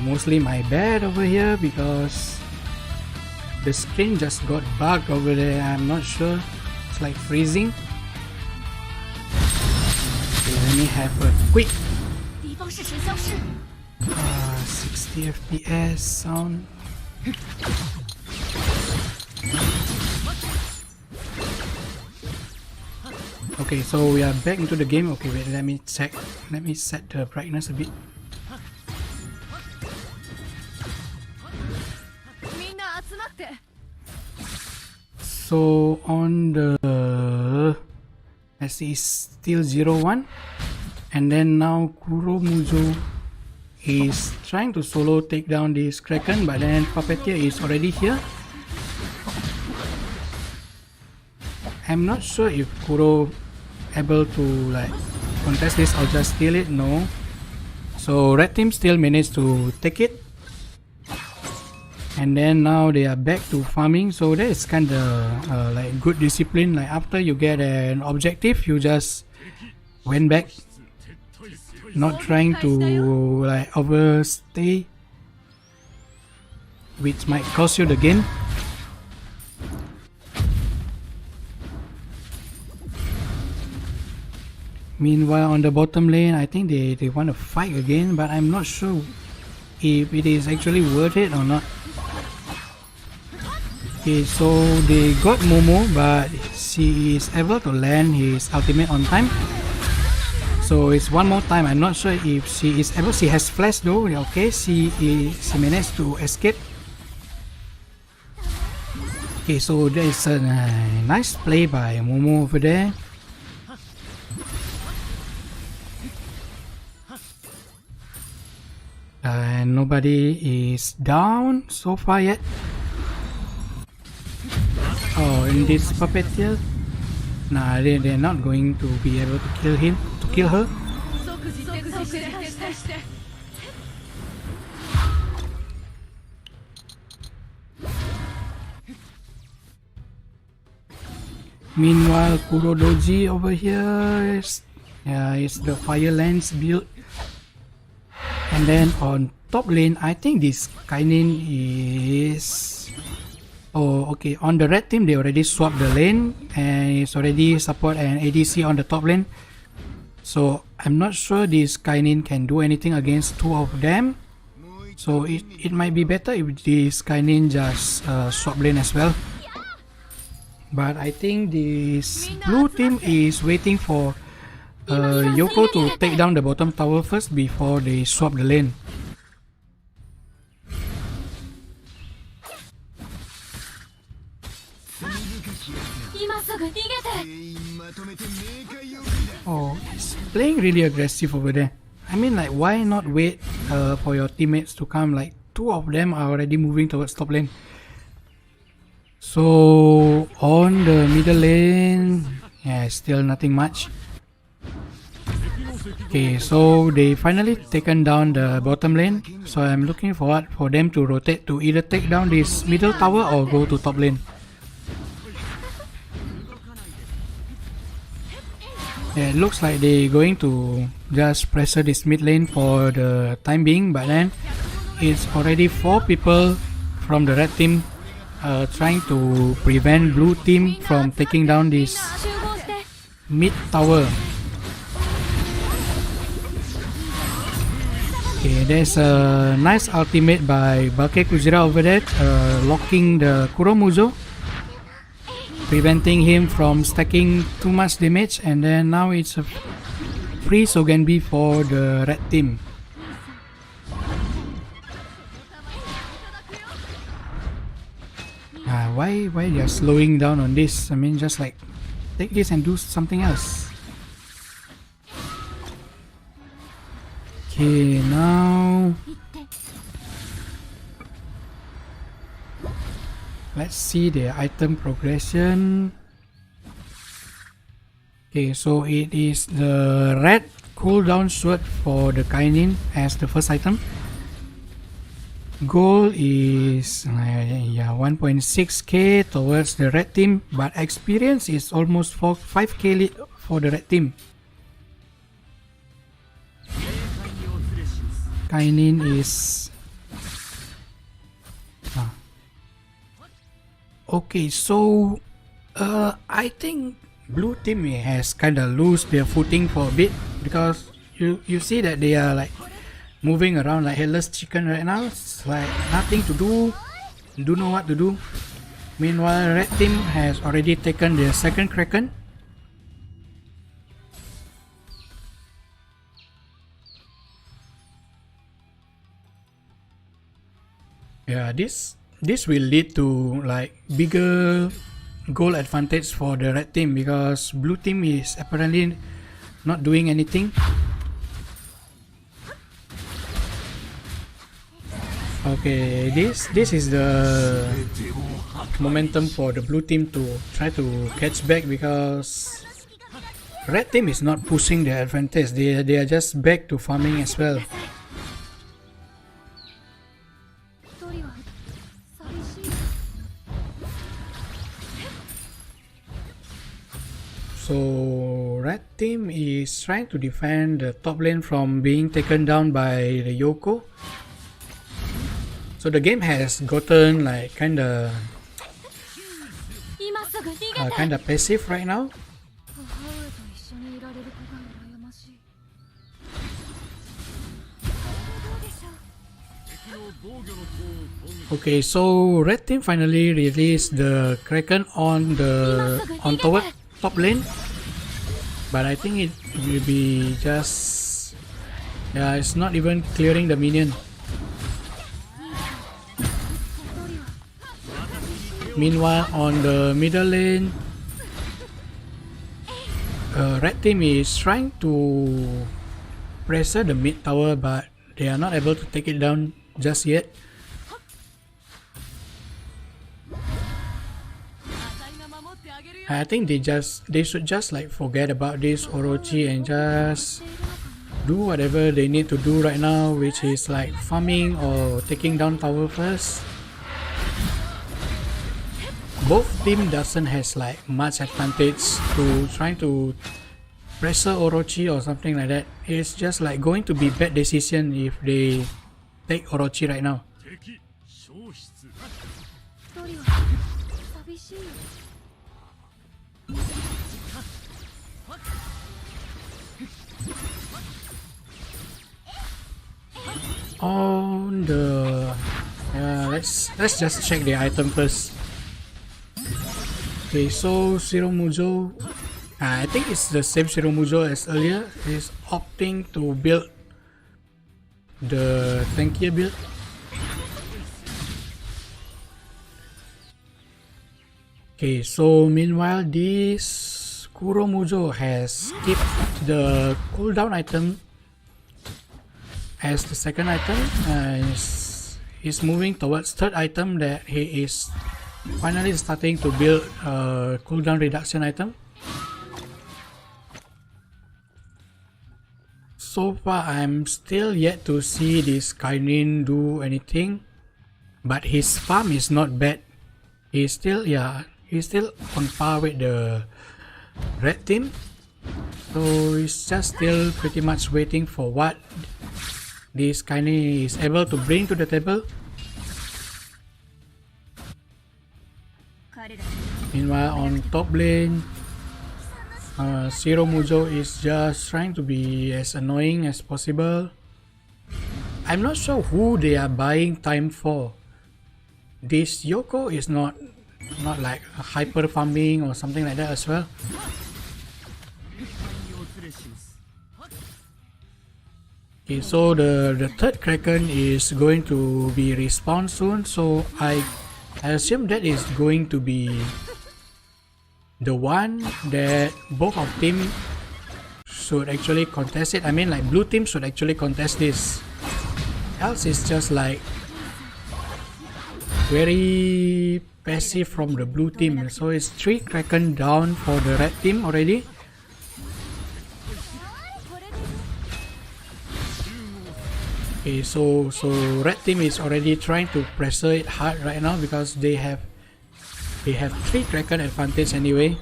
S1: mostly my bad over here because the screen just got bugged over there. I'm not sure, it's like freezing. Okay, let me have a quick 60 FPS sound. Okay, so we are back into the game. Okay, wait, let me set the brightness a bit. So on the, let's see, it's still 0-1, and then now Kuromujo is trying to solo take down this Kraken, but then Puppeteer is already here. I'm not sure if Kuro able to like contest this or just steal it. No. So red team still managed to take it. And then now they are back to farming, so that is kind of like good discipline. Like after you get an objective, you just went back, not trying to like overstay, which might cost you the game. Meanwhile, on the bottom lane, I think they want to fight again, but I'm not sure if it is actually worth it or not. Okay, so they got Momo, but she is able to land his ultimate on time. So it's one more time. I'm not sure if she is able. She has flash though. Okay, she managed to escape. Okay, so there is a nice play by Momo over there. And nobody is down so far yet. Oh, in this puppeteer? Nah, they're not going to be able to kill him, to kill her. Meanwhile, Kurodoji over here is the Fire Lance build. And then on top lane, I think this Kainin is... Oh, okay. On the red team, they already swapped the lane and it's already support and ADC on the top lane. So I'm not sure this Kainin can do anything against two of them. So it might be better if this Kainin just swap lane as well. But I think this blue team is waiting for Yoko to take down the bottom tower first before they swap the lane. Oh, he's playing really aggressive over there. I mean, like, why not wait for your teammates to come? Like, two of them are already moving towards top lane. So on the middle lane, yeah, still nothing much. Okay, so they finally taken down the bottom lane. So I'm looking forward for them to rotate to either take down this middle tower or go to top lane. Yeah, it looks like they're going to just pressure this mid lane for the time being, but then it's already 4 people from the red team trying to prevent blue team from taking down this mid tower. Okay, there's a nice ultimate by Bake Kujira over there, locking the Kuromuzo, preventing him from stacking too much damage, and then now it's a free Sogenbi for the red team. Why they are slowing down on this? I mean, just like take this and do something else. Okay, now let's see the item progression. Okay, so it is the red cooldown sword for the Kainin as the first item. Goal is 1.6k towards the red team, but experience is almost 5k lead for the red team. Kainin is okay, so I think blue team has kinda lose their footing for a bit, because you see that they are like moving around like headless chicken right now. It's like nothing to do, don't know what to do. Meanwhile, red team has already taken their second Kraken. Yeah, this will lead to like bigger goal advantage for the red team, because blue team is apparently not doing anything. Okay, this is the momentum for the blue team to try to catch back, because red team is not pushing their advantage. They are just back to farming as well. so red team is trying to defend the top lane from being taken down by the Yoko. So the game has gotten like kinda passive right now. Okay, so red team finally released the Kraken on toward top lane, but I think it will be just it's not even clearing the minion. Meanwhile, on the middle lane, red team is trying to pressure the mid tower, but they are not able to take it down just yet. I think they should just like forget about this Orochi and just do whatever they need to do right now, which is like farming or taking down tower first. Both team doesn't has like much advantage to trying to pressure Orochi or something like that. It's just like going to be bad decision if they take Orochi right now. On the let's just check the item first. Okay, so Shiromujo, I think it's the same Shiromujo as earlier. Is opting to build the tankier build. Okay, so meanwhile this Kuromujo has skipped the cooldown item as the second item, is moving towards third item that he is finally starting to build a cooldown reduction item. So far I'm still yet to see this Kainin do anything, but his farm is not bad. He's still on par with the red team, so he's just still pretty much waiting for what this Kainin is able to bring to the table. Meanwhile, on top lane, Shiromujo is just trying to be as annoying as possible. I'm not sure who they are buying time for. This Yoko is not like hyper farming or something like that as well. Okay, so the third Kraken is going to be respawned soon, so I assume that is going to be the one that both of team should actually contest it. I mean, like blue team should actually contest this. Else it's just like very passive from the blue team. So it's 3 Kraken down for the red team already. Okay, so red team is already trying to pressure it hard right now because they have 3 Kraken advantage anyway.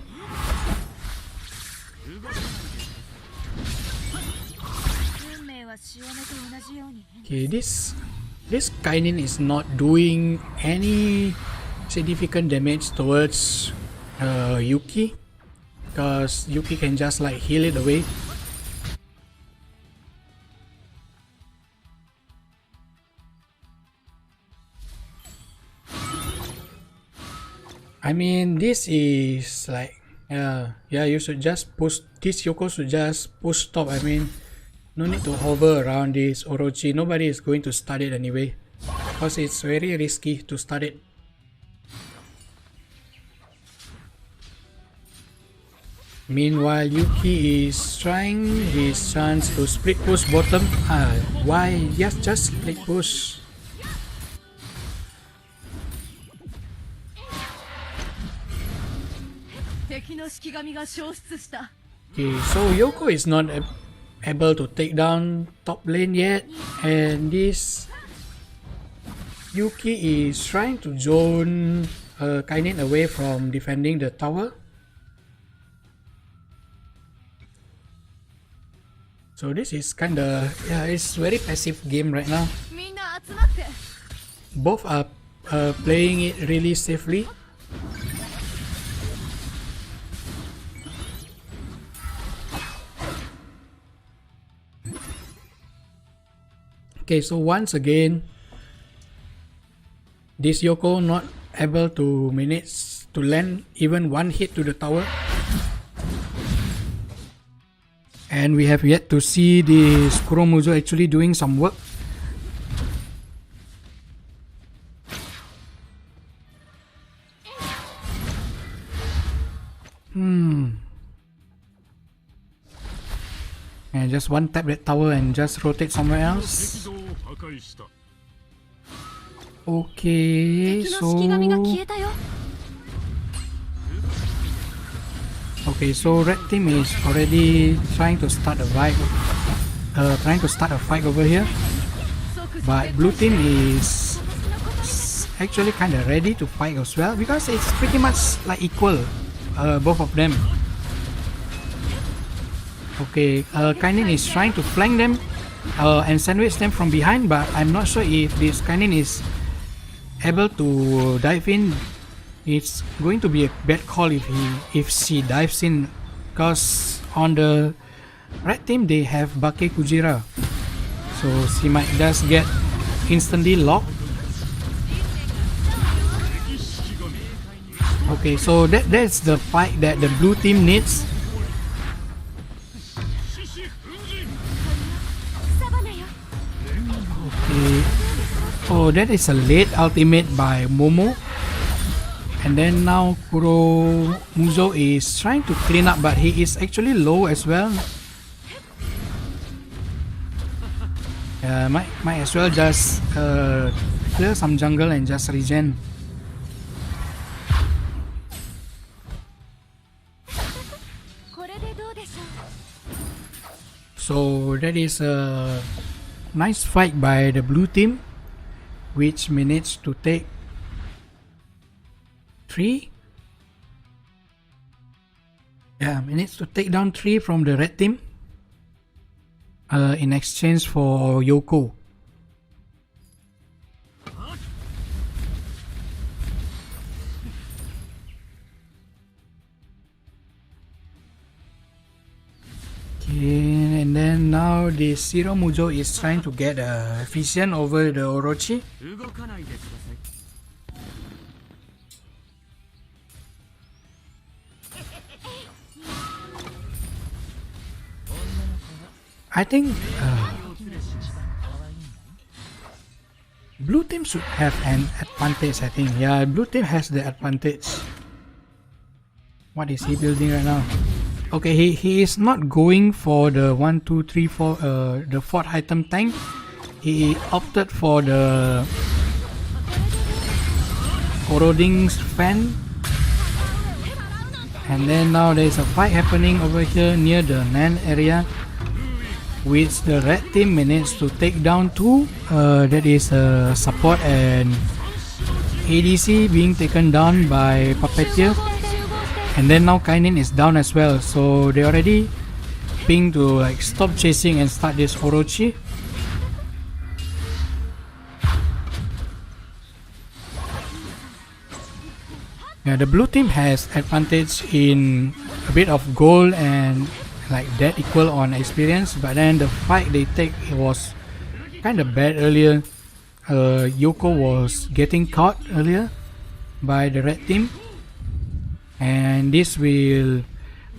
S1: Okay, this Kainin is not doing any significant damage towards Yuki, because Yuki can just like heal it away. I mean, this is like, you should just push, this Yoko should just push top. I mean, no need to hover around this Orochi. Nobody is going to start it anyway, because it's very risky to start it. Meanwhile, Yuki is trying his chance to split push bottom. Why? Yes, just split push. Okay, so Yoko is not able to take down top lane yet, and this Yuki is trying to zone Kainin away from defending the tower. So this is kinda, yeah, it's very passive game right now. Both are playing it really safely. Okay, so once again, this Yoko not able to manage to land even one hit to the tower. And we have yet to see this Kuromuzo actually doing some work. And just one tap that tower and just rotate somewhere else. Okay, so red team is already trying to start a fight, over here, but blue team is actually kind of ready to fight as well because it's pretty much like equal, both of them. Okay, Kainin is trying to flank them and sandwich them from behind, but I'm not sure if this Kainin is able to dive in. It's going to be a bad call if she dives in, because on the red team they have Bake Kujira, so she might just get instantly locked. Okay, so that's the fight that the blue team needs. Okay. Oh, that is a late ultimate by Momo. And then now Kuromuzo is trying to clean up, but he is actually low as well. Might as well just clear some jungle and just regen. So that is a nice fight by the blue team, which managed to take 3. Yeah, managed to take down 3 from the red team in exchange for Yoko. Okay, and then now the Zero Mujo is trying to get efficient over the Orochi. I think blue team should have an advantage. I think, yeah, blue team has the advantage. What is he building right now? Okay, he is not going for the 1, 2, 3, 4 the 4th item tank. He opted for the corroding fan. And then now there is a fight happening over here near the Nan area, which the red team managed to take down 2. That is support and ADC being taken down by Puppeteer. And then now Kainin is down as well, so they already ping to like stop chasing and start this Orochi. Yeah, the blue team has advantage in a bit of gold and like that equal on experience, but then the fight they take, it was kind of bad earlier. Yoko was getting caught earlier by the red team, and this will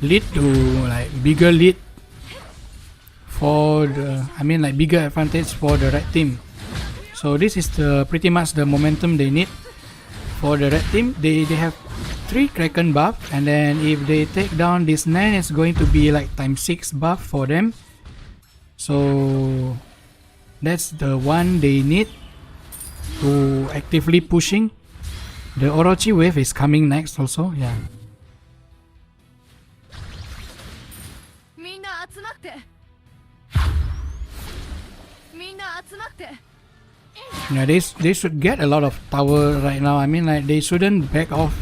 S1: lead to like bigger lead for the, like bigger advantage for the red team. So this is pretty much the momentum they need for the red team. They have 3 Kraken buff, and then if they take down this Nan, it's going to be like ×6 buff for them. So that's the one they need to actively pushing. The Orochi wave is coming next also, yeah. Yeah, they should get a lot of tower right now. Like they shouldn't back off.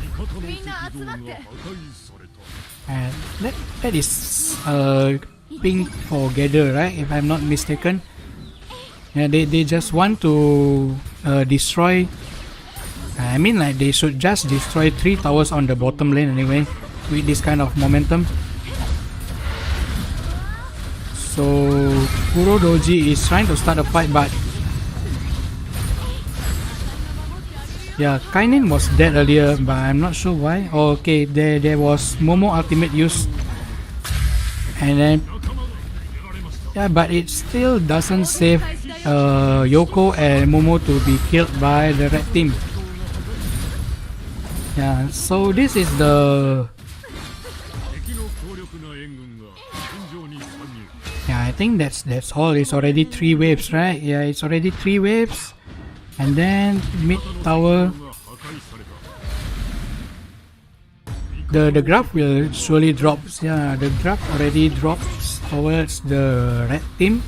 S1: And that is pink for gather, right? If I'm not mistaken. Yeah, they just want to destroy. I mean, like they should just destroy 3 towers on the bottom lane anyway, with this kind of momentum. So Kurodoji is trying to start a fight, but yeah, Kainin was dead earlier, but I'm not sure why. Okay, there was Momo ultimate use, and then yeah, but it still doesn't save Yoko and Momo to be killed by the red team. Yeah, so this is the yeah, I think that's all. It's already 3 waves, right? Yeah, it's already 3 waves. And then mid tower, the graph will surely drop. Yeah, the graph already drops towards the red team.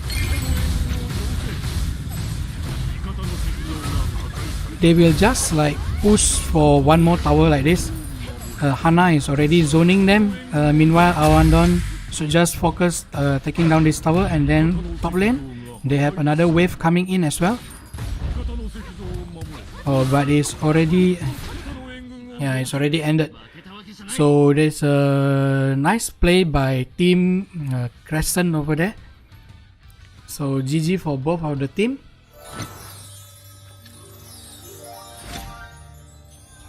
S1: They will just like push for one more tower like this. Hana is already zoning them. Meanwhile, Awandon should just focus taking down this tower, and then top lane they have another wave coming in as well. Oh, but it's already, yeah, it's already ended. So there's a nice play by team Crescent over there. So GG for both of the team.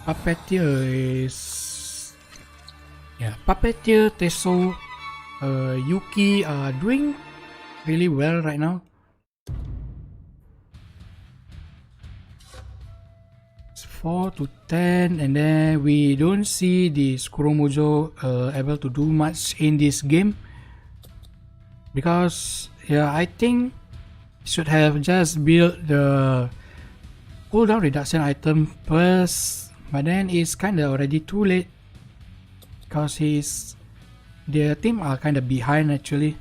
S1: Puppeteer is, yeah, Puppeteer, Teso, Yuki are doing really well right now. It's 4 to 10, and then we don't see the Kuromujo able to do much in this game, because yeah, I think should have just built the cooldown reduction item first, but then it's kinda already too late because their team are kinda behind actually.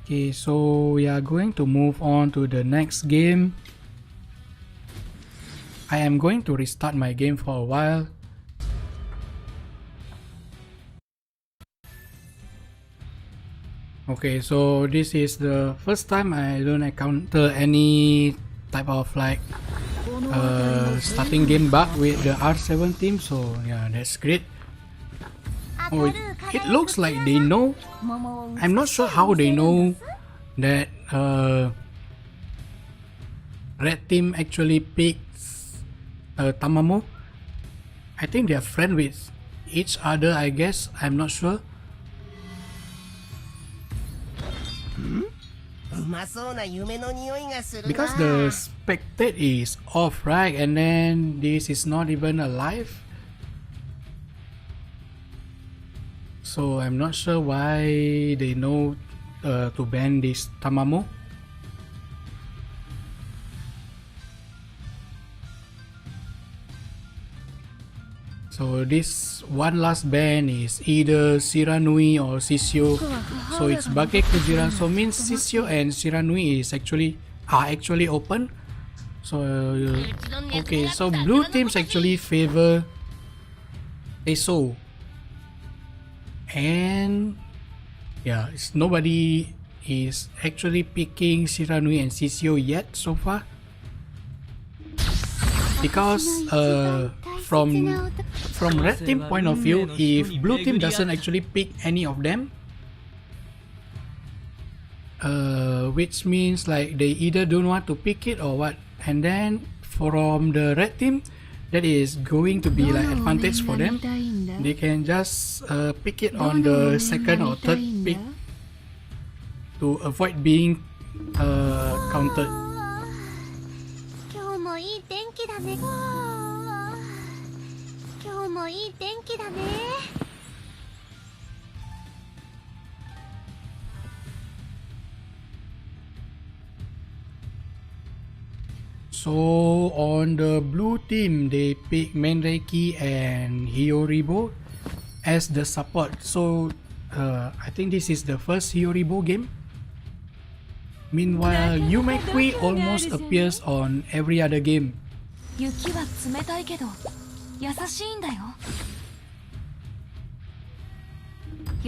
S1: Okay, so we are going to move on to the next game. I am going to restart my game for a while. Okay, so this is the first time I don't encounter any type of like starting game bug with the R7 team, so yeah, that's great. Oh, it looks like they know. I'm not sure how they know that red team actually picks Tamamo. I think they are friends with each other, I guess. I'm not sure. Because the spectate is off, right? And then this is not even alive. So I'm not sure why they know to ban this Tamamo. So this one last ban is either Shiranui or Sisio. So it's Bake Kujira. So means Sisio and Shiranui is actually open. So okay, so blue teams actually favor Eso. And yeah, nobody is actually picking Shiranui and Sisio yet so far. Because from red team point of view, if blue team doesn't actually pick any of them, which means like they either don't want to pick it or what, and then from the red team, that is going to be like advantage for them. They can just pick it on the second or third pick to avoid being countered. So on the blue team, they pick Menreiki and Hiyoribo as the support. So I think this is the first Hiyoribo game. Meanwhile, Yumekui almost appears on every other game.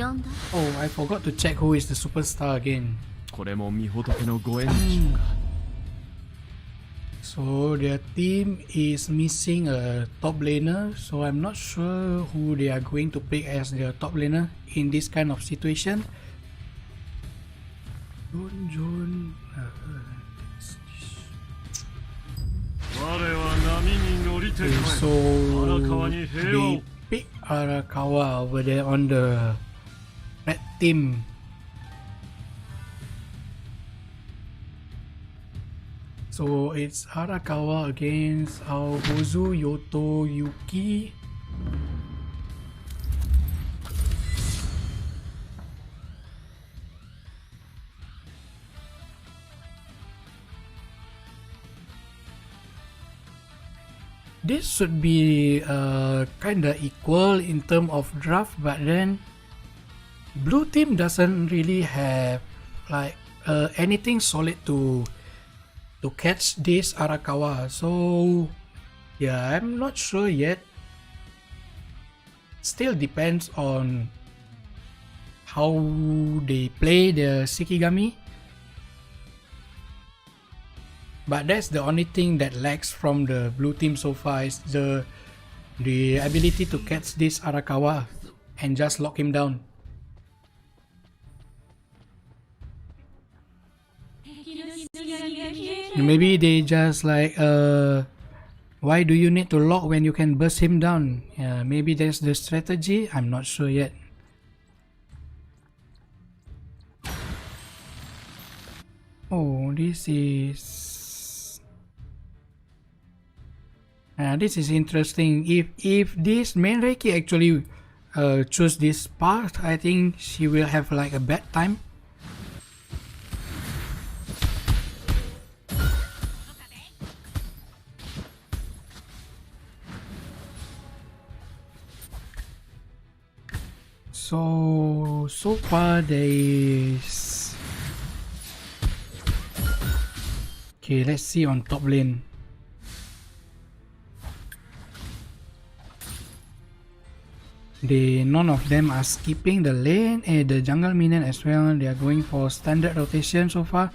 S1: Oh, I forgot to check who is the superstar again.
S5: これも御仏のご縁でしょうか。
S1: So their team is missing a top laner, so I'm not sure who they are going to pick as their top laner in this kind of situation. Jun. Okay, so they pick Arakawa over there on the red team. So it's Arakawa against Aobozu, Yoto, Yuki. This should be kinda equal in terms of draft, but then blue team doesn't really have like anything solid to catch this Arakawa. So yeah, I'm not sure yet. Still depends on how they play the Shikigami. But that's the only thing that lacks from the blue team so far is the ability to catch this Arakawa and just lock him down. Maybe they just like why do you need to lock when you can burst him down? Yeah, maybe that's the strategy. I'm not sure yet. Oh, this is interesting. If this main Reiki actually choose this path, I think she will have like a bad time. So far there's... Okay, let's see on top lane. None of them are skipping the lane and the jungle minion as well. They are going for standard rotation so far.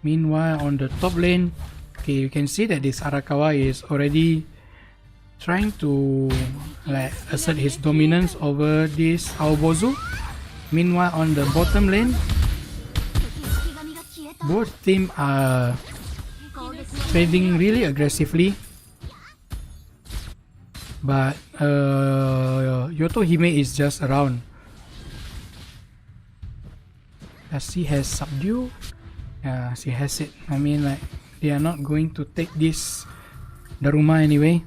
S1: Meanwhile on the top lane, okay, you can see that this Arakawa is already trying to like assert his dominance over this Aobozu. Meanwhile on the bottom lane, both teams are trading really aggressively, but Yoto Hime is just around. Does she has subdue? Yeah, she has it. I mean, like, they are not going to take this Daruma anyway.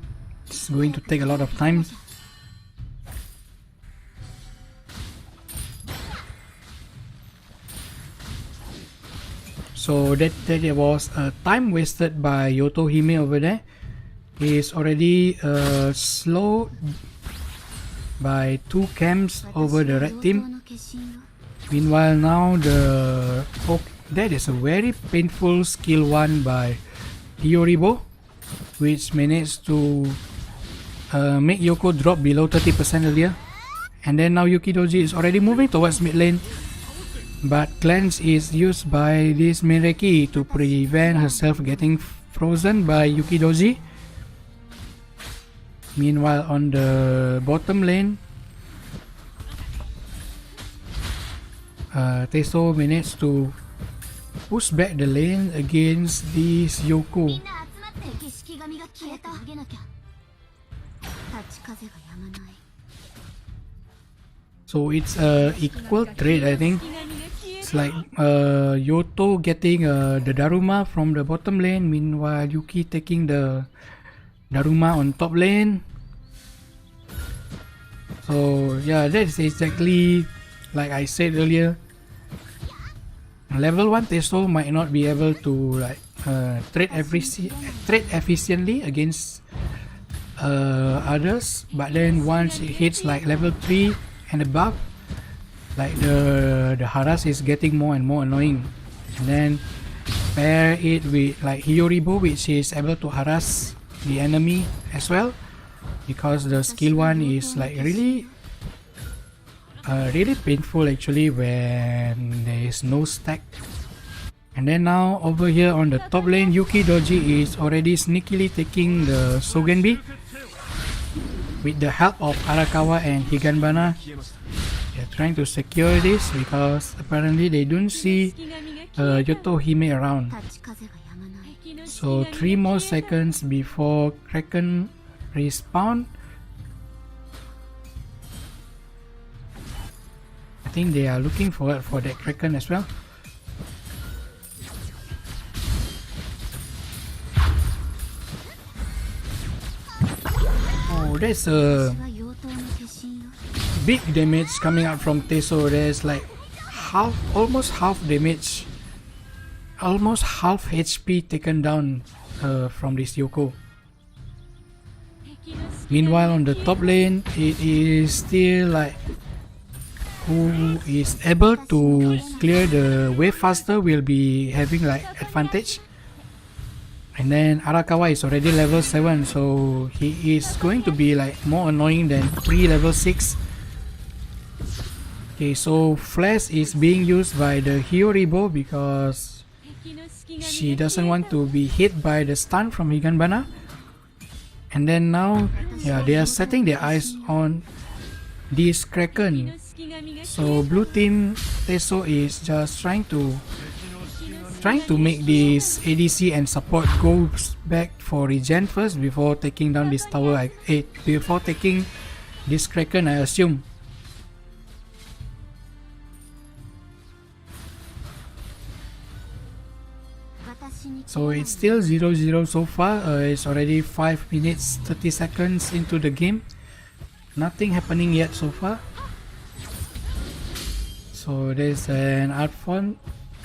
S1: It's going to take a lot of time. So that was time wasted by Yoto Hime over there. He is already slowed by 2 camps over the red team. Meanwhile now that is a very painful skill 1 by Hiyoribo, which managed to make Yoko drop below 30% earlier. And then now Yukidoji is already moving towards mid lane, but cleanse is used by this Mireki to prevent herself getting frozen by Yukidoji. Meanwhile on the bottom lane, Teso managed to push back the lane against this Yoko. So it's equal trade, I think. It's like Yoto getting the Daruma from the bottom lane, meanwhile Yuki taking the Daruma on top lane. So yeah, that's exactly like I said earlier. Level 1 Teso might not be able to like trade efficiently against others, but then once it hits like level 3 and above, like the harass is getting more and more annoying. And then pair it with like Hiyoribo, which is able to harass the enemy as well. because the skill 1 is like really painful actually when there is no stack. And then now over here on the top lane, Yuki Doji is already sneakily taking the Sogenbi with the help of Arakawa and Higanbana. They're trying to secure this because apparently they don't see Yotohime around. So 3 more seconds before Kraken respawn. I think they are looking forward for that Kraken as well. Oh, there's a big damage coming out from Teso. There's like almost half damage, almost half HP taken down from this Yoko. Meanwhile on the top lane, it is still like who is able to clear the wave faster will be having like advantage. And then Arakawa is already level 7, so he is going to be like more annoying than level 6. Okay, so Flash is being used by the Hyoribo because she doesn't want to be hit by the stun from Higanbana. And then now, yeah, they are setting their eyes on this Kraken. So blue team Teso is just trying to make this ADC and support go back for regen first before taking down this tower. Before taking this Kraken, I assume. So it's still 0-0 so far. It's already 5 minutes 30 seconds into the game. Nothing happening yet so far. So there's an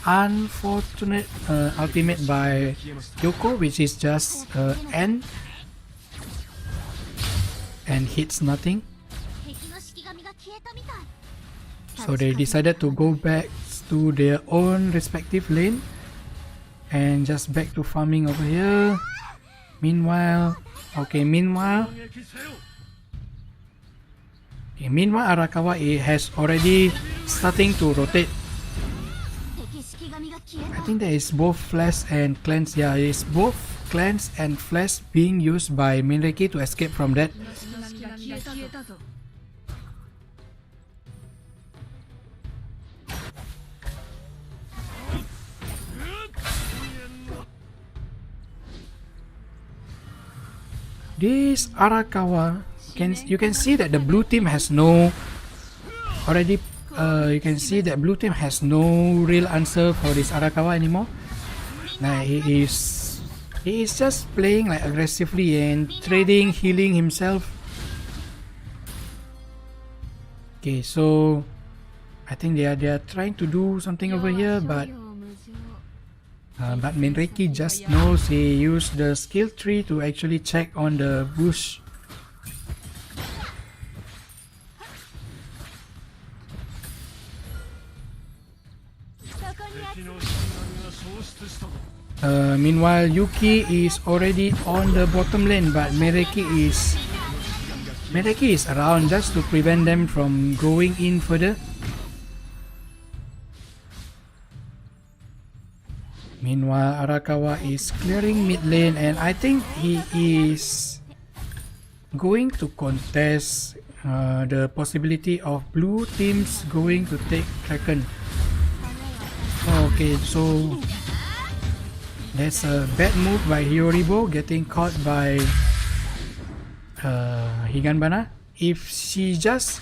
S1: unfortunate ultimate by Yoko, which is just N and hits nothing. So they decided to go back to their own respective lane and just back to farming over here. Meanwhile Arakawa has already starting to rotate. I think there is both Flash and Cleanse. Yeah, it is both Cleanse and Flash being used by Minreki to escape from that. This Arakawa, you can see that the blue team has no you can see that blue team has no real answer for this Arakawa anymore. He is just playing like aggressively and trading, healing himself. Okay, so I think they are trying to do something over here, but Minreki just knows. He used the skill tree to actually check on the bush. Meanwhile, Yuki is already on the bottom lane, but Minreki is around just to prevent them from going in further. Meanwhile, Arakawa is clearing mid lane, and I think he is going to contest the possibility of blue teams going to take Kraken. Okay, so that's a bad move by Hyoribo, getting caught by Higanbana. If she just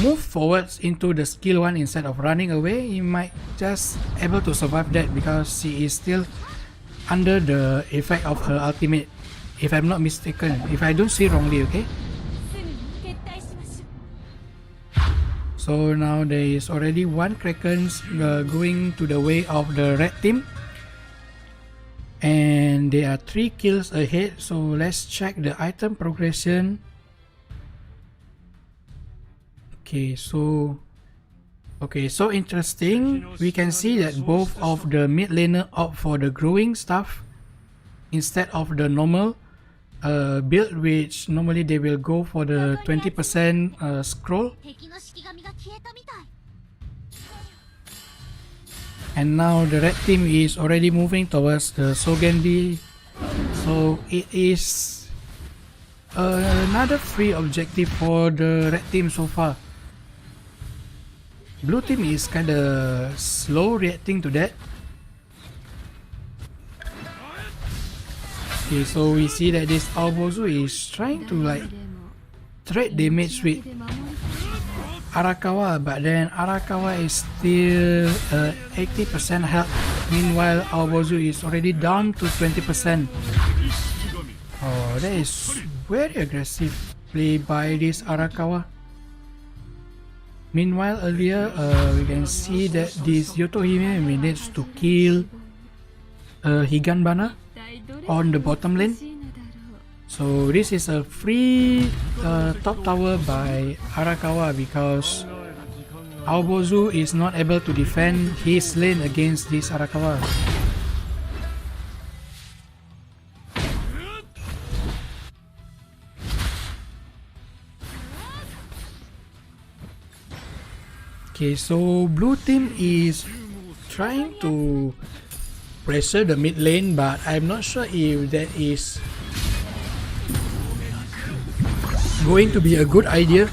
S1: move forwards into the skill 1 instead of running away, he might just able to survive that because she is still under the effect of her ultimate, if I'm not mistaken, if I don't see wrongly, okay? So now there is already one Kraken going to the way of the red team, and there are 3 kills ahead. So let's check the item progression. Okay, so interesting. We can see that both of the mid laner opt for the growing stuff instead of the normal. build which normally they will go for the 20% scroll. And now the red team is already moving towards the Sogendi. So it is another free objective for the red team so far. Blue team is kinda slow reacting to that. Okay, so we see that this Aobozu is trying to like trade damage with Arakawa, but then Arakawa is still 80% health. Meanwhile, Aobozu is already down to 20%. Oh, that is very aggressive play by this Arakawa. Meanwhile, earlier we can see that this Yotohime managed to kill Higanbana on the bottom lane. So this is a free top tower by Arakawa because Aobozu is not able to defend his lane against this Arakawa. Okay, so blue team is trying to pressure the mid lane, but I'm not sure if that is going to be a good idea.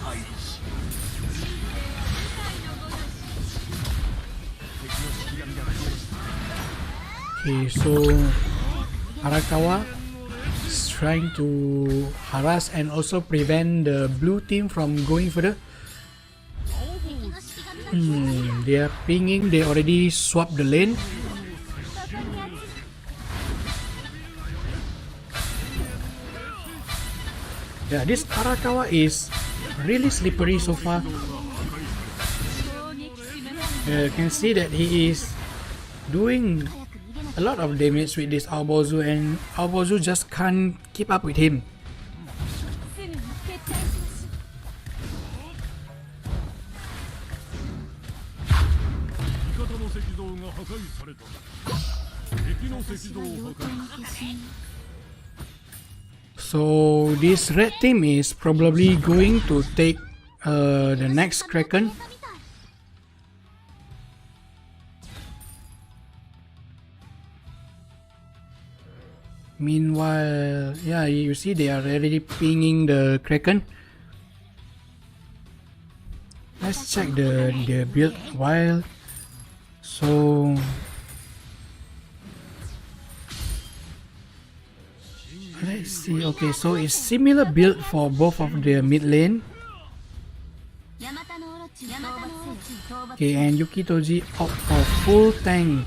S1: Okay, so Arakawa is trying to harass and also prevent the blue team from going further. They are pinging, they already swapped the lane. Yeah, this Arakawa is really slippery so far. You can see that he is doing a lot of damage with this Aobozu, and Aobozu just can't keep up with him. So this red team is probably going to take the next Kraken. Meanwhile, yeah, you see they are already pinging the Kraken. Let's check the build while. So let's see. Okay, so it's similar build for both of the mid lane. Okay, and Yukitoji opt for full tank.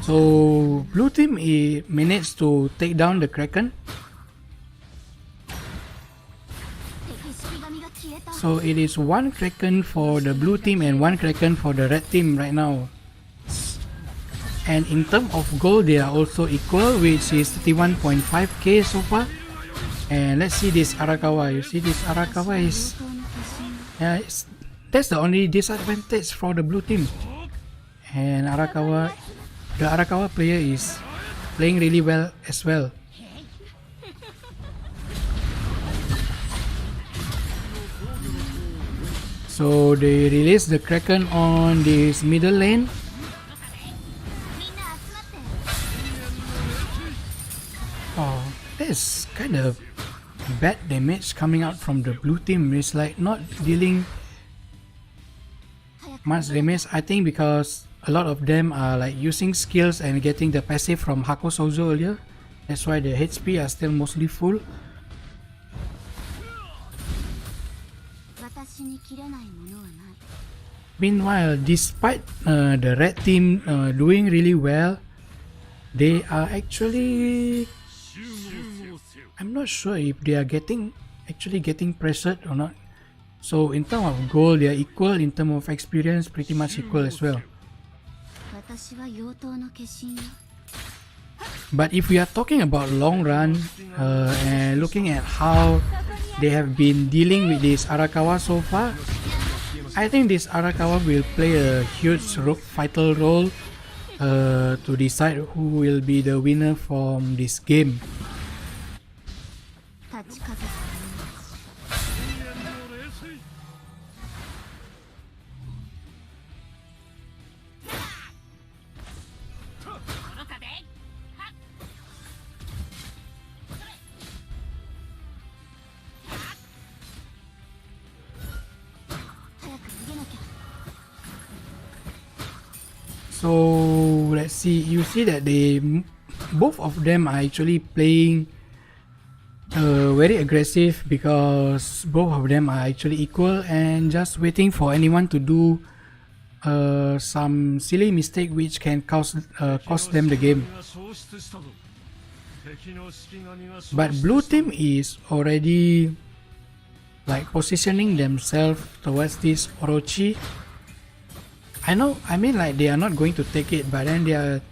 S1: So blue team managed to take down the Kraken. So it is one Kraken for the blue team and one Kraken for the red team right now. And in terms of gold, they are also equal, which is 31.5k so far. And let's see this Arakawa. You see this Arakawa is that's the only disadvantage for the blue team. And the Arakawa player is playing really well as well. So they release the Kraken on this middle lane. Oh, that's kind of bad damage coming out from the blue team. It's like not dealing much damage, I think, because a lot of them are like using skills and getting the passive from Hako Souzo earlier. That's why the HP are still mostly full. Meanwhile, despite the red team doing really well, they are actually, I'm not sure if they are actually getting pressured or not. So in terms of gold, they are equal. In terms of experience, pretty much equal as well. But if we are talking about long run and looking at how they have been dealing with this Arakawa so far, I think this Arakawa will play a huge vital role to decide who will be the winner from this game. So let's see, you see that both of them are actually playing very aggressive because both of them are actually equal and just waiting for anyone to do some silly mistake which can cost them the game. But blue team is already like positioning themselves towards this Orochi. I mean like they are not going to take it, but then they are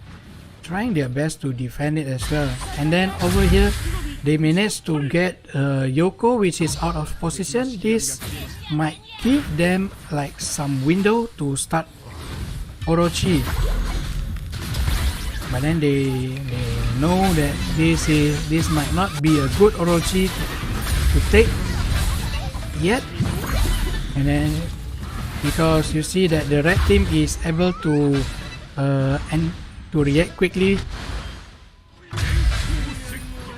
S1: trying their best to defend it as well. And then over here they managed to get Yoko, which is out of position. This might give them like some window to start Orochi, but then they know that this might not be a good Orochi to take yet. And then because you see that the red team is able to react quickly,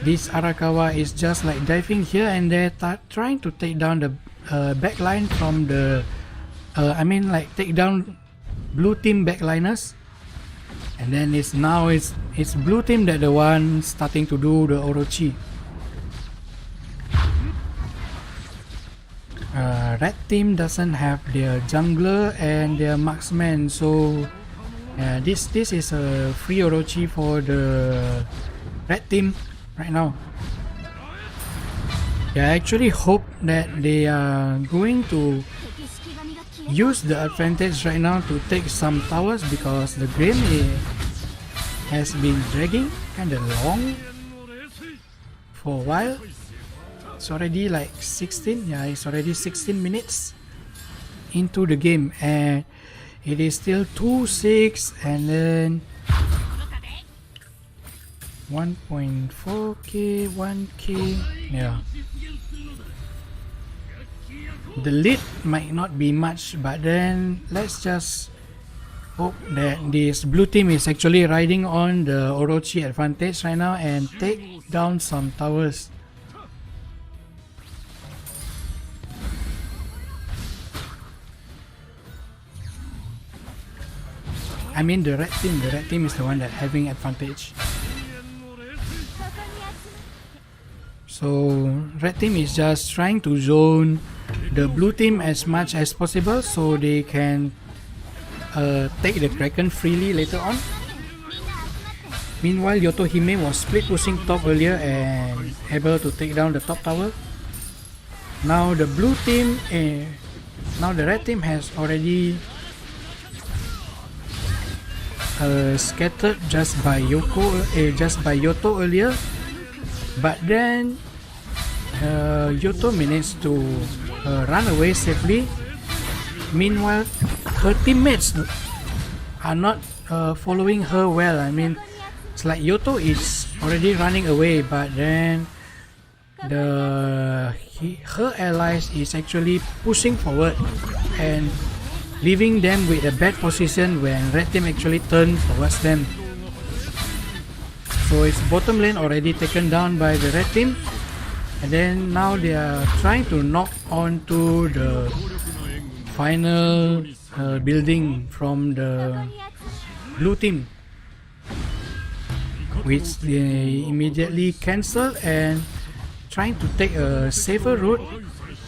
S1: this Arakawa is just like diving here and they're trying to take down the backline from the take down blue team backliners. And then it's blue team that the one starting to do the Orochi. Red team doesn't have their jungler and their marksman, so this is a free Orochi for the red team right now. I actually hope that they are going to use the advantage right now to take some towers because the game has been dragging kinda long for a while. It's already like 16, it's already 16 minutes into the game and it is still 2-6 and then 1.4k, 1k, the lead might not be much, but then let's just hope that this blue team is actually riding on the Orochi advantage right now and take down some towers. I mean the red team is the one that having advantage. So red team is just trying to zone the blue team as much as possible so they can take the Kraken freely later on. Meanwhile, Yotohime was split pushing top earlier and able to take down the top tower. Now the blue team, now the red team has already scattered just by Yoto earlier, but then Yoto managed to run away safely. Meanwhile, her teammates are not following her well. I mean, it's like Yoto is already running away, but then her allies is actually pushing forward and leaving them with a bad position when red team actually turned towards them. So it's bottom lane already taken down by the red team, and then now they are trying to knock onto the final building from the blue team, which they immediately cancel and trying to take a safer route,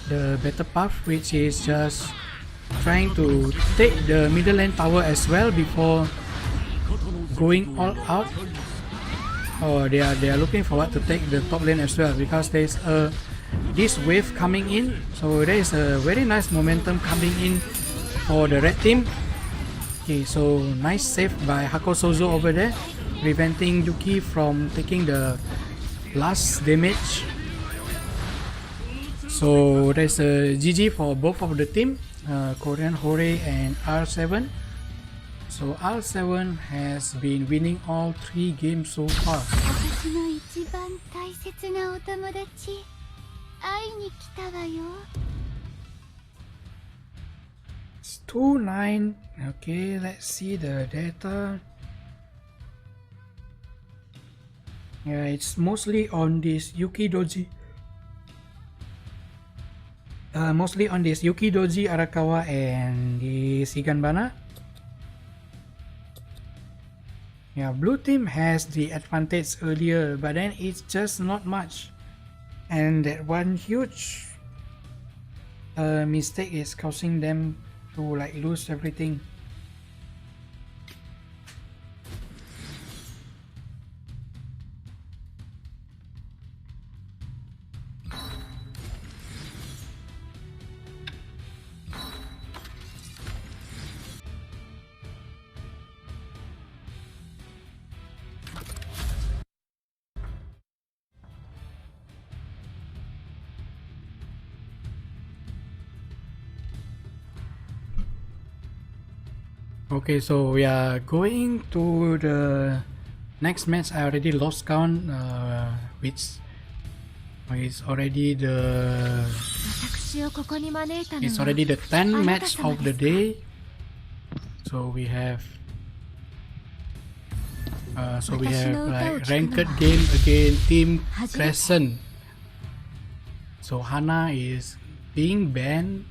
S1: the better path, which is just trying to take the middle lane tower as well before going all out. Or they are looking forward to take the top lane as well because there's this wave coming in, so there is a very nice momentum coming in for the red team. Okay, so nice save by Hakosozo over there, preventing Yuki from taking the last damage. So there's a GG for both of the team, Korean Hore and R7. So R7 has been winning all 3 games so far. It's 2-9. Okay, let's see the data. Yeah, it's mostly on this Yuki Doji. Mostly on this Yuki Doji, Arakawa, and the Shiganbana. Yeah, blue team has the advantage earlier, but then it's just not much. And that one huge mistake is causing them to like lose everything. Okay, so we are going to the next match. I already lost count, which is already the 10th match of the day. So we have like ranked game against Team Crescent. So Hana is being banned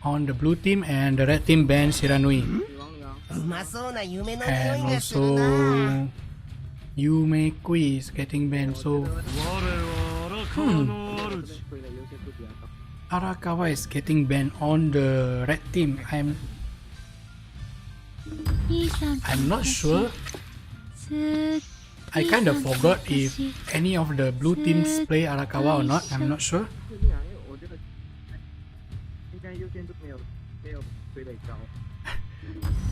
S1: on the blue team, and the red team banned Shiranui. And also Yume Kui is getting banned. So Arakawa is getting banned on the red team. I'm not sure. I kind of forgot if any of the blue teams play Arakawa or not. I'm not sure.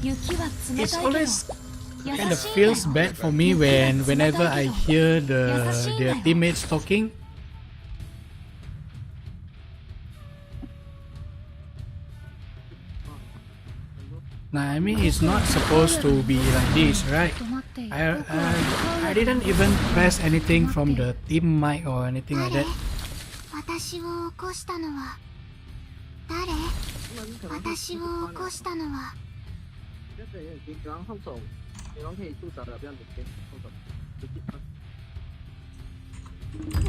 S1: It's always kind of feels bad for me whenever I hear their teammates talking. Nah, I mean it's not supposed to be like this, right? I didn't even press anything from the team mic or anything like that.
S6: 私を起こしたのはみ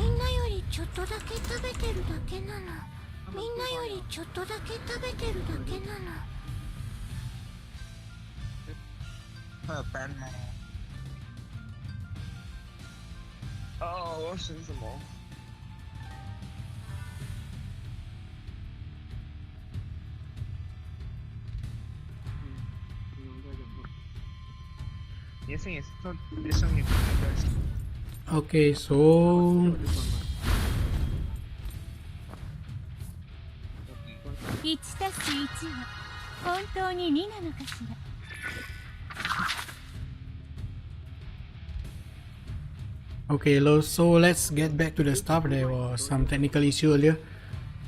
S6: んなよりちょっとだけ食べてるだけなの。みんなよりちょっとだけ食べてるだけなの。
S7: 班吗？哦，我要选什么？你的声音是，你的声音是那个。
S1: Okay, so
S6: 1+1は本当に2なのかしら。
S1: Okay, so let's get back to the stuff. There was some technical issue earlier.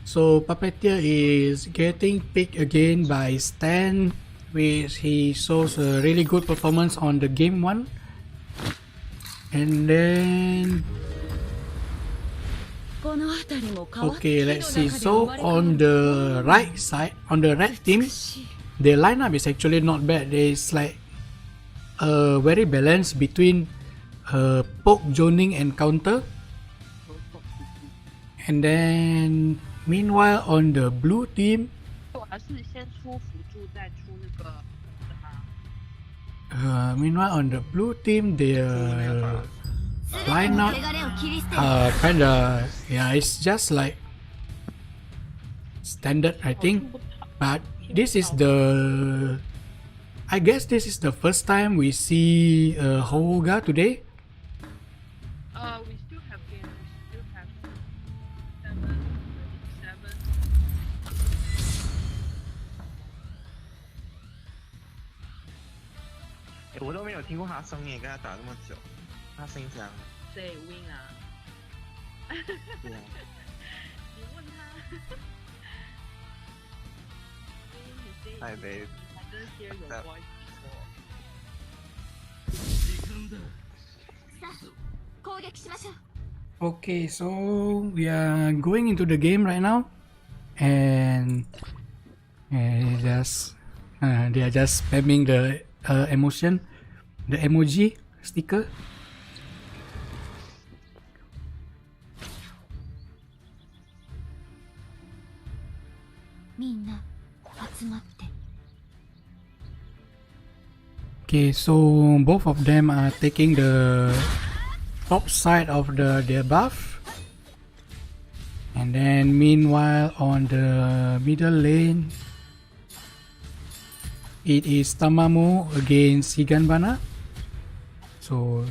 S1: So Puppeteer is getting picked again by Stan, which he shows a really good performance on the game 1. And then okay, let's see. So on the right side, on the red team, the lineup is actually not bad. There's like a very balanced between poke, zoning, and counter. And then meanwhile on the blue team, meanwhile on the blue team, their lineup kinda, yeah, it's just like standard, I think. But this is the, I guess this is the first time we see Houga today.
S8: We still have games. We still have
S7: 7。我都没有听过他声音，跟他打那么久，他声音这样。
S8: 谁 win 啊？
S7: 对啊。
S8: 你问他。
S7: I did.
S8: I didn't hear your voice before.
S6: さあ、攻撃しましょう。
S1: Okay, so we are going into the game right now, and they are just spamming the emotion, the emoji sticker. Okay, so both of them are taking the top side of their buff, and then meanwhile on the middle lane it is Tamamo against Higanbana. So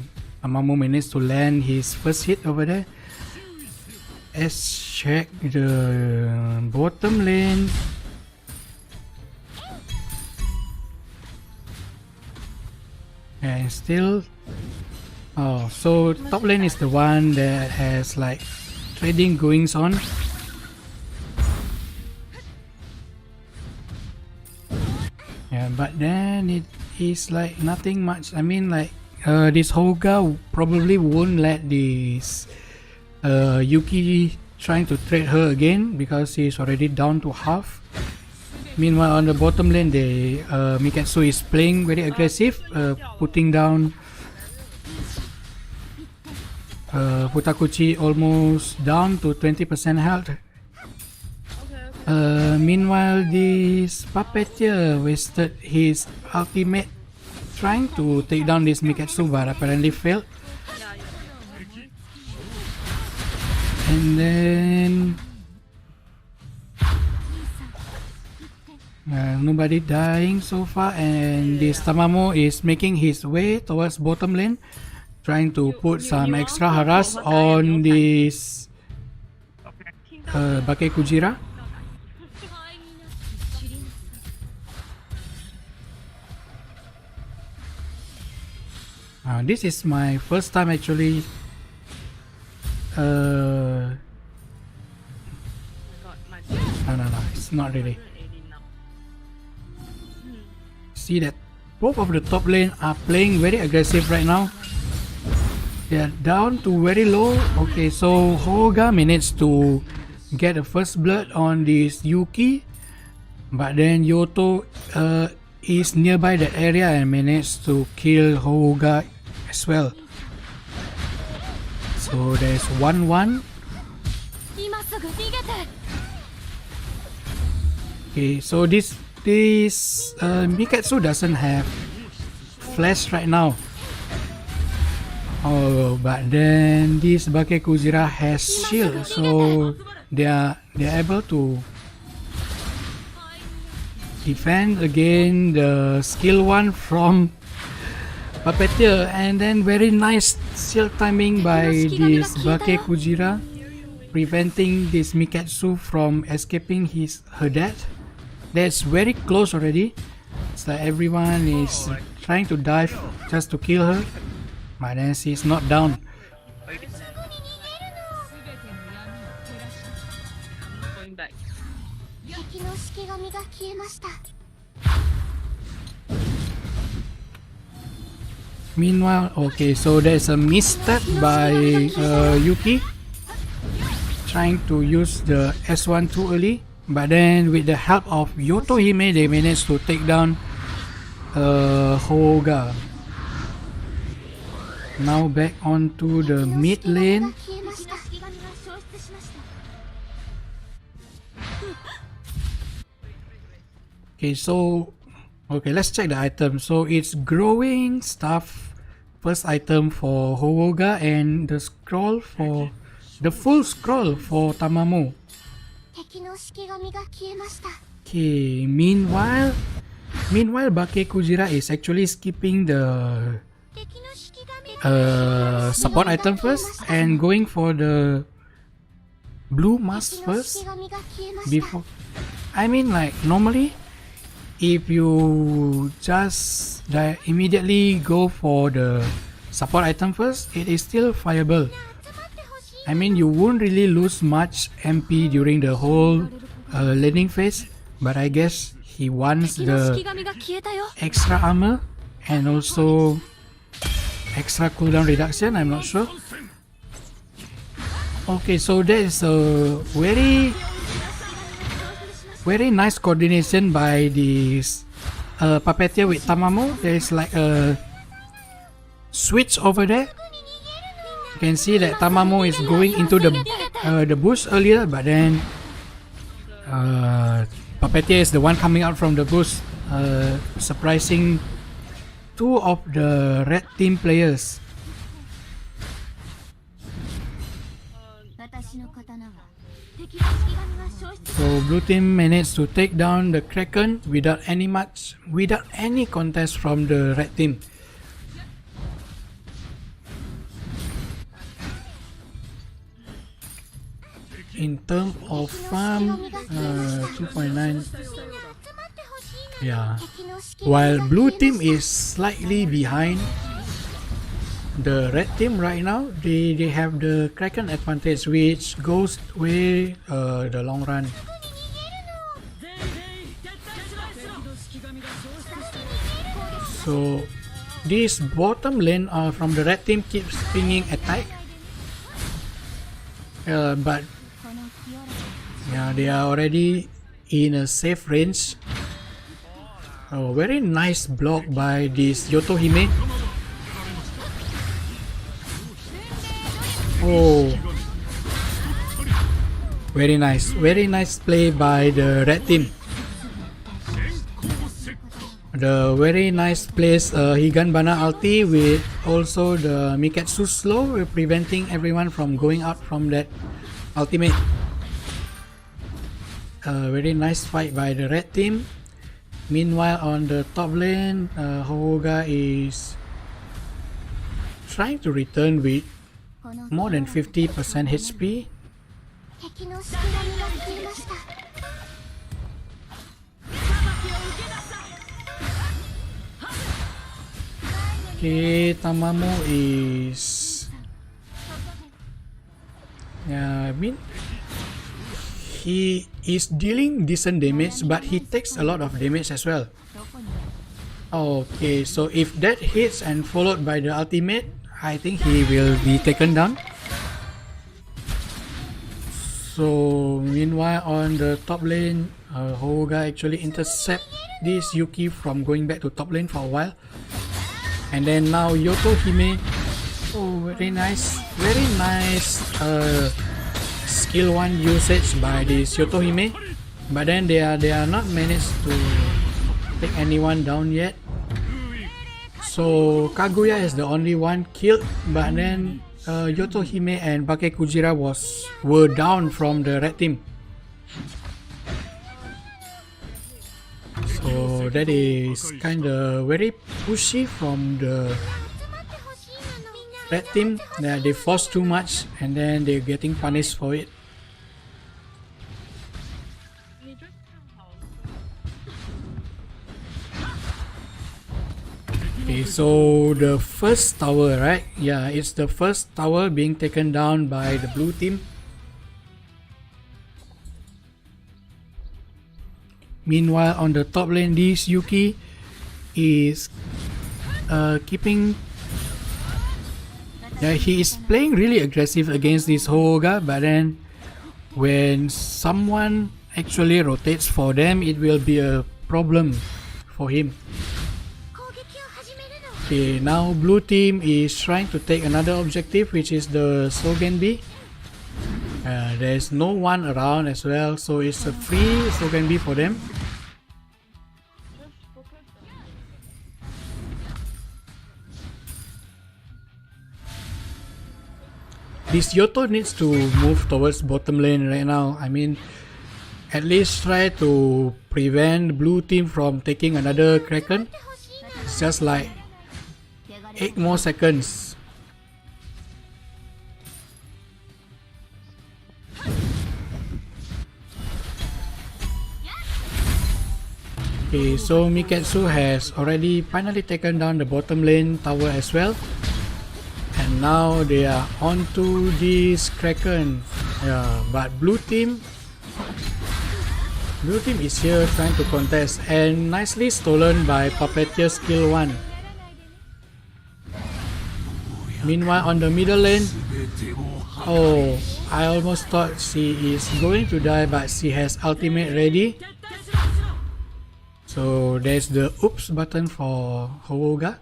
S1: Tamamo managed to land his first hit over there. Let's check the bottom lane. And still, oh, so top lane is the one that has like trading goings on. Yeah, but then it is like nothing much. I mean, like this Hoga probably won't let this Yuki trying to trade her again because she's already down to half. Meanwhile, on the bottom lane, the Miketsu is playing very aggressive, putting down Futakuchi almost down to 20% health. Meanwhile, this Puppeteer wasted his ultimate trying to take down this Miketsu, but apparently failed. And then nobody dying so far, and this Tamamo is making his way towards bottom lane, trying to put some extra harass on this Bake Kujira. This is my first time actually no, it's not really. See that both of the top lane are playing very aggressive right now. They are down to very low. Okay, so Hoga managed to get the first blood on this Yuki, but then Yoto is nearby that area and managed to kill Hoga as well. So there's 1-1. Okay, so this Miketsu doesn't have flash right now. Oh, but then this Bake Kujira has shield, so they are able to defend against the skill 1 from Puppeteer, and then very nice shield timing by this Bake Kujira, preventing this Miketsu from escaping her death. That's very close already. It's like everyone is trying to dive just to kill her, but then she's not down.
S8: Going back.
S1: Meanwhile, okay, so there's a misstep by Yuki, trying to use the S1 too early. But then with the help of Yotohime, they managed to take down Hoga. Now back onto the mid lane. Okay, so let's check the item. So it's growing stuff, first item for Hoga, and the scroll for the full scroll for Tamamo. Okay, meanwhile Bake Kujira is actually skipping the support item first and going for the blue mask first before. I mean, like normally if you just immediately go for the support item first, it is still viable. I mean, you won't really lose much MP during the whole laning phase, but I guess he wants the extra armor and also extra cooldown reduction, I'm not sure. Okay, so there is a very nice coordination by this puppeteer with Tamamo. There is like a switch over there. You can see that Tamamo is going into the bush earlier, but then puppeteer is the one coming out from the bush, surprising two of the red team players. So blue team managed to take down the Kraken without any contest from the red team. In terms of farm, 2.9. Yeah. While blue team is slightly behind the red team right now, they have the Kraken advantage, which goes way the long run. So this bottom lane from the red team keeps pinging attack, but yeah, they are already in a safe range. Oh, very nice block by this Yotohime. Oh, very nice play by the red team. The very nice place Higanbana ulti with also the Miketsu slow, preventing everyone from going out from that ultimate. Very nice fight by the red team. Meanwhile, on the top lane, Hoga is trying to return with more than 50% HP. Okay, Tamamo is... I mean, he is dealing decent damage, but he takes a lot of damage as well. Okay, so if that hits and followed by the ultimate, I think he will be taken down. So meanwhile on the top lane, Hoga actually intercept this Yuki from going back to top lane for a while. And then now Yotohime, oh, very nice skill 1 usage by this Yotohime, but then they are not managed to take anyone down yet. So Kaguya is the only one killed, but then Yotohime and Bake Kujira were down from the red team. So that is kinda very pushy from the red team. They force too much and then they're getting punished for it. Okay, so the first tower, right? Yeah, it's the first tower being taken down by the blue team. Meanwhile, on the top lane, this Yuki is keeping... Yeah, he is playing really aggressive against this Hoga, but then when someone actually rotates for them, it will be a problem for him. Okay, now blue team is trying to take another objective, which is the Sogenbi. There's no one around as well, so it's a free Sogenbi for them. This Yoto needs to move towards bottom lane right now. I mean, at least try to prevent blue team from taking another Kraken. It's just like 8 more seconds. Okay, so Miketsu has already finally taken down the bottom lane tower as well. And now they are onto this Kraken. Yeah, but blue team is here trying to contest, and nicely stolen by Puppeteer skill 1. Meanwhile, on the middle lane, oh, I almost thought she is going to die, but she has ultimate ready. So there's the oops button for Houga.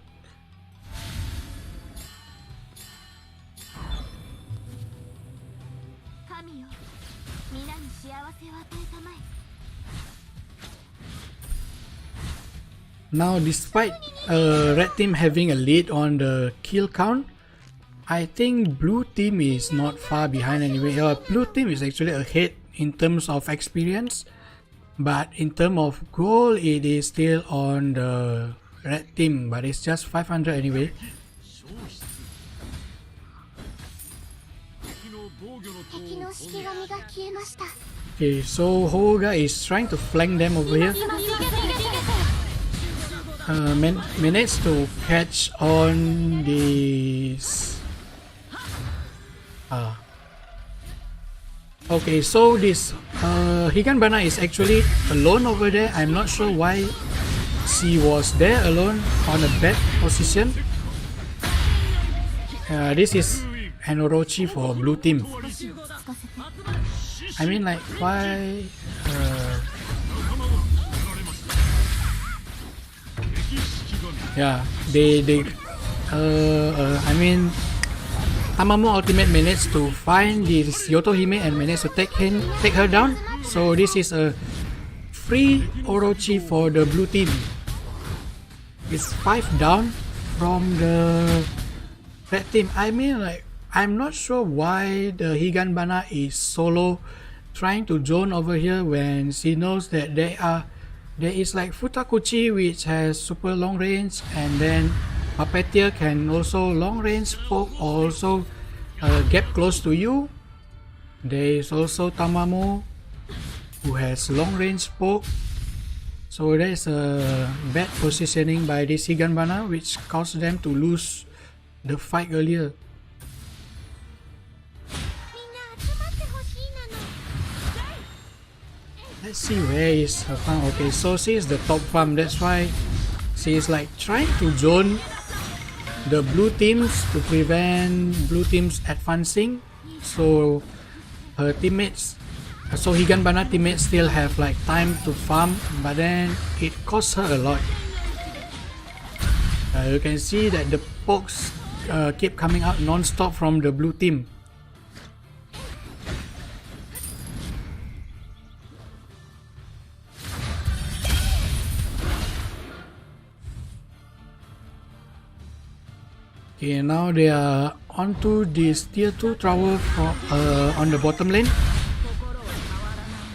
S1: Now, despite red team having a lead on the kill count, I think blue team is not far behind anyway. Blue team is actually ahead in terms of experience, but in terms of goal, it is still on the red team, but it's just 500 anyway. Okay, so Houga is trying to flank them over here. Managed to catch on this. Okay, so this Higanbana is actually alone over there. I'm not sure why she was there alone on a bad position. This is an Orochi for blue team. I mean, like, why? Yeah, I mean, Tamamo ultimate managed to find this Yotohime and managed to take her down. So this is a free Orochi for the blue team. It's 5 down from the red team. I mean, like, I'm not sure why the Higanbana is solo trying to zone over here when she knows that there is like Futakuchi, which has super long range, and then Puppeteer can also long range poke or also get close to you. There is also Tamamo, who has long range poke. So there's a bad positioning by this Higanbana, which caused them to lose the fight earlier. Let's see, where is her farm? Okay, so she is the top farm. That's why she is like trying to zone the blue teams to prevent blue teams advancing. So her teammates, so Higanbana teammates still have like time to farm, but then it costs her a lot. You can see that the pokes keep coming out non-stop from the blue team. Okay, now they are onto this tier 2 tower on the bottom lane.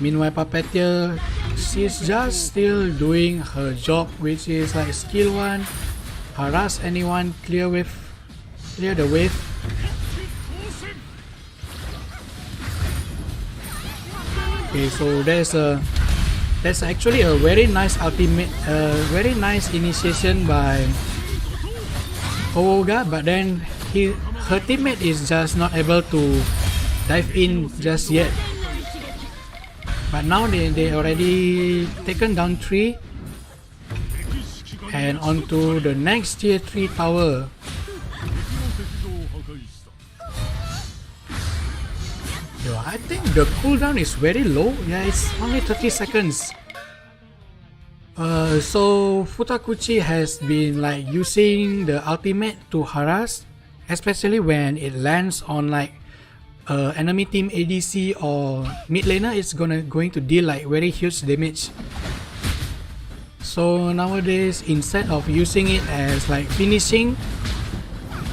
S1: Meanwhile, Puppeteer, she's just still doing her job, which is like skill 1, harass anyone, clear the wave. Okay, so that's actually a very nice ultimate, very nice initiation by Houga, but then her teammate is just not able to dive in just yet. But now they already taken down 3 and onto the next tier 3 tower. Yo, I think the cooldown is very low. Yeah, it's only 30 seconds. So Futakuchi has been like using the ultimate to harass, especially when it lands on like enemy team ADC or mid laner. It's going to deal like very huge damage. So nowadays, instead of using it as like finishing,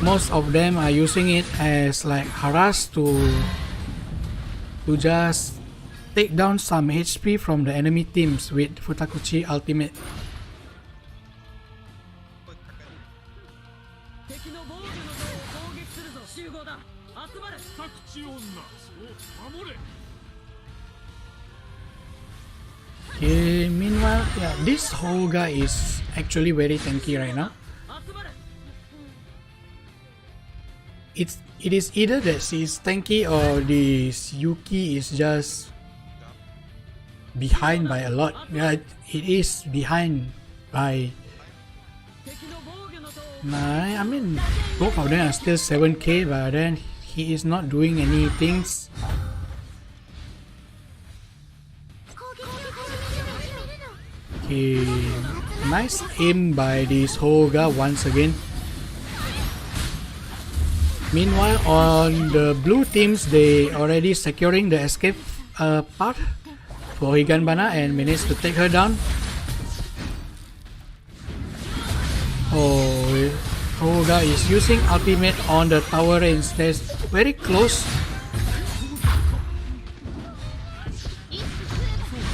S1: most of them are using it as like harass to just take down some HP from the enemy teams with Futakuchi ultimate. Okay, meanwhile, yeah, this Houga is actually very tanky right now. It is either that she is tanky or this Yuki is just behind by a lot. Yeah, it is behind by Nah, I mean, both of them are still 7k, but then he is not doing any things. Okay, nice aim by this Hoga once again. Meanwhile, on the blue teams, they already securing the escape path for Higanbana and managed to take her down. Oh, Hoga is using ultimate on the tower range. That's very close.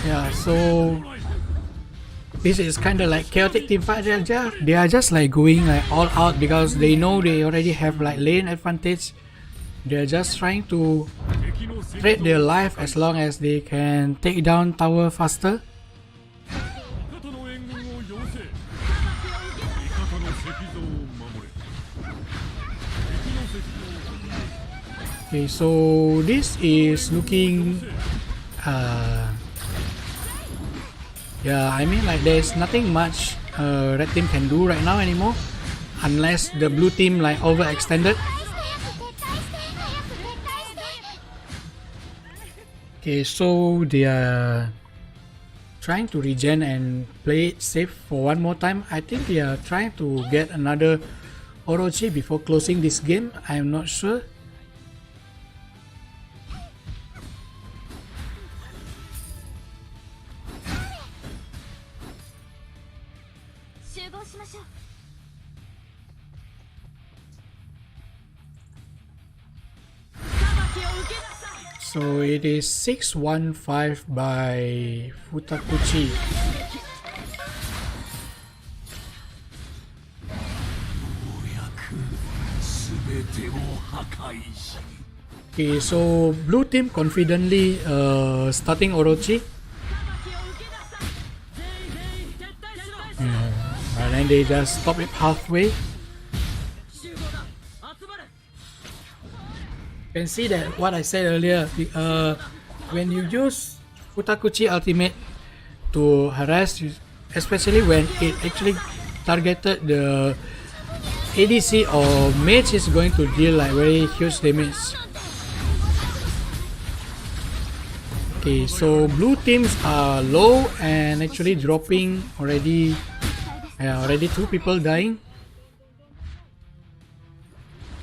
S1: Yeah, so this is kind of like chaotic team fight. They are just like going like all out because they know they already have like lane advantage. They're just trying to trade their life as long as they can take down tower faster. Okay, so this is looking yeah, I mean like there's nothing much red team can do right now anymore unless the blue team like overextended. Okay, so they are trying to regen and play it safe for one more time. I think they are trying to get another Orochi before closing this game. I am not sure. So it is 6-1-5 by Futakuchi. Okay, so blue team confidently starting Orochi. And then they just stop it halfway. You can see that what I said earlier, when you use Futakuchi ultimate to harass, especially when it actually targeted the ADC or mage, is going to deal like very huge damage. Okay, so blue teams are low and actually dropping already. Already 2 people dying.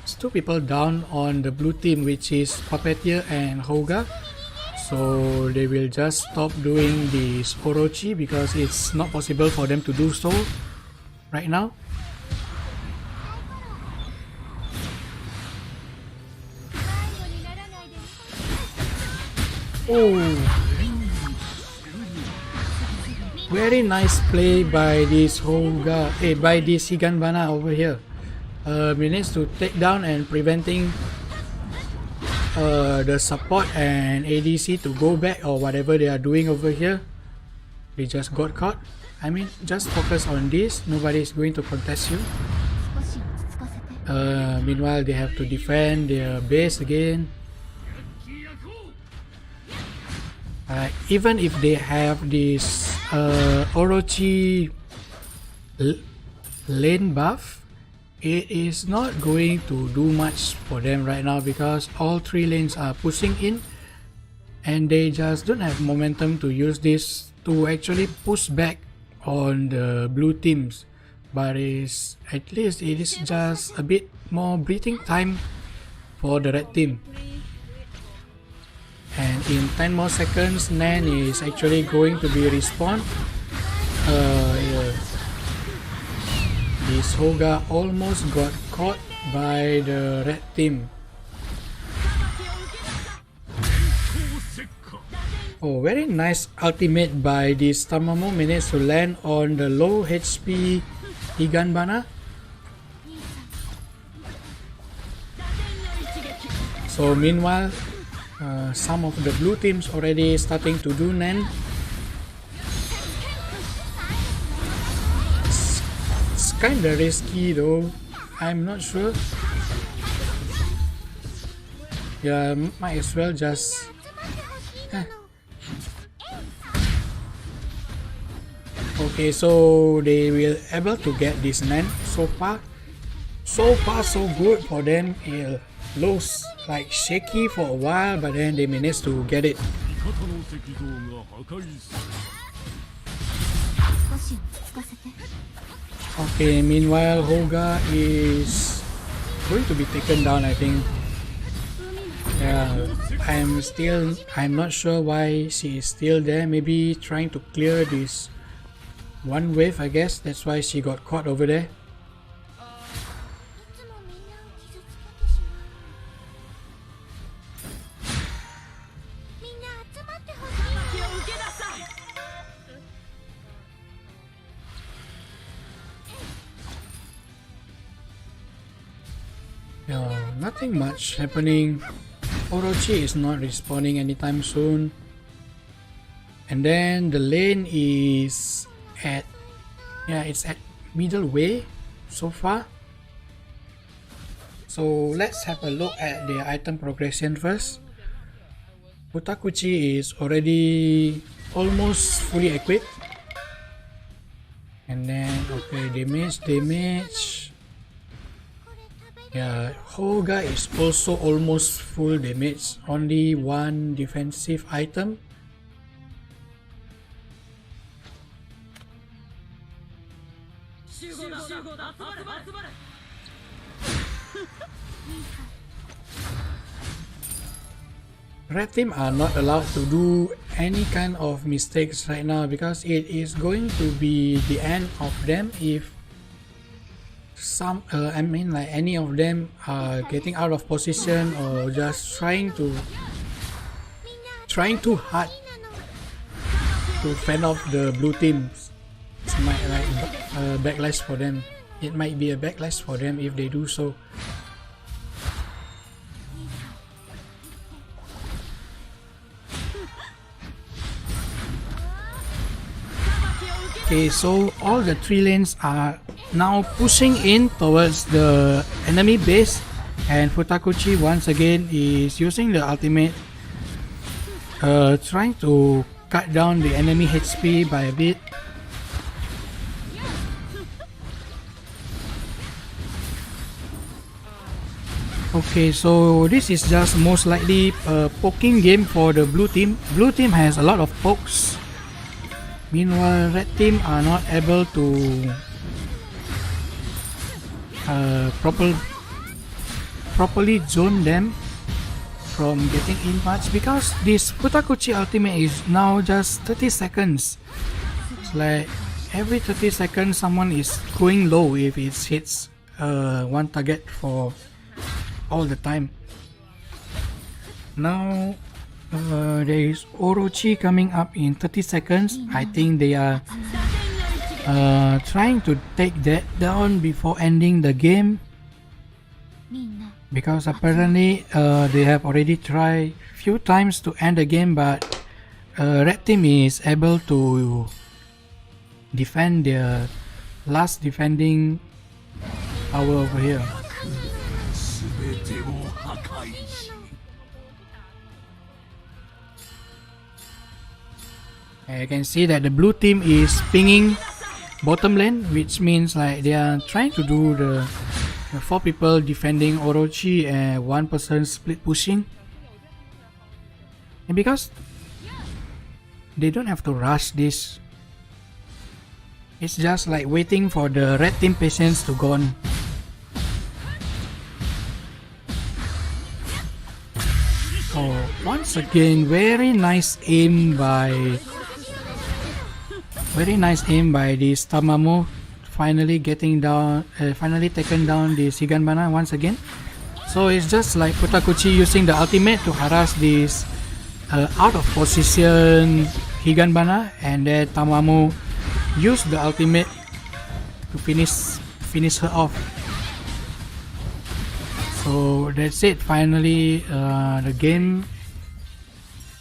S1: It's 2 people down on the blue team, which is Puppeteer and Hoga. So they will just stop doing this Orochi because it's not possible for them to do so right now. Oh, very nice play by this Hoga, by this Higanbana over here. Managed to take down and preventing the support and ADC to go back or whatever they are doing over here. They just got caught. I mean, just focus on this. Nobody is going to contest you. Meanwhile, they have to defend their base again. Even if they have this Orochi lane buff, it is not going to do much for them right now because all 3 lanes are pushing in and they just don't have momentum to use this to actually push back on the blue teams. But at least it is just a bit more breathing time for the red team. And in 10 more seconds, Nan is actually going to be respawned. Yeah. This Hoga almost got caught by the red team. Oh, very nice ultimate by this Tamamo, managed to land on the low HP Higanbana. So meanwhile, some of the blue teams already starting to do Nan. It's kinda risky though, I'm not sure. Yeah, might as well just Okay, so they will able to get this Nan so far. so far so good for them. It looks like shaky for a while, but then they managed to get it.
S5: 味方の石像が破壊さ
S6: 少し落ち着かせて
S1: Okay, meanwhile Hoga is going to be taken down, I think. Yeah, I'm not sure why she is still there. Maybe trying to clear this one wave, I guess. That's why she got caught over there.
S6: いつもみんなを傷つけてしまうみんな集まってほしいの
S1: Nothing much happening. Orochi is not respawning anytime soon. And then the lane is at, it's at middle way so far. So let's have a look at the item progression first. Futakuchi is already almost fully equipped. And then, okay, damage. Yeah, Hoga is also almost full damage, only one defensive item. Red team are not allowed to do any kind of mistakes right now because it is going to be the end of them if any of them are getting out of position or just trying too hard to fend off the blue teams. It might backlash for them. It might be a backlash for them if they do so. Okay, so all the three lanes are now pushing in towards the enemy base, and Futakuchi once again is using the ultimate, trying to cut down the enemy HP by a bit. Okay, so this is just most likely a poking game for the blue team. Blue team has a lot of pokes. Meanwhile, red team are not able to properly zone them from getting in much because this Futakuchi ultimate is now just 30 seconds. It's like every 30 seconds someone is going low if it hits one target for all the time. Now there is Orochi coming up in 30 seconds. I think they are trying to take that down before ending the game because apparently they have already tried few times to end the game, but red team is able to defend their last defending tower over here. I can see that the blue team is pinging bottom lane, which means like they are trying to do the 4 people defending Orochi and 1 person split pushing. And because they don't have to rush this, it's just like waiting for the red team patience to go on. So once again, very nice aim by this Tamamo, finally getting down, finally taken down the Shiganbana once again. So it's just like Futakuchi using the ultimate to harass this out of position Higanbana, and then Tamamo used the ultimate to finish her off. So that's it. Finally, the game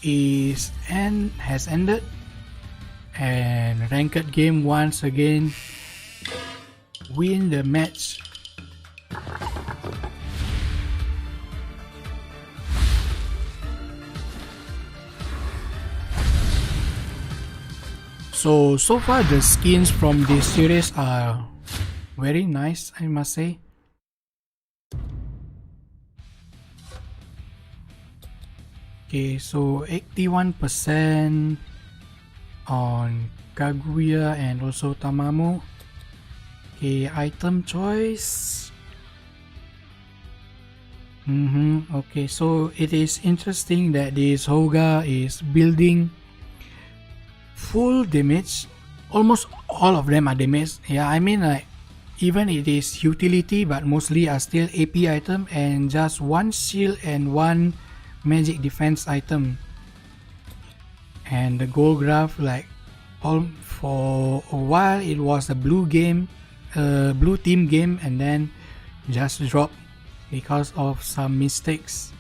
S1: has ended. And ranked game once again win the match. So far the skins from this series are very nice, I must say. Okay, so 81% on Kaguya and also Tamamo. Okay, item choice. Okay, so it is interesting that this Hoga is building full damage. Almost all of them are damage. Yeah, I mean like even it is utility, but mostly are still AP item and just one shield and one magic defense item. And the gold graph, like all for a while it was a blue team game, and then just dropped because of some mistakes.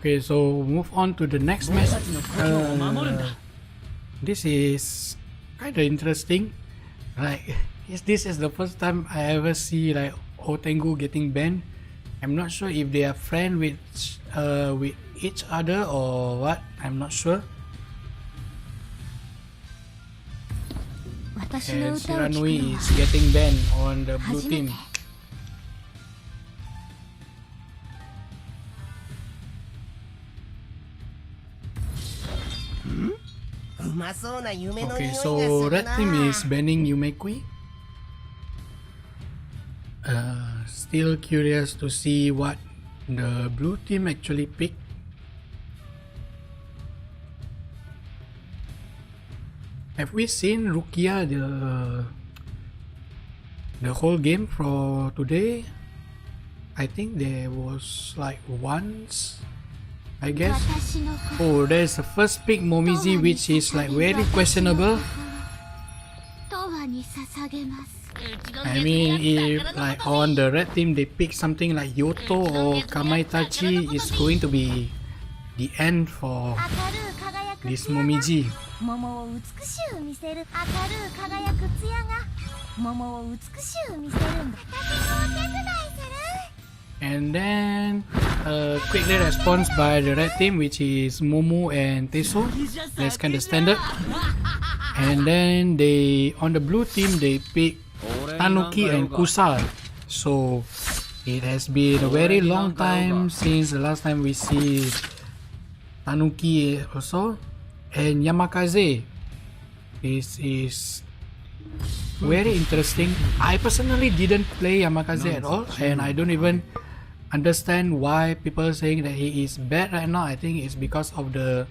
S1: Okay, so move on to the next match. This is kind of interesting. Like, this is the first time I ever see like Otengu getting banned. I'm not sure if they are friends with each other or what. I'm not sure. And Shiranui is getting banned on the blue team. Okay, so red team is banning Yumekui. Still curious to see what the blue team actually picked. Have we seen Rukia the whole game for today? I think there was like once, I guess. Oh, there's the first pick Momiji, which is like very questionable. I mean, if like on the red team they pick something like Yoto or Kamaitachi, it's going to be the end for this Momiji. And then quickly response by the red team, which is Momo and Teso. That's kind of standard. And then they on the blue team they pick Tanuki and Kusal. So it has been a very long time since the last time we see Tanuki also. And Yamakaze. This is very interesting. I personally didn't play Yamakaze at all, and I don't even understand why people are saying that he is bad right now. I think it's because of the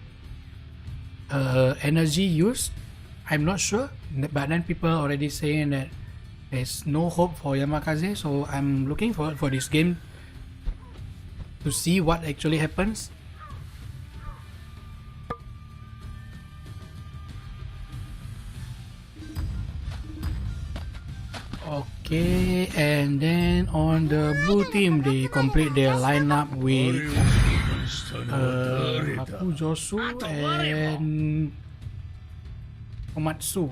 S1: energy used. I'm not sure, but then people are already saying that there's no hope for Yamakaze, so I'm looking forward for this game to see what actually happens. Okay, and then on the blue team they complete their lineup with Hakujosu and Komatsu.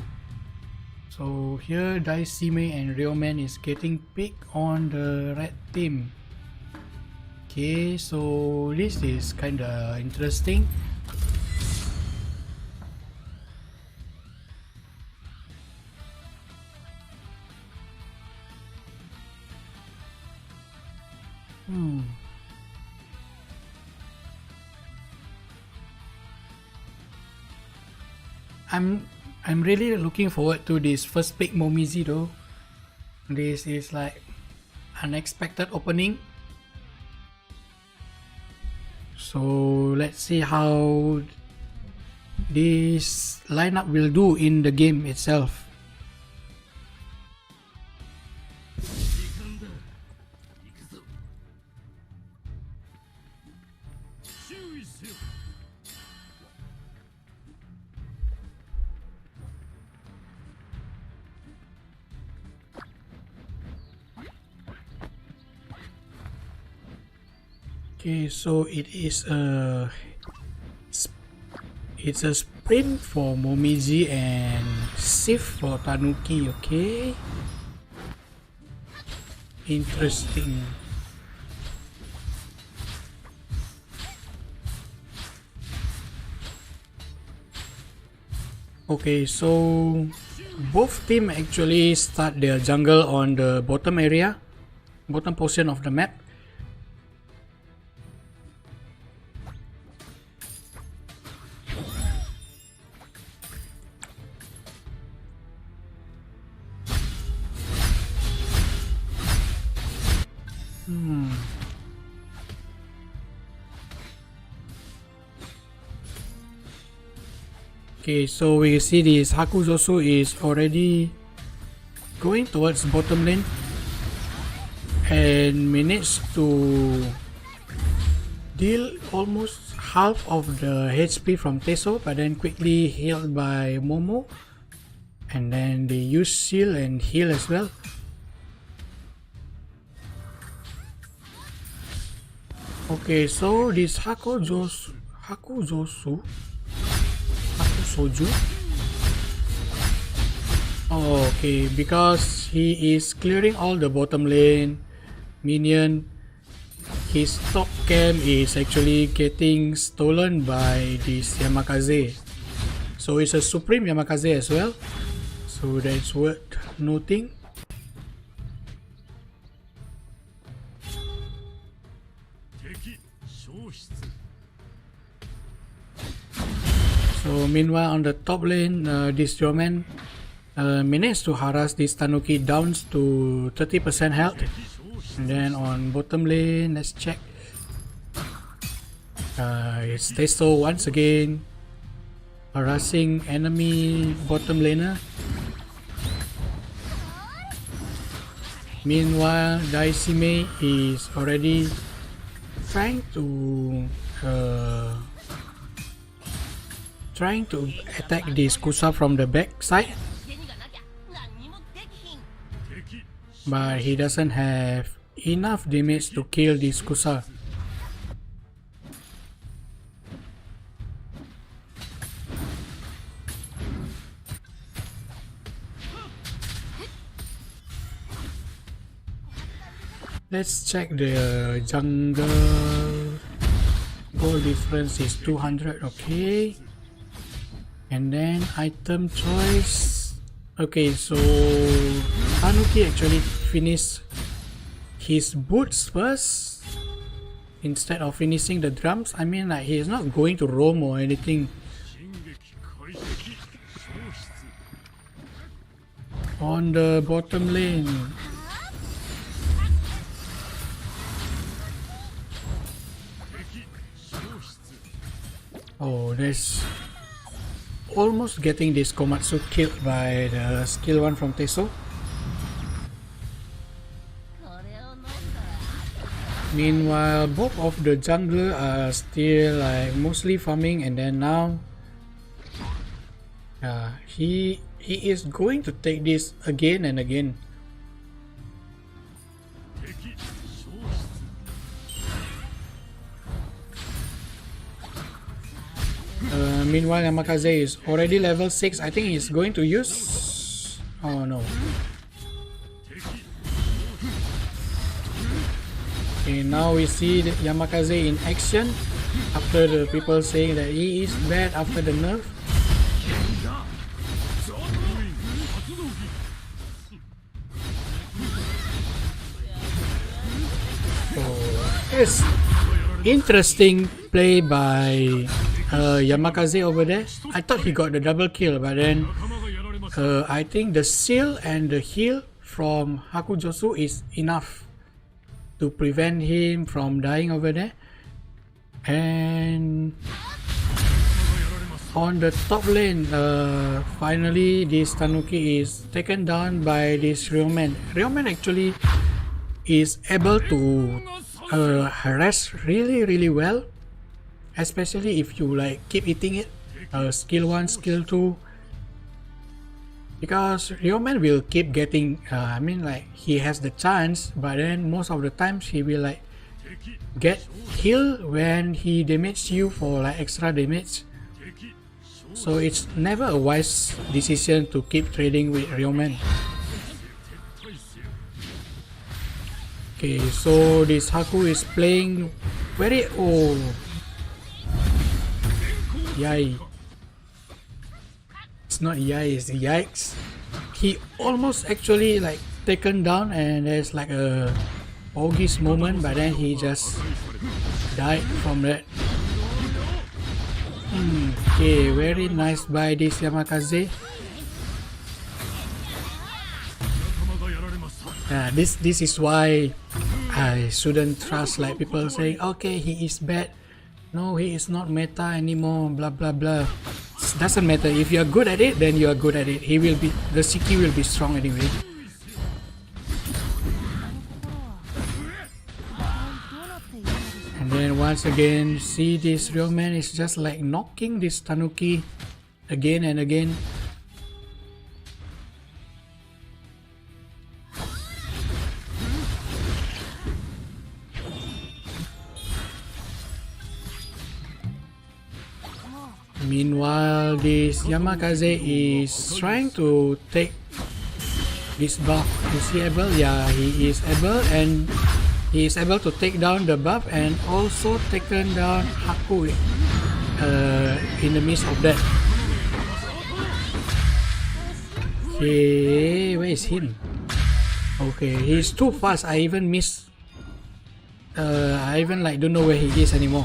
S1: So here Daisime and Ryomen is getting picked on the red team. Okay, so this is kinda interesting. I'm really looking forward to this first pick Momiji though. This is like unexpected opening. So let's see how this lineup will do in the game itself.
S5: 意せよ。
S1: Okay, so it's a sprint for Momiji and shift for Tanuki. Okay, interesting. Okay, so both team actually start their jungle on the bottom area, bottom portion of the map. Okay, so we see this Hakuzosu is already going towards bottom lane and managed to deal almost half of the HP from Teso, but then quickly healed by Momo, and then they use shield and heal as well. Okay, so this Hakuzosu, oh, okay, because he is clearing all the bottom lane minion, his top camp is actually getting stolen by this Yamakaze. So it's a Supreme Yamakaze as well, so that's worth noting. So meanwhile on the top lane, this Roman managed to harass this Tanuki down to 30% health. And then on bottom lane, let's check. It's Teso once again harassing enemy bottom laner. Meanwhile, Daisime is already trying to attack this Kusa from the back side, but he doesn't have enough damage to kill this Kusa. Let's check the jungle. Goal difference is 200. Okay. And then item choice. Okay, so Tanuki actually finished his boots first instead of finishing the drums. I mean, like, he is not going to roam or anything. On the bottom lane, oh, there's almost getting this Komatsu killed by the skill 1 from Teso. Meanwhile, both of the jungler are still like mostly farming, and then now he is going to take this again and again. Meanwhile, Yamakaze is already level 6. I think he's going to use... oh no. Okay, now we see Yamakaze in action after the people saying that he is bad after the nerf. So, yes, interesting play by Yamakaze over there. I thought he got the double kill, but then I think the seal and the heal from Hakujosu is enough to prevent him from dying over there. And on the top lane, finally this Tanuki is taken down by this Ryoman. Ryoman actually is able to harass really well, especially if you like keep eating it, skill 1, skill 2, because Ryoman will keep getting, I mean like he has the chance, but then most of the times he will like get killed when he damage you for like extra damage. So it's never a wise decision to keep trading with Ryoman. Okay, so this Haku is playing very yay. It's not yay, it's yikes. He almost actually like taken down, and there's like a August moment, but then he just died from that. Okay, very nice by this Yamakaze. This is why I shouldn't trust like people saying, okay, he is bad. No, he is not meta anymore, blah blah blah. It doesn't matter. If you are good at it, then you are good at it. He will be, the Shiki will be strong anyway. And then once again, see this Ryoman is just like knocking this Tanuki again and again. Meanwhile, this Yamakaze is trying to take this buff. Is he able? Yeah, he is able, and he is able to take down the buff and also taken down Haku in the midst of that. Okay, where is him? Okay, he's too fast. I even miss. I even like don't know where he is anymore.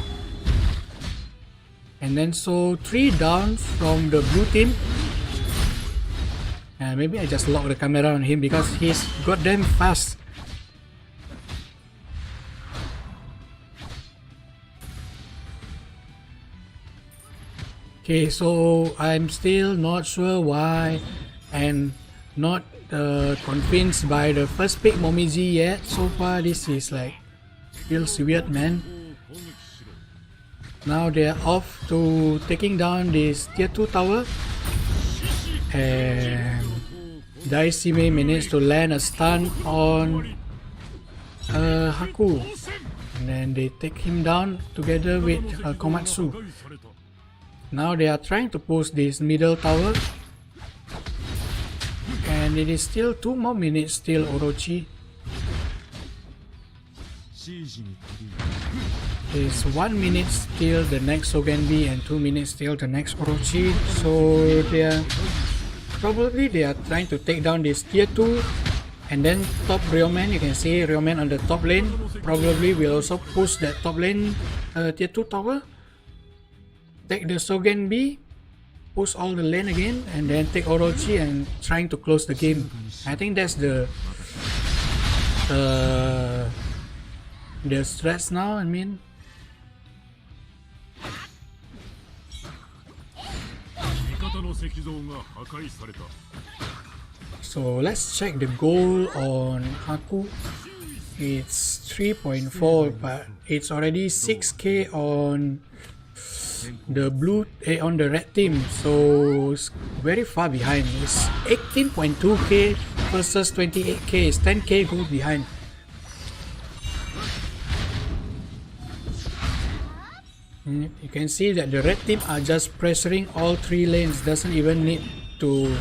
S1: And then so 3 down from the blue team. Maybe I just lock the camera on him because he's goddamn fast. Okay, so I'm still not sure why and not convinced by the first pick Momiji yet. So far this is like feels weird, man. Now they are off to taking down this tier 2 tower, and Daishime managed to land a stun on Haku, and then they take him down together with Komatsu. Now they are trying to push this middle tower, and it is still 2 more minutes till Orochi. It's 1 minute till the next Sogenbi and 2 minutes till the next Orochi. So they are trying to take down this tier 2, and then top Ryoman. You can see Ryoman on the top lane probably will also push that top lane tier 2 tower, take the Sogenbi, push all the lane again, and then take Orochi and trying to close the game. I think that's the stress now. I mean, so let's check the goal on Haku. It's 3.4, but it's already 6k on the blue on the red team, so it's very far behind. It's 18.2k versus 28k. It's 10k goal behind. You can see that the red team are just pressuring all 3 lanes, doesn't even need to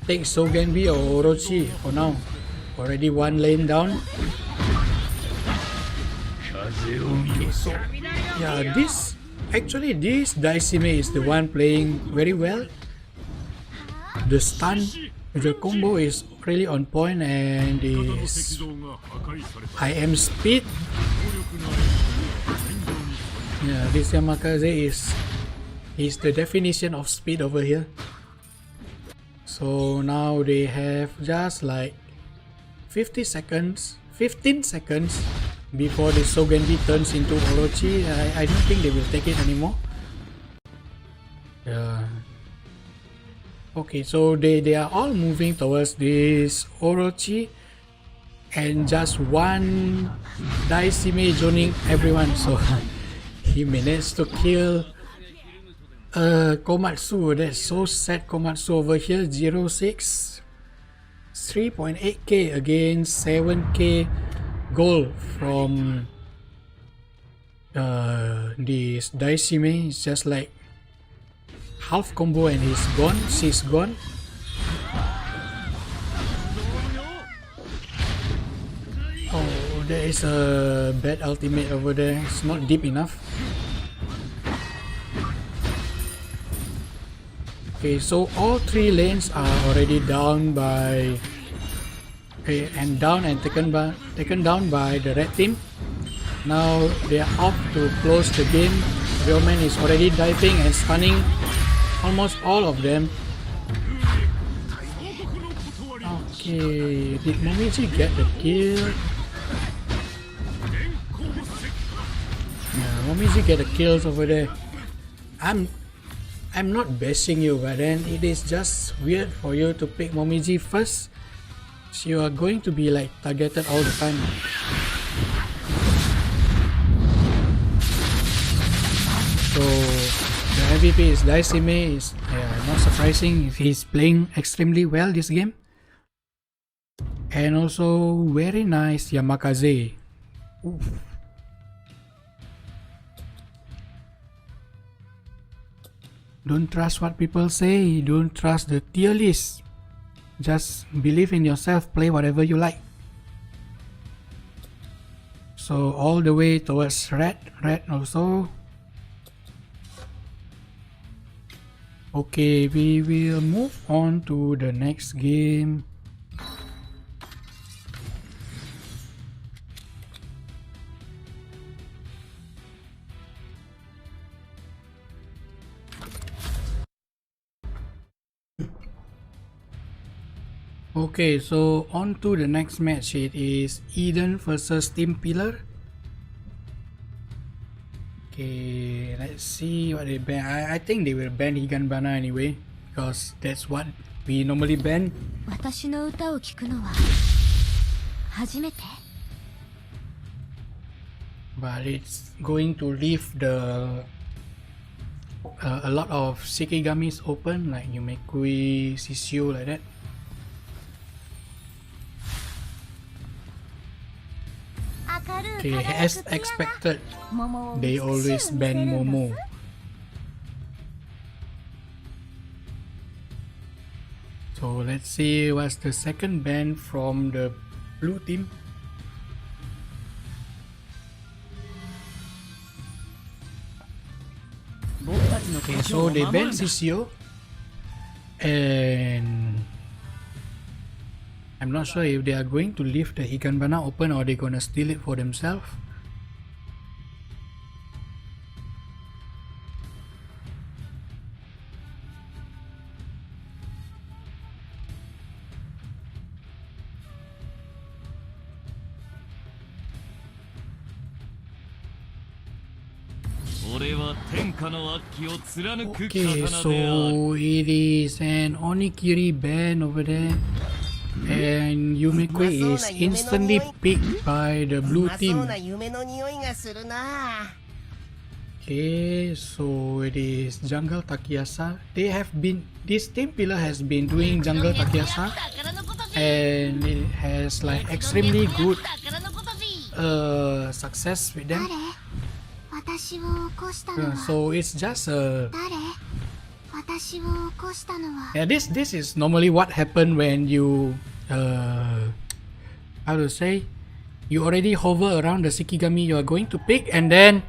S1: take Sogenbi or Orochi for now. Already 1 lane down. Okay, so yeah, this Daishime is the one playing very well. The stun, the combo is really on point, and is IM speed. Yeah, this Yamakaze is the definition of speed over here. So now they have just like 15 seconds before the Sogenbi turns into Orochi. I don't think they will take it anymore. Okay, so they are all moving towards this Orochi, and just one Daishime joining everyone. So he managed to kill Komatsu. That's so sad. Komatsu over here 06 3.8k against 7k gold from this Daishime. It's just like half combo and he's gone. She's gone. Oh, there is a bad ultimate over there. It's not deep enough. Okay, so all three lanes are already down by and taken down by the red team. Now they are off to close the game. Bioman is already diving and stunning almost all of them. Okay, did Momiji get the kill? Yeah, Momiji get the kills over there. I'm not bashing you, but then it is just weird for you to pick Momiji first. So you are going to be like targeted all the time. So the MVP is Daishime. Is not surprising if he's playing extremely well this game. And also very nice Yamakaze. Oof. Don't trust what people say. Don't trust the tier list. Just believe in yourself. Play whatever you like. So all the way towards red also. Okay, we will move on to the next game. Okay, so on to the next match. It is Eden versus Team Pillar. Okay, let's see what they ban. I think they will ban Higanbana anyway, because that's what we normally ban.
S6: 私の歌を聴くのは初めて
S1: But it's going to leave the a lot of Shikigamis open, like Yumekui, Sisio, like that. Okay, as expected, they always ban Momo. So let's see what's the second ban from the blue team. Okay, so they ban Sisio, and I'm not sure if they are going to leave the Higanbana open or they're gonna steal it for themselves. Okay, so it is an Onikiri ban over there. And Yumekui is instantly picked by the blue team. Okay, so it is Jungle Takiasa. This team pillar has been doing Jungle Takiasa, and it has like extremely good success with them. So it's just yeah, this is normally what happen when you how to say, you already hover around the Shikigami you are going to pick, and then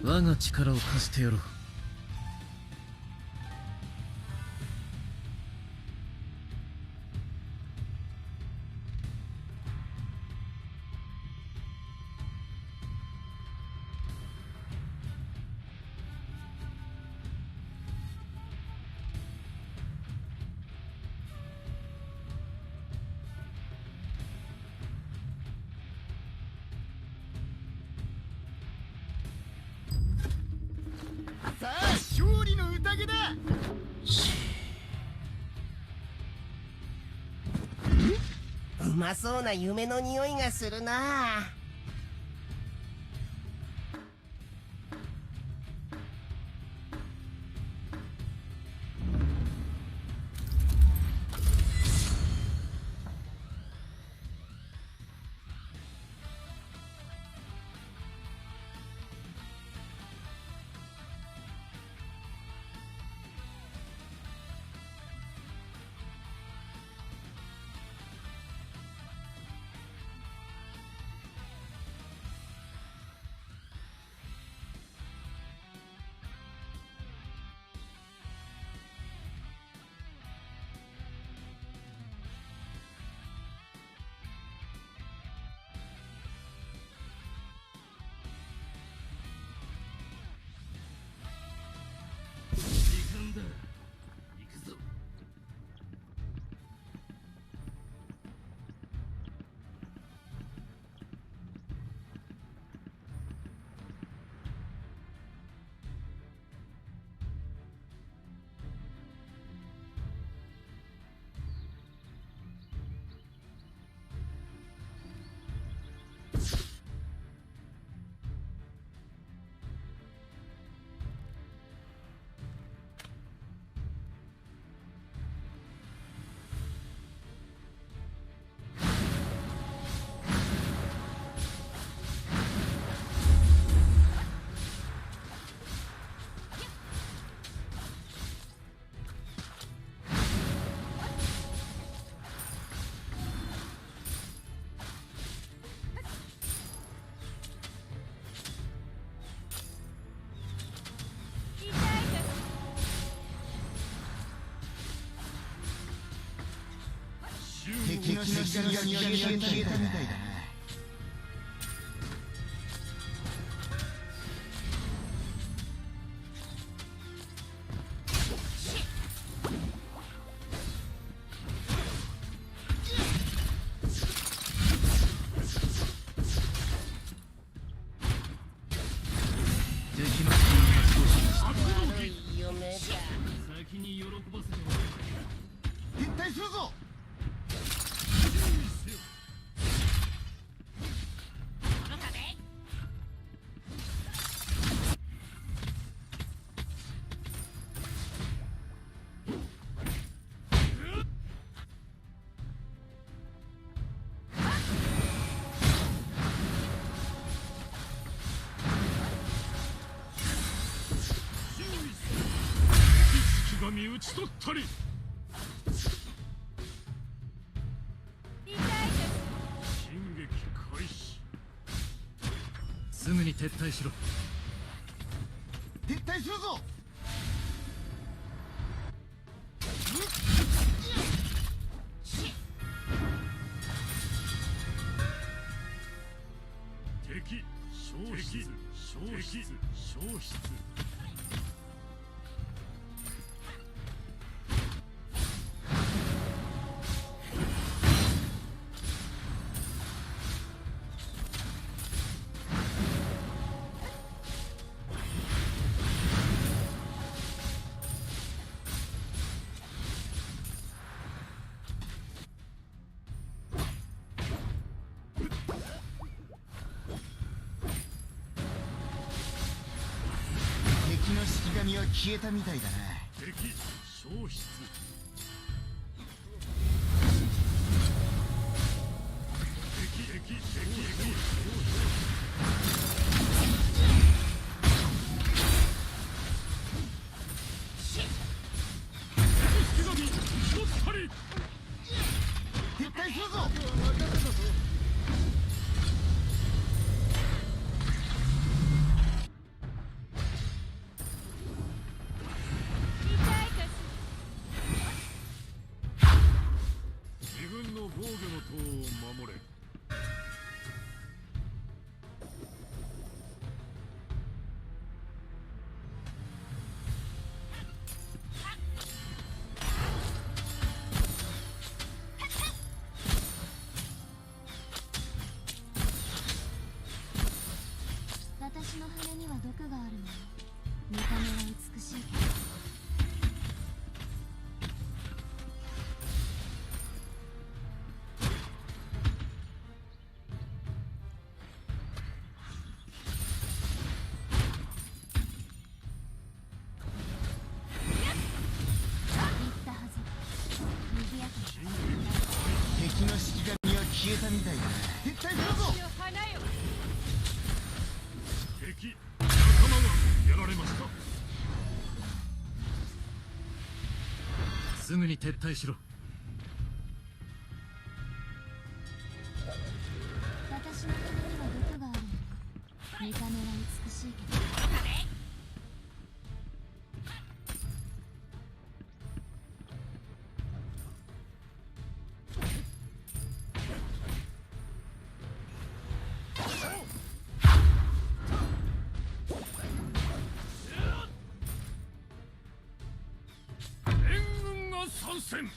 S5: 我が力を貸してやろう。
S9: さあ勝利の宴だ。うまそうな夢の匂いがするな。敵の光が消えたみたいだな。
S5: 先に喜ばせて
S9: 撤退するぞ。
S5: 身打ち取ったり。進撃開始。すぐに撤退しろ。
S9: 撤退するぞ。
S5: 敵消失消失消失。
S9: 敵の式神は消えたみたいだな。
S5: 敵消失。敵
S9: 撤退するぞ。
S6: 私の羽には毒があるの。見た目は美しいけど。言ったはず。賑やかに。
S5: 敵の式神は消えたみたいだ。撤退するぞ。敵仲間がやられました。すぐに撤退しろ。
S6: 私の羽には毒があるの。見た目は美しいけど。
S5: 援軍が参戦。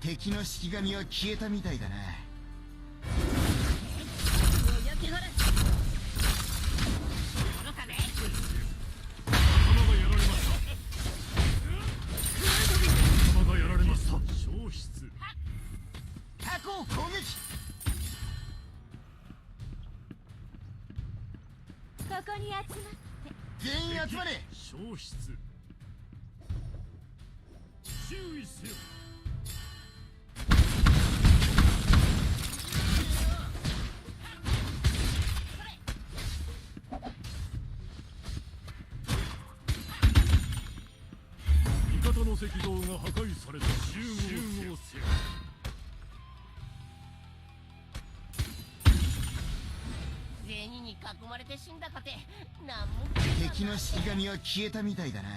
S5: 敵の式神は消えたみたいだな。仲間がやられました。消失。タコ攻撃。
S6: ここに集まって。
S5: 全員集まれ。消失。注意せよ。味方の石像が破壊された。集合せよ。
S9: 全員に囲まれて死んだかてなんも。
S5: 敵の式神は消えたみたいだな。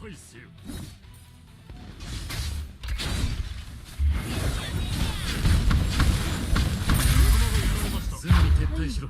S5: 撤退せよ。すぐに撤退しろ。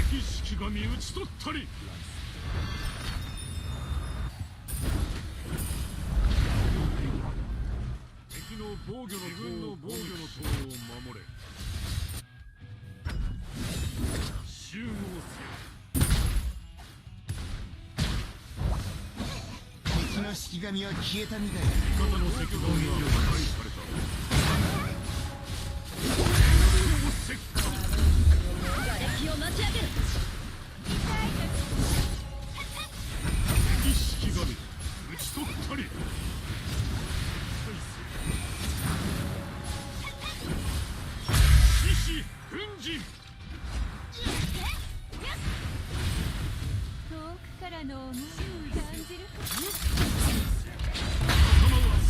S5: 敵式神討ち取ったり。敵の防御の塔を守れ。集合せよ。敵の式神は消えたみたいだ。味方の石像が破壊された。
S4: 敵を巻き上げる。
S5: 敵式神討ち取ったり。獅子奮陣。
S6: 遠くからの思いを感じるか。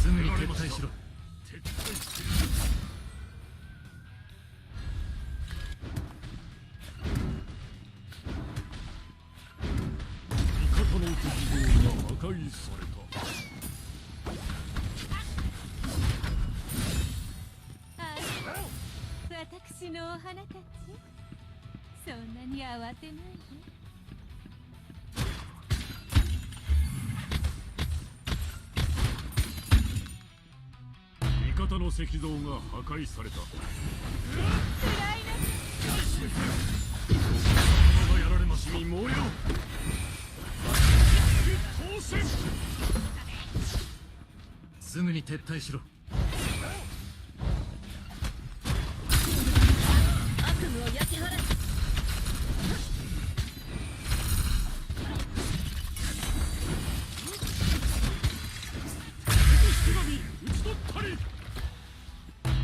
S5: すぐに撤退しろ。撤退する。味方の石像が破壊された。
S6: 私のお花たち、そんなに慌てないで。
S5: 味方の石像が破壊された。がやられましみ燃えよ。当選。すぐに撤退しろ。
S4: 悪夢を焼き払え。
S5: 敵式神討ち取ったり。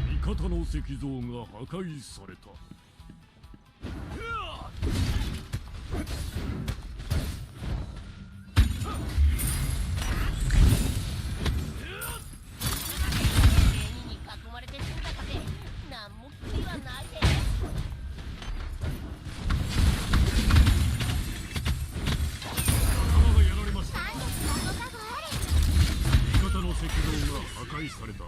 S5: 味方の石像が破壊された。
S9: に囲まれて死んだかて何も悔いはないで。
S5: 仲間がやられました。味方の石像が破壊された。注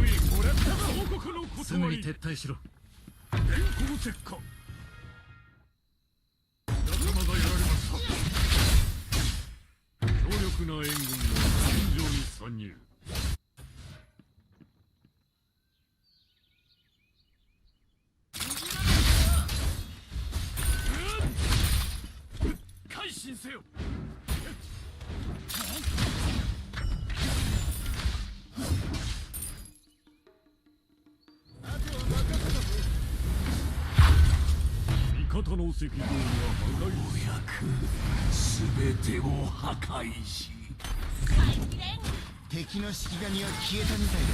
S5: 意もらったが王国のことすぐに撤退しろ。電光石火。仲間がやられました。強力な援軍が戦場に参入。改心せよ。味方の石像が破壊された。全てを破壊し、
S10: 敵の式神は消えたみたいだ。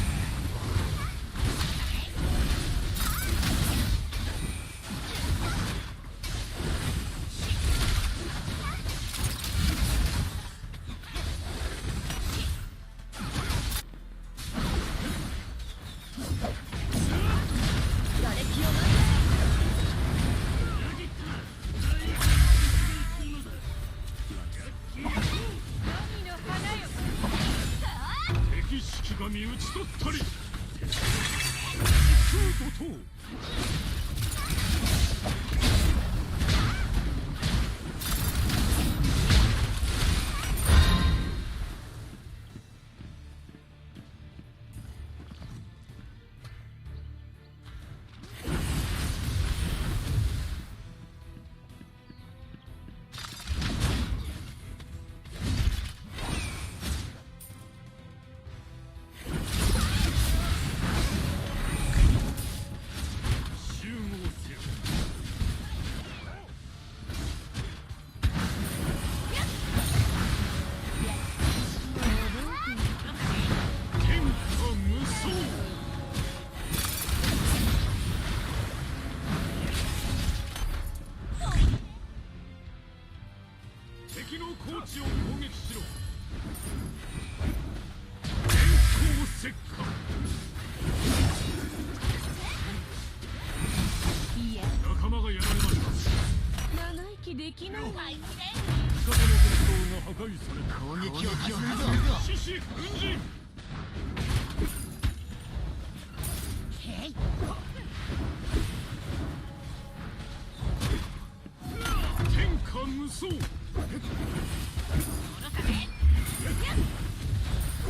S5: 敵式神討ち取ったり。怒涛。集合せよ。天下無双。敵の高地を攻撃しろ。電光石火。仲間がやられました。
S6: 長生きできない。
S5: 味方の鉄道が破壊された。
S10: 攻撃を始めるぞ。
S5: 獅子奮陣。天下無双。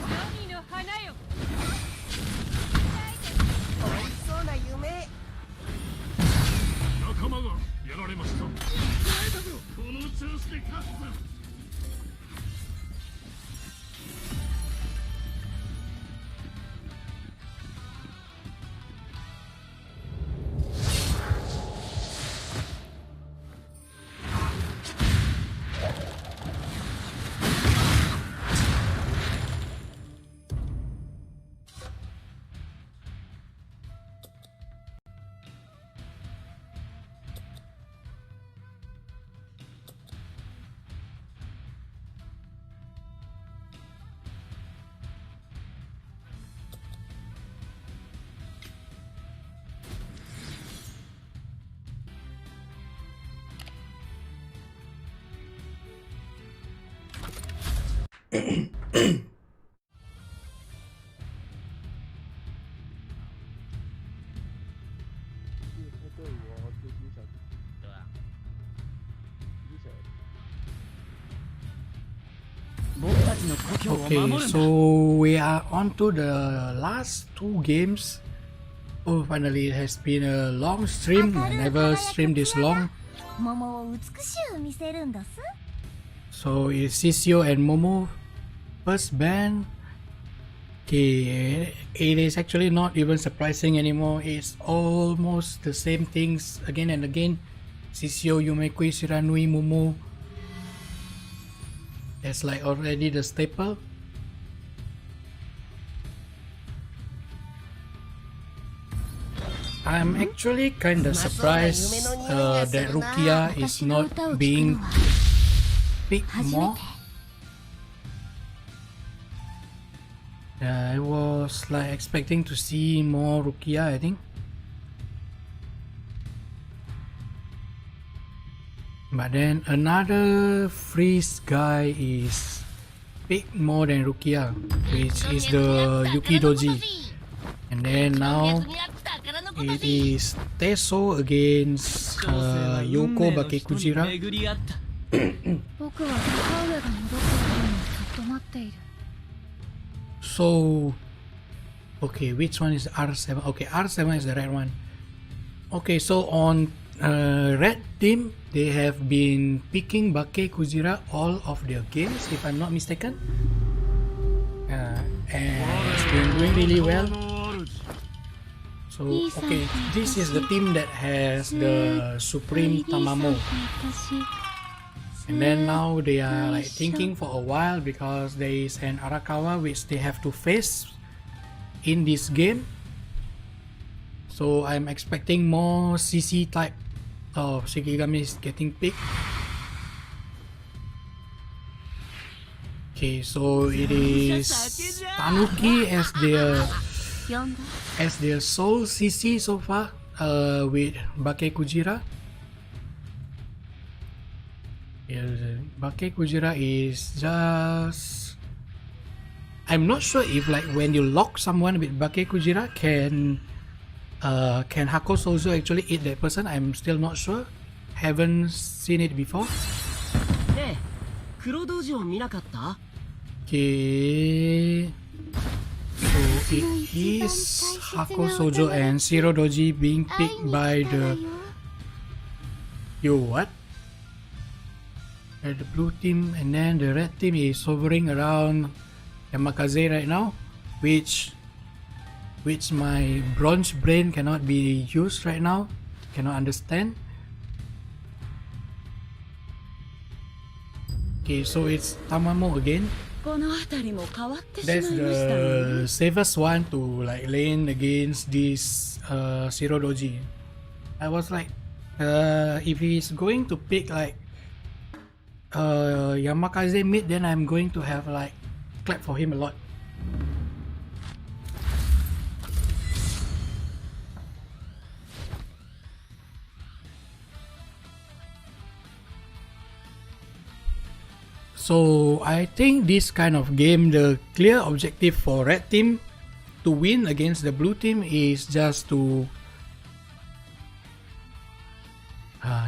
S8: 神の花よ。
S9: 美味しそうな夢。
S5: 仲間がやられました。この調子で勝つぞ。
S1: Okay, so we are on to the last two games. Oh, finally, it has been a long stream. I never streamed this long.
S6: 桃を美しゅう見せるんだす。
S1: So it's Sisio and Momo first band. Okay, it is actually not even surprising anymore. It's almost the same things again and again. Sisio, Yumekui, Shiranui, Momo. That's like already the staple. I'm actually kind of surprised that Rukia is not being picked more. I was like expecting to see more Rukia, I think. But then another freeze guy is picked more than Rukia, which is the Yuki Doji. And then now it is Teso against Yoko Bakekujira. So, okay, which one is R7? Okay, R7 is the red one. Okay, so on red team, they have been picking Bakekujira all of their games, if I'm not mistaken. And it's been doing really well. So, okay, this is the team that has the Supreme Tamamo. And then now they are like thinking for a while because there is an Arakawa which they have to face in this game. So I'm expecting more CC type of Shikigamis getting picked. Okay, so it is Tanuki as their sole CC so far with Bakekujira. Bakekujira is just... I'm not sure if like when you lock someone with Bakekujira can Hako Sozo actually eat that person. I'm still not sure. Haven't seen it before. Okay. So it is Hako Sojo and Shiro Doji being picked by the... Yo, what? The blue team, and then the red team is hovering around Yamakaze right now, which my bronze brain cannot be used right now, cannot understand. Okay, so it's Tamamo again. That's the safest one to like lane against this Shiro Doji. I was like, if he's going to pick like Yamakaze mid, then I'm going to have like clap for him a lot. So I think this kind of game, the clear objective for red team to win against the blue team is just to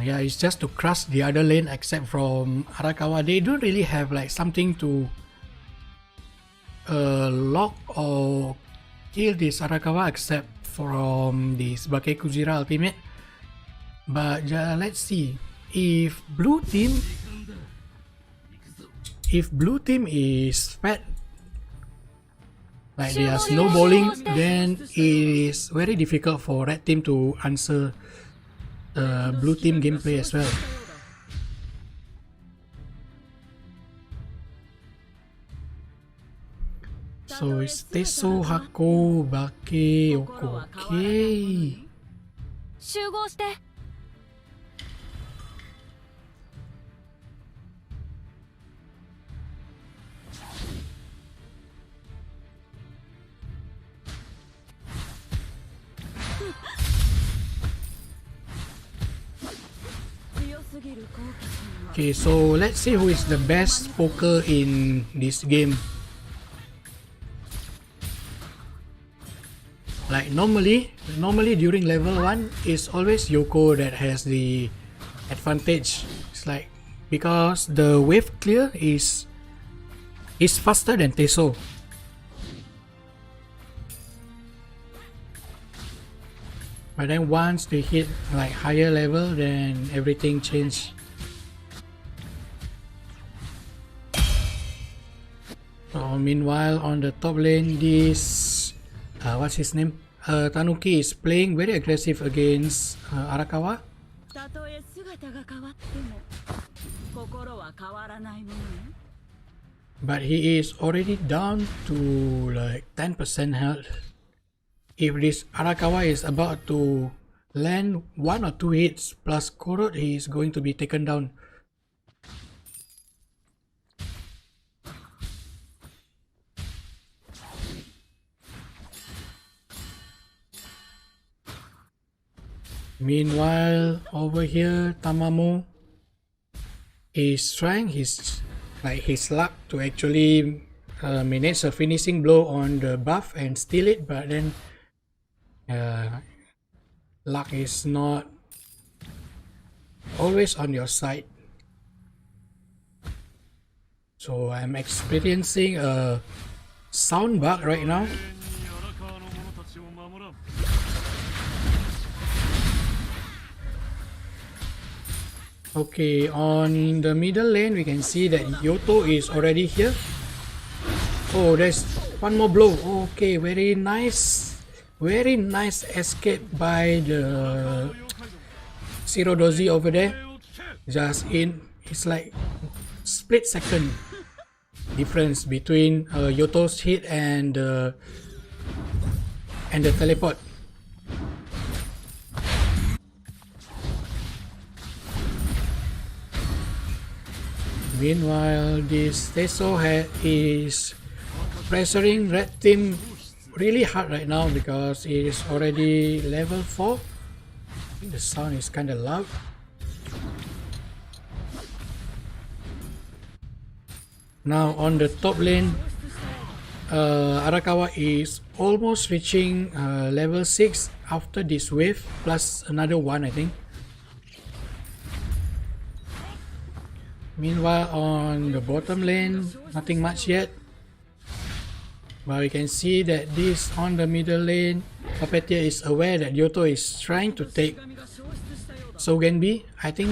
S1: it's just to crush the other lane except from Arakawa. They don't really have like something to lock or kill this Arakawa except from this Bakekujira ultimate. But let's see if blue team is fat, like they are snowballing, then it is very difficult for red team to answer blue team gameplay as well. So it's Teso, Hako, Bake, Yoko. Okay. Okay, so let's see who is the best poker in this game. Like normally during level 1, it's always Yoko that has the advantage. It's like because the wave clear is faster than Teso. But then once they hit like higher level, then everything changed. So meanwhile on the top lane, this what's his name? Tanuki is playing very aggressive against Arakawa. But he is already down to like 10% health. if this Arakawa is about to land 1 or 2 hits plus corrode, he is going to be taken down. Meanwhile, over here, Tamamo is trying his luck to actually manage a finishing blow on the buff and steal it, but then luck is not always on your side. So I'm experiencing a sound bug right now. Okay, on the middle lane we can see that Yoto is already here. Oh, there's one more blow. Okay, very nice escape by the Zero Dozy over there. Just in, it's like split second difference between Yoto's hit and the teleport. Meanwhile, this Teso is pressuring red team really hard right now because it is already level 4. I think the sound is kinda loud. Now on the top lane, Arakawa is almost reaching level 6 after this wave plus another one, I think. Meanwhile, on the bottom lane, nothing much yet. But we can see that this on the middle lane, Puppeteer is aware that Yoto is trying to take Sogenbi. I think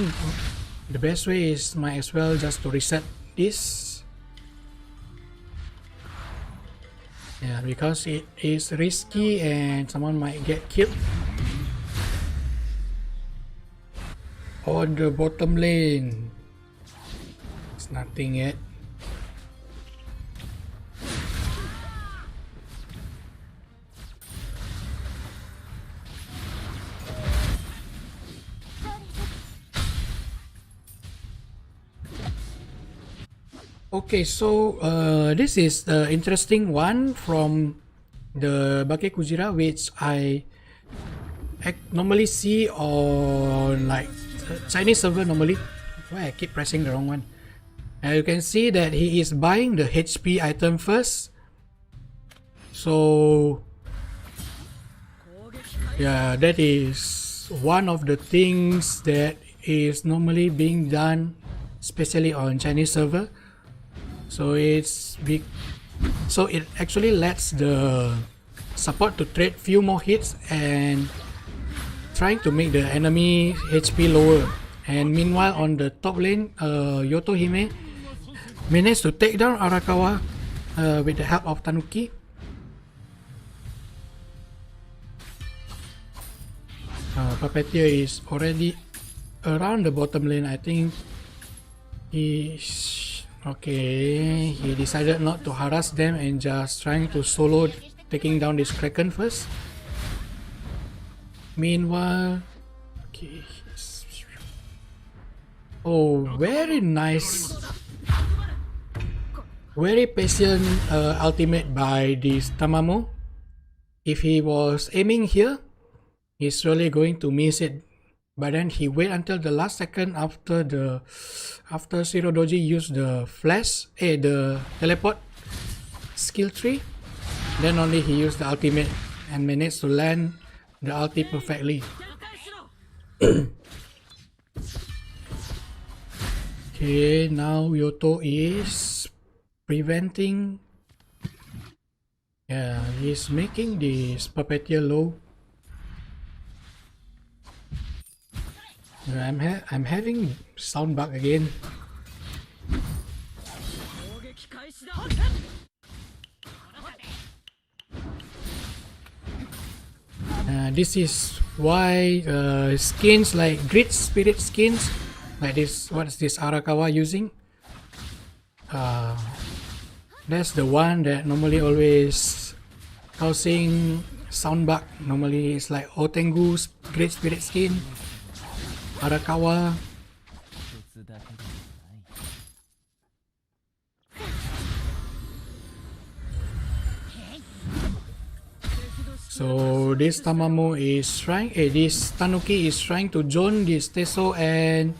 S1: the best way is might as well just to reset this. Yeah, because it is risky and someone might get killed. On the bottom lane, it's nothing yet. Okay, so this is the interesting one from the Bake Kujira, which I normally see on like Chinese server normally. Why I keep pressing the wrong one? You can see that he is buying the HP item first. So yeah, that is one of the things that is normally being done, especially on Chinese server. So it's big. So it actually lets the support to trade few more hits and trying to make the enemy HP lower. And meanwhile on the top lane, Yoto Hime managed to take down Arakawa with the help of Tanuki. Puppeteer is already around the bottom lane. I think okay, he decided not to harass them and just trying to solo taking down this Kraken first. Meanwhile, okay, oh, very nice, very patient ultimate by this Tamamo. If he was aiming here, he's really going to miss it. But then he wait until the last second after Zero Doji used the flash, the teleport skill tree. Then only he used the ultimate and managed to land the ulti perfectly. Okay, now Yoto is preventing. Yeah, he's making this Puppeteer low. I'm having sound bug again. This is why skins like Grid Spirit skins, like this, what's this Arakawa using? That's the one that normally always causing sound bug. Normally it's like Otengu's Great Spirit Skin, Arakawa. So this Tamamo is trying, this Tanuki is trying to zone this Teso and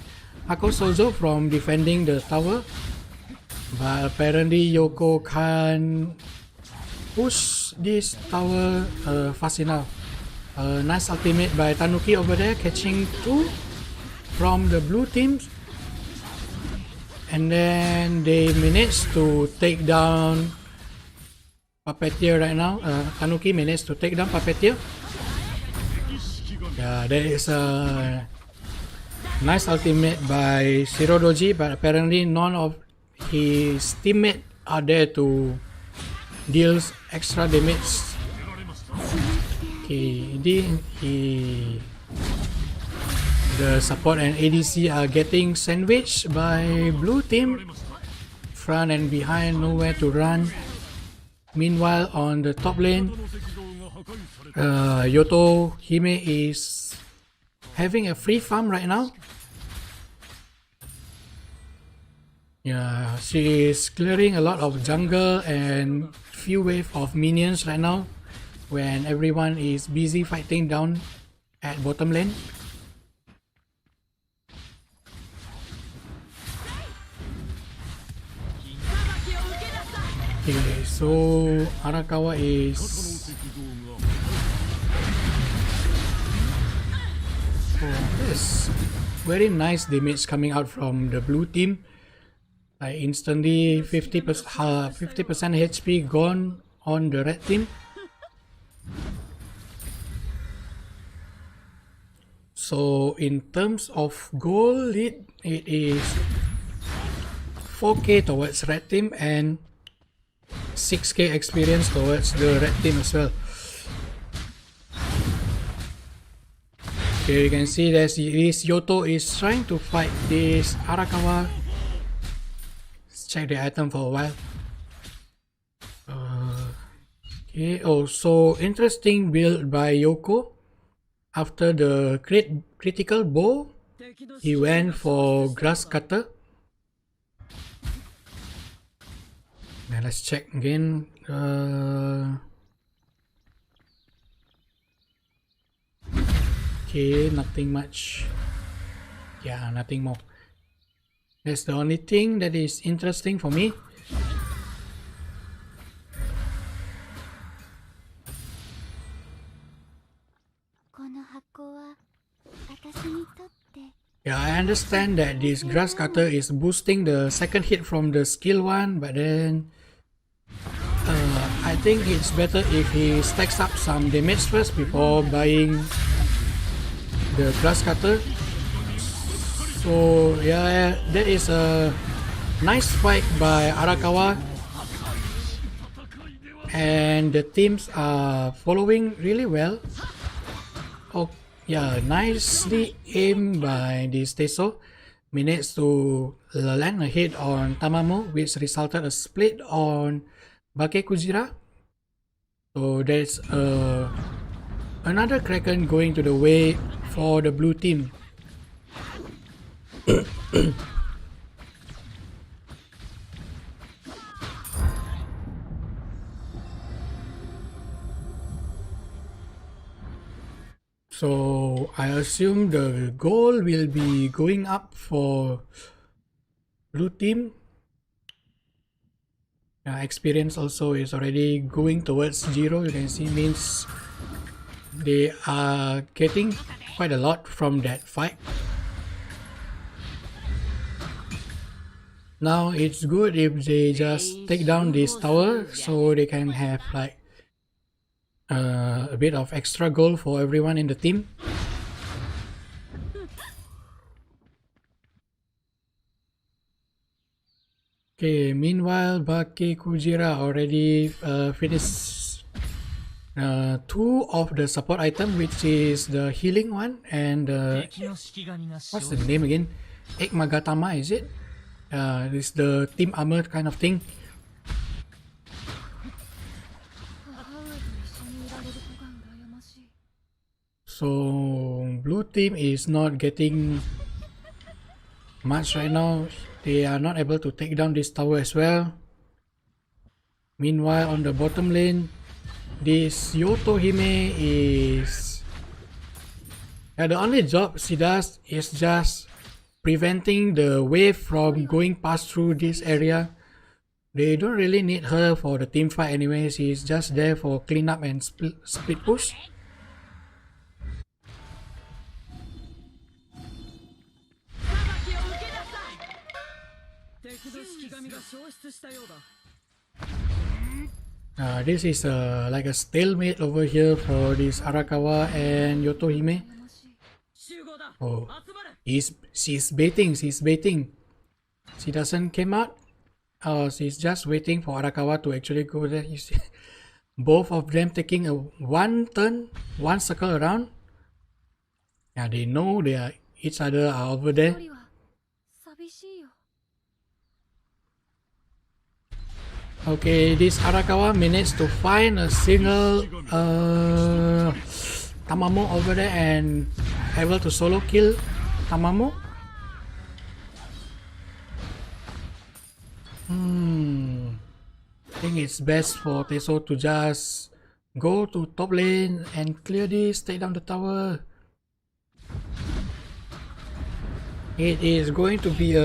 S1: Akosozo from defending the tower, but apparently Yoko can push this tower fast enough. Nice ultimate by Tanuki over there, catching 2 from the blue teams, and then they managed to take down Puppeteer right now. Tanuki managed to take down Puppeteer. Yeah, there is a nice ultimate by Shirodoji, but apparently none of his teammates are there to deal extra damage. Okay, the support and ADC are getting sandwiched by blue team. Front and behind, nowhere to run. Meanwhile, on the top lane, Yoto Hime is having a free farm right now. Yeah, she is clearing a lot of jungle and few wave of minions right now when everyone is busy fighting down at bottom lane. Okay, so Arakawa is this very nice damage coming out from the blue team. Instantly 50% HP gone on the red team. So in terms of goal lead, it is 4k towards red team and 6k experience towards the red team as well. Okay, you can see that this Yoto is trying to fight this Arakawa. Let's check the item for a while. Okay, so interesting build by Yoko. After the critical bow, he went for grass cutter. Now let's check again. Okay, nothing much. Yeah, nothing more. That's the only thing that is interesting for me. Yeah, I understand that this grass cutter is boosting the second hit from the skill 1, but then I think it's better if he stacks up some damage first before buying the grass cutter. So yeah, that is a nice fight by Arakawa, and the teams are following really well. Oh yeah, nicely aimed by this Teso. Managed to land a hit on Tamamo, which resulted a split on Bake Kujira. So there's another Kraken going to the way for the blue team. So I assume the goal will be going up for blue team. Experience also is already going towards 0. You can see, means they are getting quite a lot from that fight. Now it's good if they just take down this tower so they can have like a bit of extra gold for everyone in the team. Okay, meanwhile Bake Kujira already finished 2 of the support item, which is the healing one and what's the name again? Egg Magatama, is it? This is the team armor kind of thing. So blue team is not getting much right now. They are not able to take down this tower as well. Meanwhile, on the bottom lane, this Yotohime is... the only job she does is just preventing the wave from going past through this area. They don't really need her for the team fight anyway. She's just there for cleanup and split push. This is like a stalemate over here for this Arakawa and Yotohime. Oh, she's baiting. She doesn't come out. She's just waiting for Arakawa to actually go there. You see, both of them taking a one circle around. Yeah, they know each other are over there. Okay, this Arakawa managed to find a single Tamamo over there and able to solo kill Tamamo. I think it's best for Teso to just go to top lane and clear this, take down the tower. It is going to be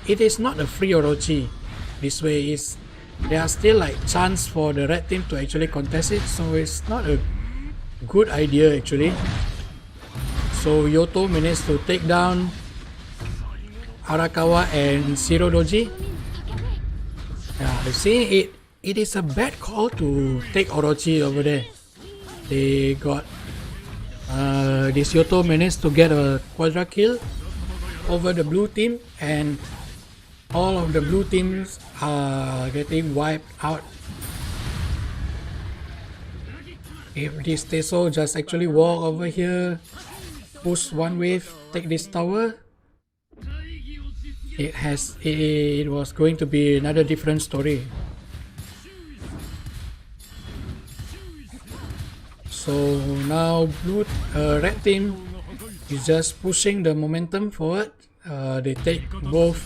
S1: it is not a free Orochi. This way there are still like chance for the red team to actually contest it, so it's not a good idea actually. So Yoto managed to take down Arakawa and Zero Doji. Yeah, you see, it is a bad call to take Orochi over there. They got this Yoto managed to get a quadra kill over the blue team, and all of the blue teams are getting wiped out. If this Teso just actually walk over here, push one wave, take this tower, it was going to be another different story. So now red team is just pushing the momentum forward. They take both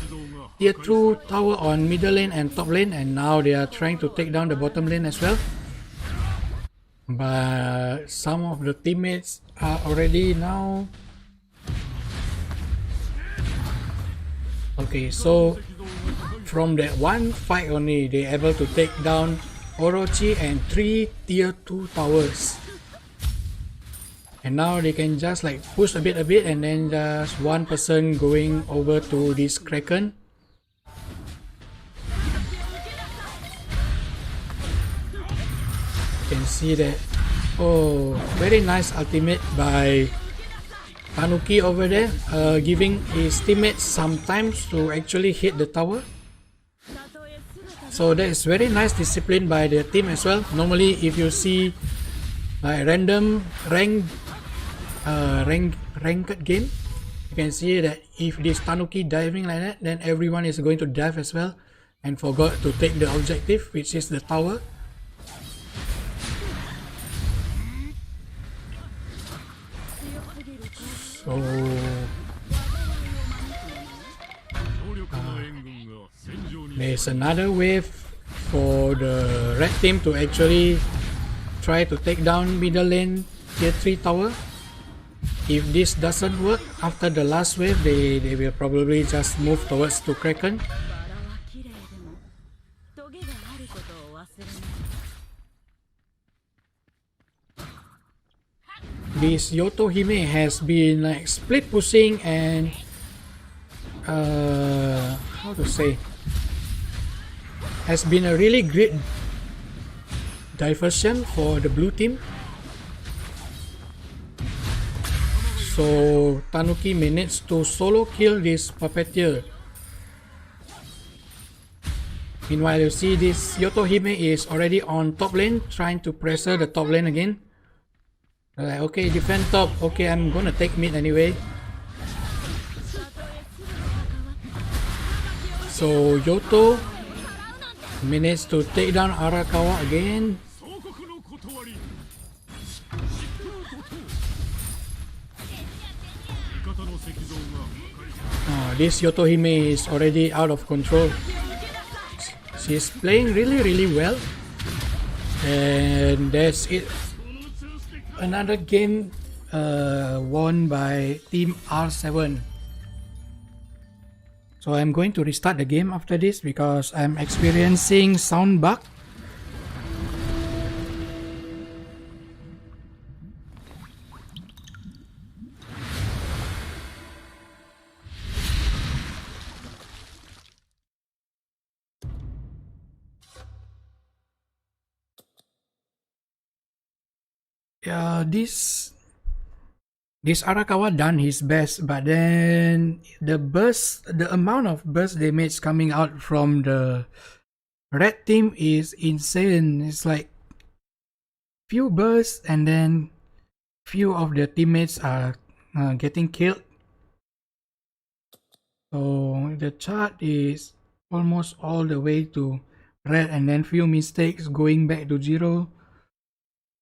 S1: tier 2 tower on middle lane and top lane, and now they are trying to take down the bottom lane as well. But some of the teammates are already now... Okay, so from that one fight only, they are able to take down Orochi and 3 tier 2 towers. And now they can just like push a bit and then just one person going over to this Kraken. You can see that. Oh, very nice ultimate by Tanuki over there, giving his teammates some time to actually hit the tower. So that is very nice discipline by the team as well. Normally if you see like random ranked game, you can see that if this Tanuki diving like that, then everyone is going to dive as well and forgot to take the objective, which is the tower. So there's another wave for the red team to actually try to take down middle lane tier 3 tower. If this doesn't work, after the last wave, they will probably just move towards to Kraken. This Yotohime has been like split pushing and how to say, has been a really great diversion for the blue team. So Tanuki managed to solo kill this puppeteer. Meanwhile, you see this Yotohime is already on top lane, trying to pressure the top lane again. Like, okay, defend top. Okay, I'm gonna take mid anyway. So Yoto managed to take down Arakawa again. This Yotohime is already out of control. She's playing really well. And that's it. Another game won by Team R7. So I'm going to restart the game after this because I'm experiencing sound bug. Yeah, this Arakawa done his best, but then the amount of burst damage coming out from the red team is insane. It's like few bursts and then few of the teammates are getting killed. So the chart is almost all the way to red and then few mistakes going back to 0.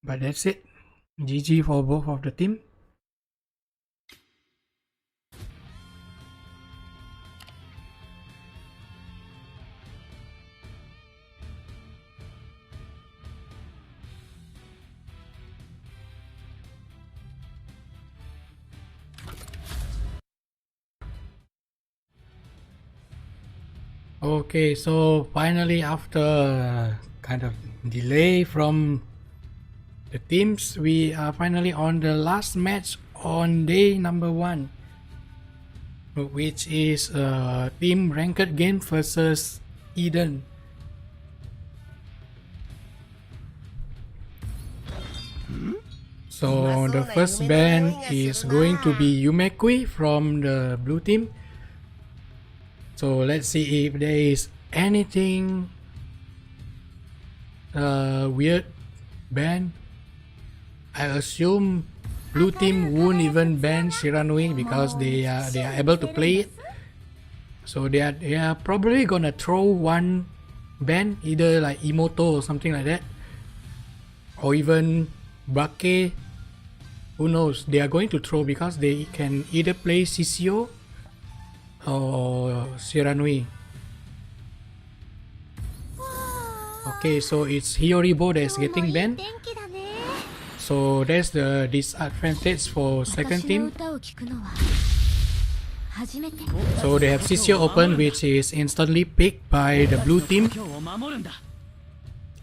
S1: But that's it. GG for both of the team. Okay, so finally after kind of delay from the teams, we are finally on the last match on day number 1, which is a team ranked game versus Eden. So the first ban is going to be Yumekui from the blue team. So let's see if there is anything weird ban. I assume blue team won't even ban Shiranui because they are able to play it. So they are probably gonna throw one ban, either like Imoto or something like that, or even Bake. Who knows? They are going to throw because they can either play Sisio or Shiranui. Okay, so it's Hiyoribo that's getting banned. So that's the disadvantage for second team. So they have Sisio open, which is instantly picked by the blue team.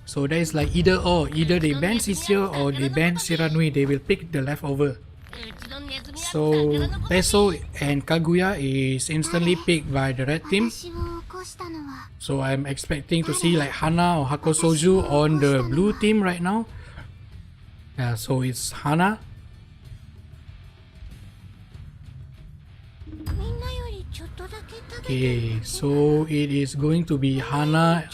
S1: So that is like either or, either they ban Sisio or they ban Shiranui, they will pick the leftover. So Peso and Kaguya is instantly picked by the red team. So I'm expecting to see like Hana or Hakosoju on the blue team right now. Yeah, so it's Hana. Okay, so it is going to be Hana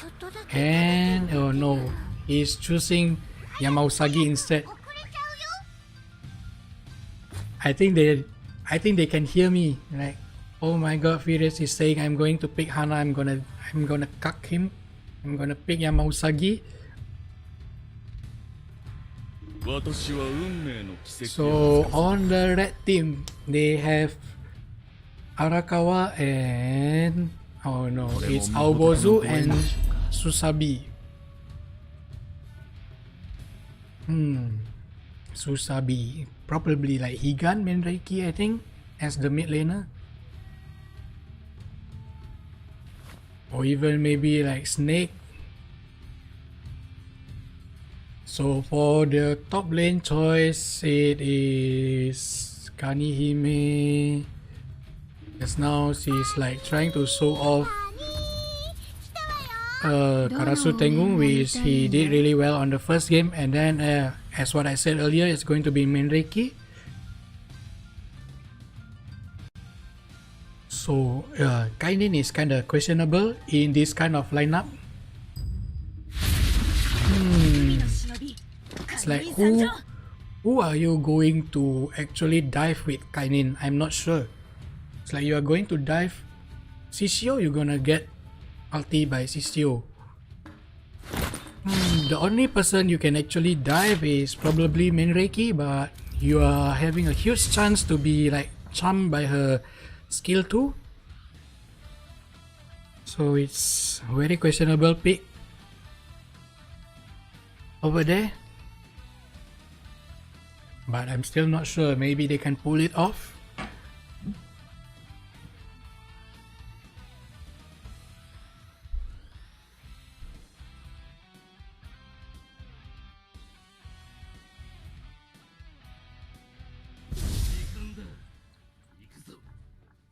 S1: and oh no, he's choosing Yamausagi instead. I think they can hear me. Like, oh my god, Ferios is saying I'm going to pick Hana, I'm gonna cuck him. I'm gonna pick Yamausagi. So on the red team, they have Arakawa and oh no, it's Aobozu and Susabi. Susabi, probably like Higan Menreiki, I think, as the mid laner. Or even maybe like Snake. So for the top lane choice, it is Kanihime. Just now she's like trying to show off Karasu Tengu, which he did really well on the first game, and then as what I said earlier, it's going to be Menreiki. So Kainin is kind of questionable in this kind of lineup. It's like who are you going to actually dive with Kainin? I'm not sure. It's like you are going to dive Sisio, you're gonna get ulti by Sisio. The only person you can actually dive is probably Menreiki, but you are having a huge chance to be like charmed by her skill 2. So it's very questionable pick over there. But I'm still not sure, maybe they can pull it off.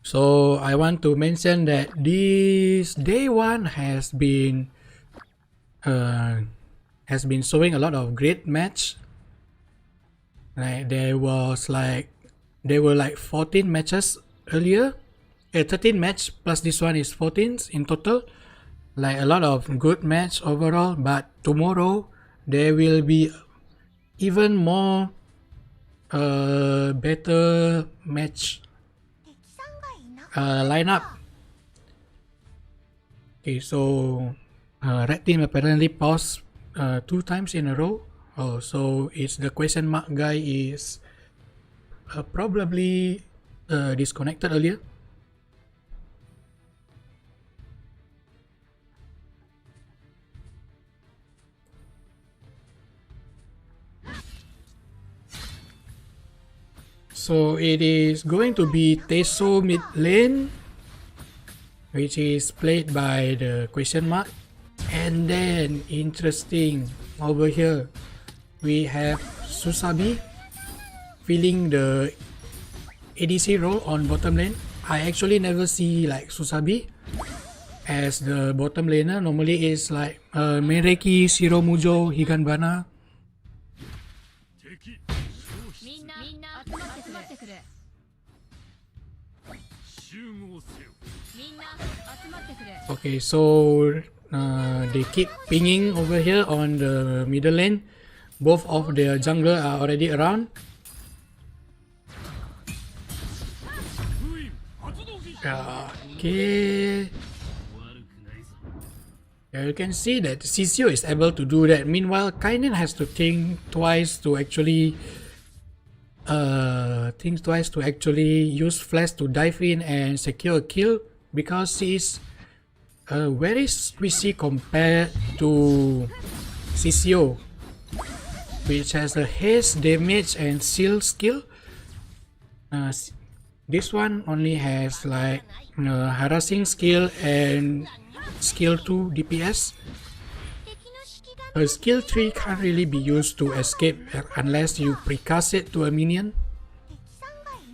S1: So I want to mention that this day 1 has been showing a lot of great match. Like there were like 14 matches earlier, 13 match plus this one is 14 in total. Like a lot of good match overall. But tomorrow there will be even more better match lineup. Okay, so red team apparently paused 2 times in a row. Oh, so it's the question mark guy is probably disconnected earlier. So it is going to be Teso mid lane, which is played by the question mark. And then interesting over here we have Susabi filling the ADC role on bottom lane. I actually never see like Susabi as the bottom laner. Normally it's like Mereki, Shiromujo, Higanbana. Okay, so they keep pinging over here on the middle lane. Both of the jungler are already around. Okay. You can see that CCO is able to do that. Meanwhile, Kainen has to think twice to actually use flash to dive in and secure a kill, because she is very squishy compared to CCO, which has a haste, damage and shield skill. This one only has like harassing skill and skill 2 DPS. A skill 3 can't really be used to escape unless you precast it to a minion.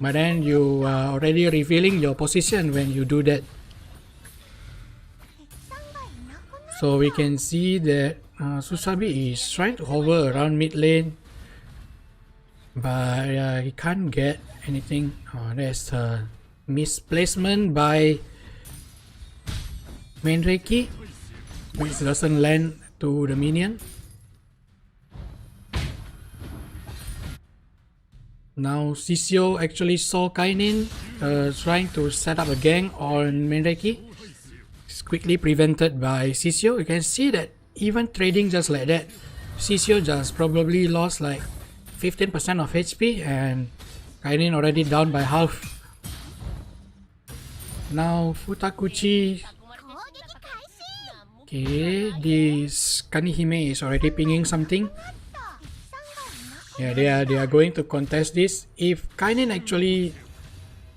S1: But then you are already revealing your position when you do that. So we can see that Susabi is trying to hover around mid lane, but he can't get anything. There's a misplacement by Menreki, which doesn't land to the minion. Now CCO actually saw Kainin trying to set up a gang on Menreki. It's quickly prevented by CCO. You can see that even trading just like that, CCO just probably lost like 15% of HP and Kainin already down by half. Now Futakuchi. Okay, this Kanihime is already pinging something. Yeah, they are going to contest this. If Kainen actually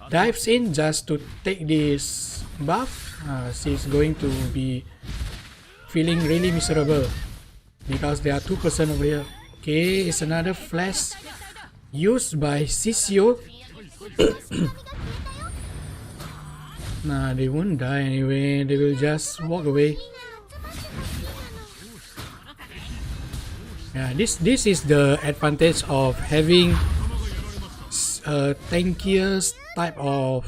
S1: dives in just to take this buff, she's going to be feeling really miserable because there are 2% over here. Okay, it's another flash used by CCO. Nah, they won't die anyway, they will just walk away. Yeah, this is the advantage of having tankier type of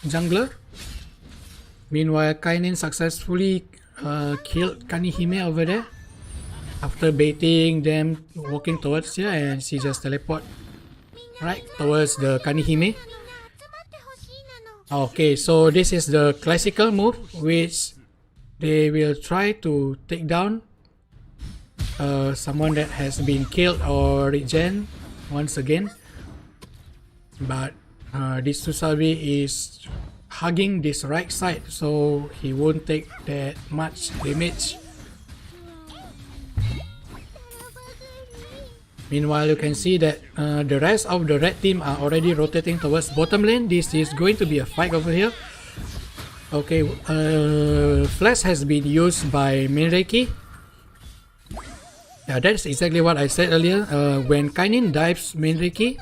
S1: jungler. Meanwhile, Kainen successfully killed Kanihime over there after baiting them walking towards here, and she just teleport right towards the Kanihime. Okay, so this is the classical move which they will try to take down someone that has been killed or regen once again, but this Susabi is hugging this right side, so he won't take that much damage. Meanwhile, you can see that the rest of the red team are already rotating towards bottom lane. This is going to be a fight over here. Okay, Flash has been used by Minreiki. Yeah, that's exactly what I said earlier. When Kainin dives Minreiki,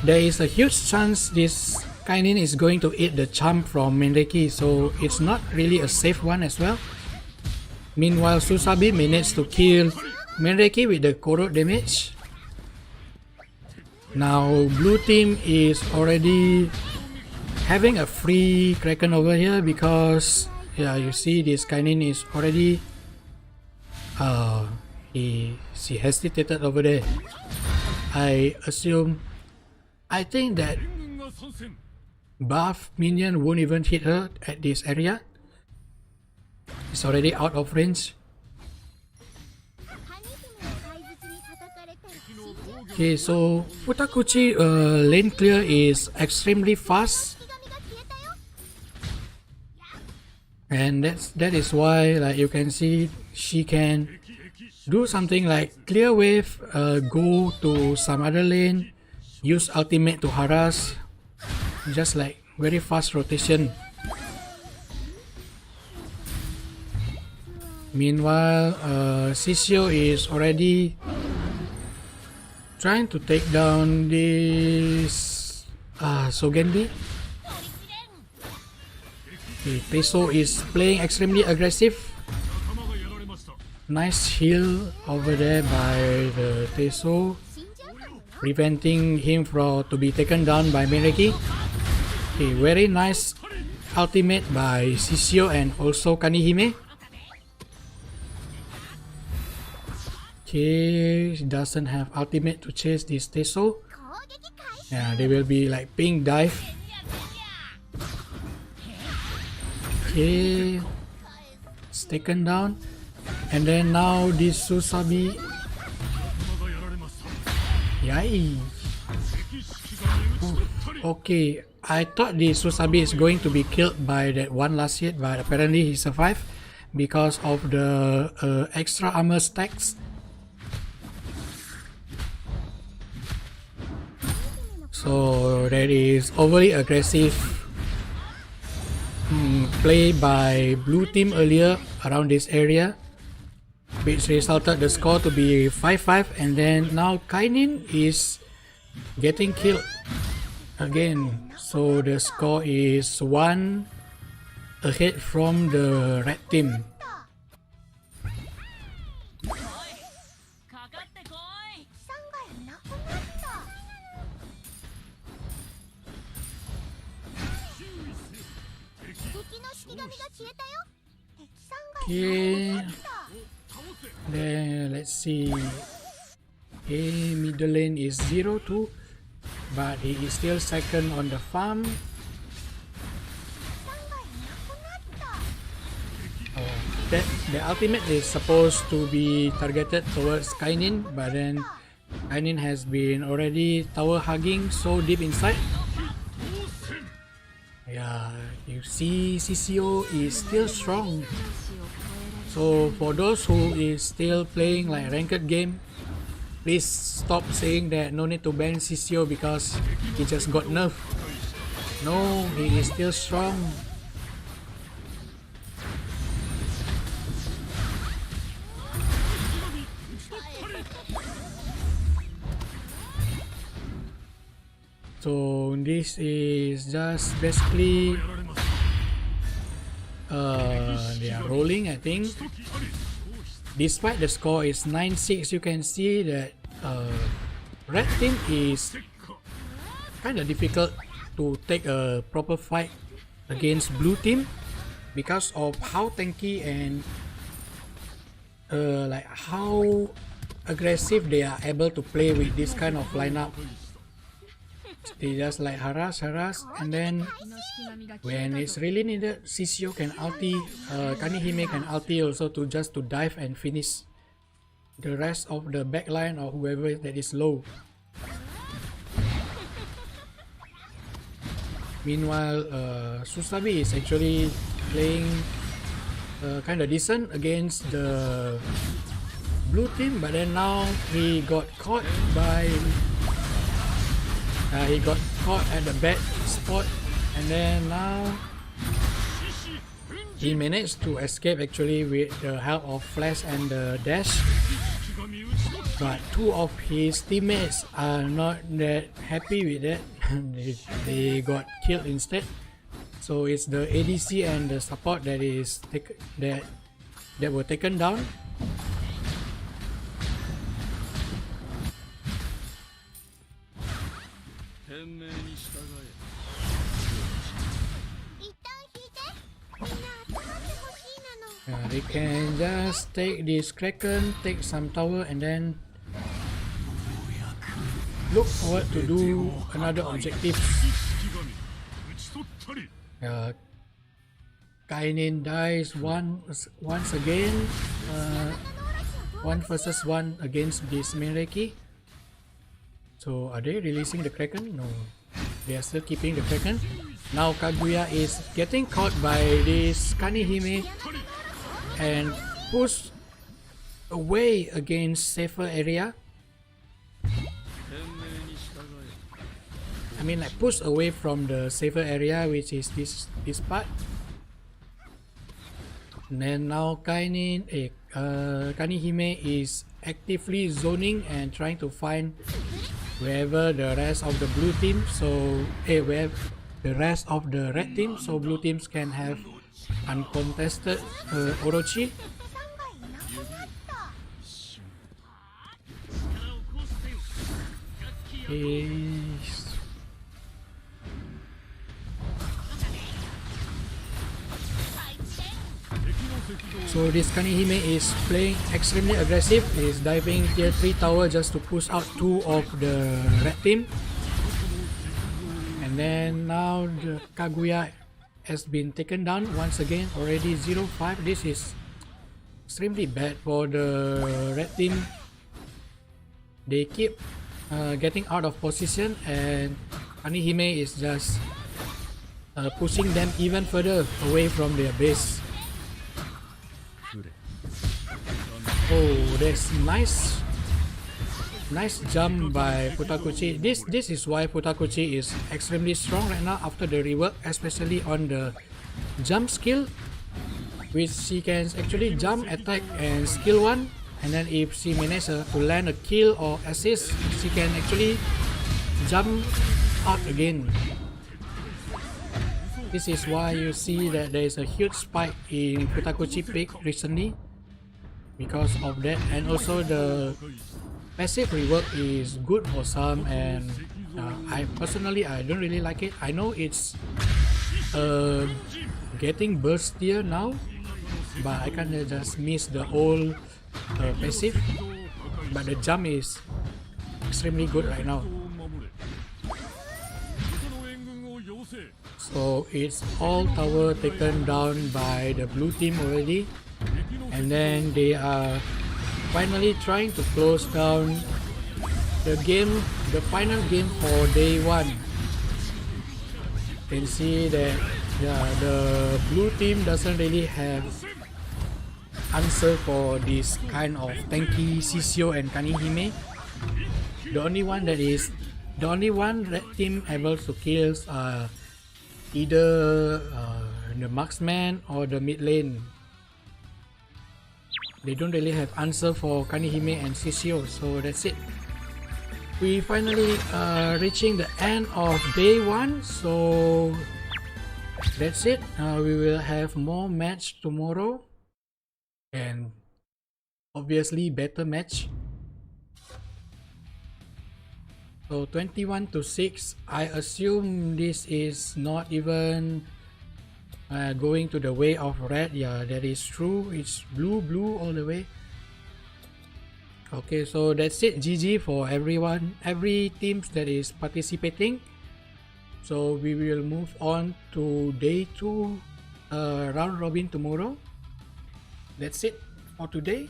S1: there is a huge chance this Kainin is going to eat the charm from Minreiki, so it's not really a safe one as well. Meanwhile, Susabi managed to kill Minreiki with the corrode damage. Now blue team is already having a free Kraken over here because yeah, you see this Kainin is already she hesitated over there. I think that buff minion won't even hit her at this area. It's already out of range. Okay, so Futakuchi lane clear is extremely fast, and that is why, like you can see, she can do something like clear wave, go to some other lane, use ultimate to harass, just like very fast rotation. Meanwhile, Sisio is already trying to take down this Sogendi. Okay, Teso is playing extremely aggressive. Nice heal over there by the Teso, preventing him from to be taken down by Minreiki. Okay, very nice ultimate by Sisio and also Kanihime. Okay, he doesn't have ultimate to chase this Teso. Yeah, they will be like ping dive. Okay, it's taken down. And then now this Susabi. Yay! Okay, I thought this Susabi is going to be killed by that one last hit, but apparently he survived because of the extra armor stacks. So that is overly aggressive play by blue team earlier around this area, which resulted the score to be 5-5, and then now Kainin is getting killed again, so the score is 1 ahead from the red team. Okay, then let's see. Okay, middle lane is 0-2, but he is still second on the farm. The ultimate is supposed to be targeted towards Kainin, but then Kainin has been already tower hugging so deep inside. Yeah, you see CCO is still strong. So for those who is still playing like ranked game, please stop saying that no need to ban CCO because he just got nerfed. No, he is still strong. So this is just basically they are rolling, I think. Despite the score is 9-6, you can see that red team is kind of difficult to take a proper fight against blue team because of how tanky and like how aggressive they are able to play with this kind of lineup. They just like harass, and then when it's really needed, Sisio can ulti, Kanihime can ulti also to just to dive and finish the rest of the backline or whoever that is low. Meanwhile, Susabi is actually playing kind of decent against the blue team, but then now he got caught by at the bad spot, and then now he managed to escape actually with the help of flash and the dash, but two of his teammates are not that happy with that. they got killed instead. So it's the ADC and the support that were taken down. They can just take this Kraken, take some tower, and then look forward to do another objective. Kainin dies once again, 1 versus 1 against this Menreki. So are they releasing the Kraken? No, they are still keeping the Kraken. Now Kaguya is getting caught by this Kanihime and pushed away against safer area. I mean, like, pushed away from the safer area, which is this part. And then now Kanihime is actively zoning and trying to find wherever the rest of the blue team, where the rest of the red team, so blue teams can have uncontested Orochi. So this Kanihime is playing extremely aggressive. He is diving tier 3 tower just to push out 2 of the red team. And then now the Kaguya has been taken down once again, already 0-5. This is extremely bad for the red team. They keep getting out of position, and Kanihime is just pushing them even further away from their base. Oh, that's nice jump by Futakuchi. This is why Futakuchi is extremely strong right now after the rework, especially on the jump skill, which she can actually jump, attack, and skill 1. And then if she manages to land a kill or assist, she can actually jump out again. This is why you see that there is a huge spike in Futakuchi pick recently because of that, and also the passive rework is good for some, and I personally don't really like it. I know it's getting burstier now, but I kinda just miss the old passive, but the jump is extremely good right now. So it's all tower taken down by the blue team already, and then they are finally trying to close down the game, the final game for day 1. You can see that the blue team doesn't really have answer for this kind of tanky Sisio and Kanihime. The only one red team able to kill either the marksman or the mid lane. They don't really have answer for Kanihime and Sisio, so that's it. We finally reaching the end of day 1, so that's it. We will have more match tomorrow, and obviously better match. So 21-6, I assume this is not even going to the way of red. Yeah, that is true. It's blue all the way. Okay, so that's it. GG for everyone, every teams that is participating. So we will move on to day 2 round robin tomorrow. That's it for today.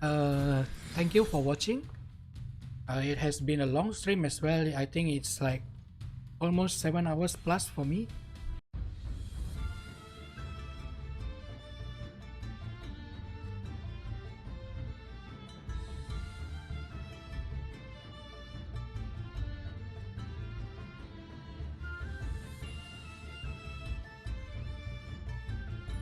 S1: Thank you for watching. It has been a long stream as well. I think it's like almost 7 hours plus for me.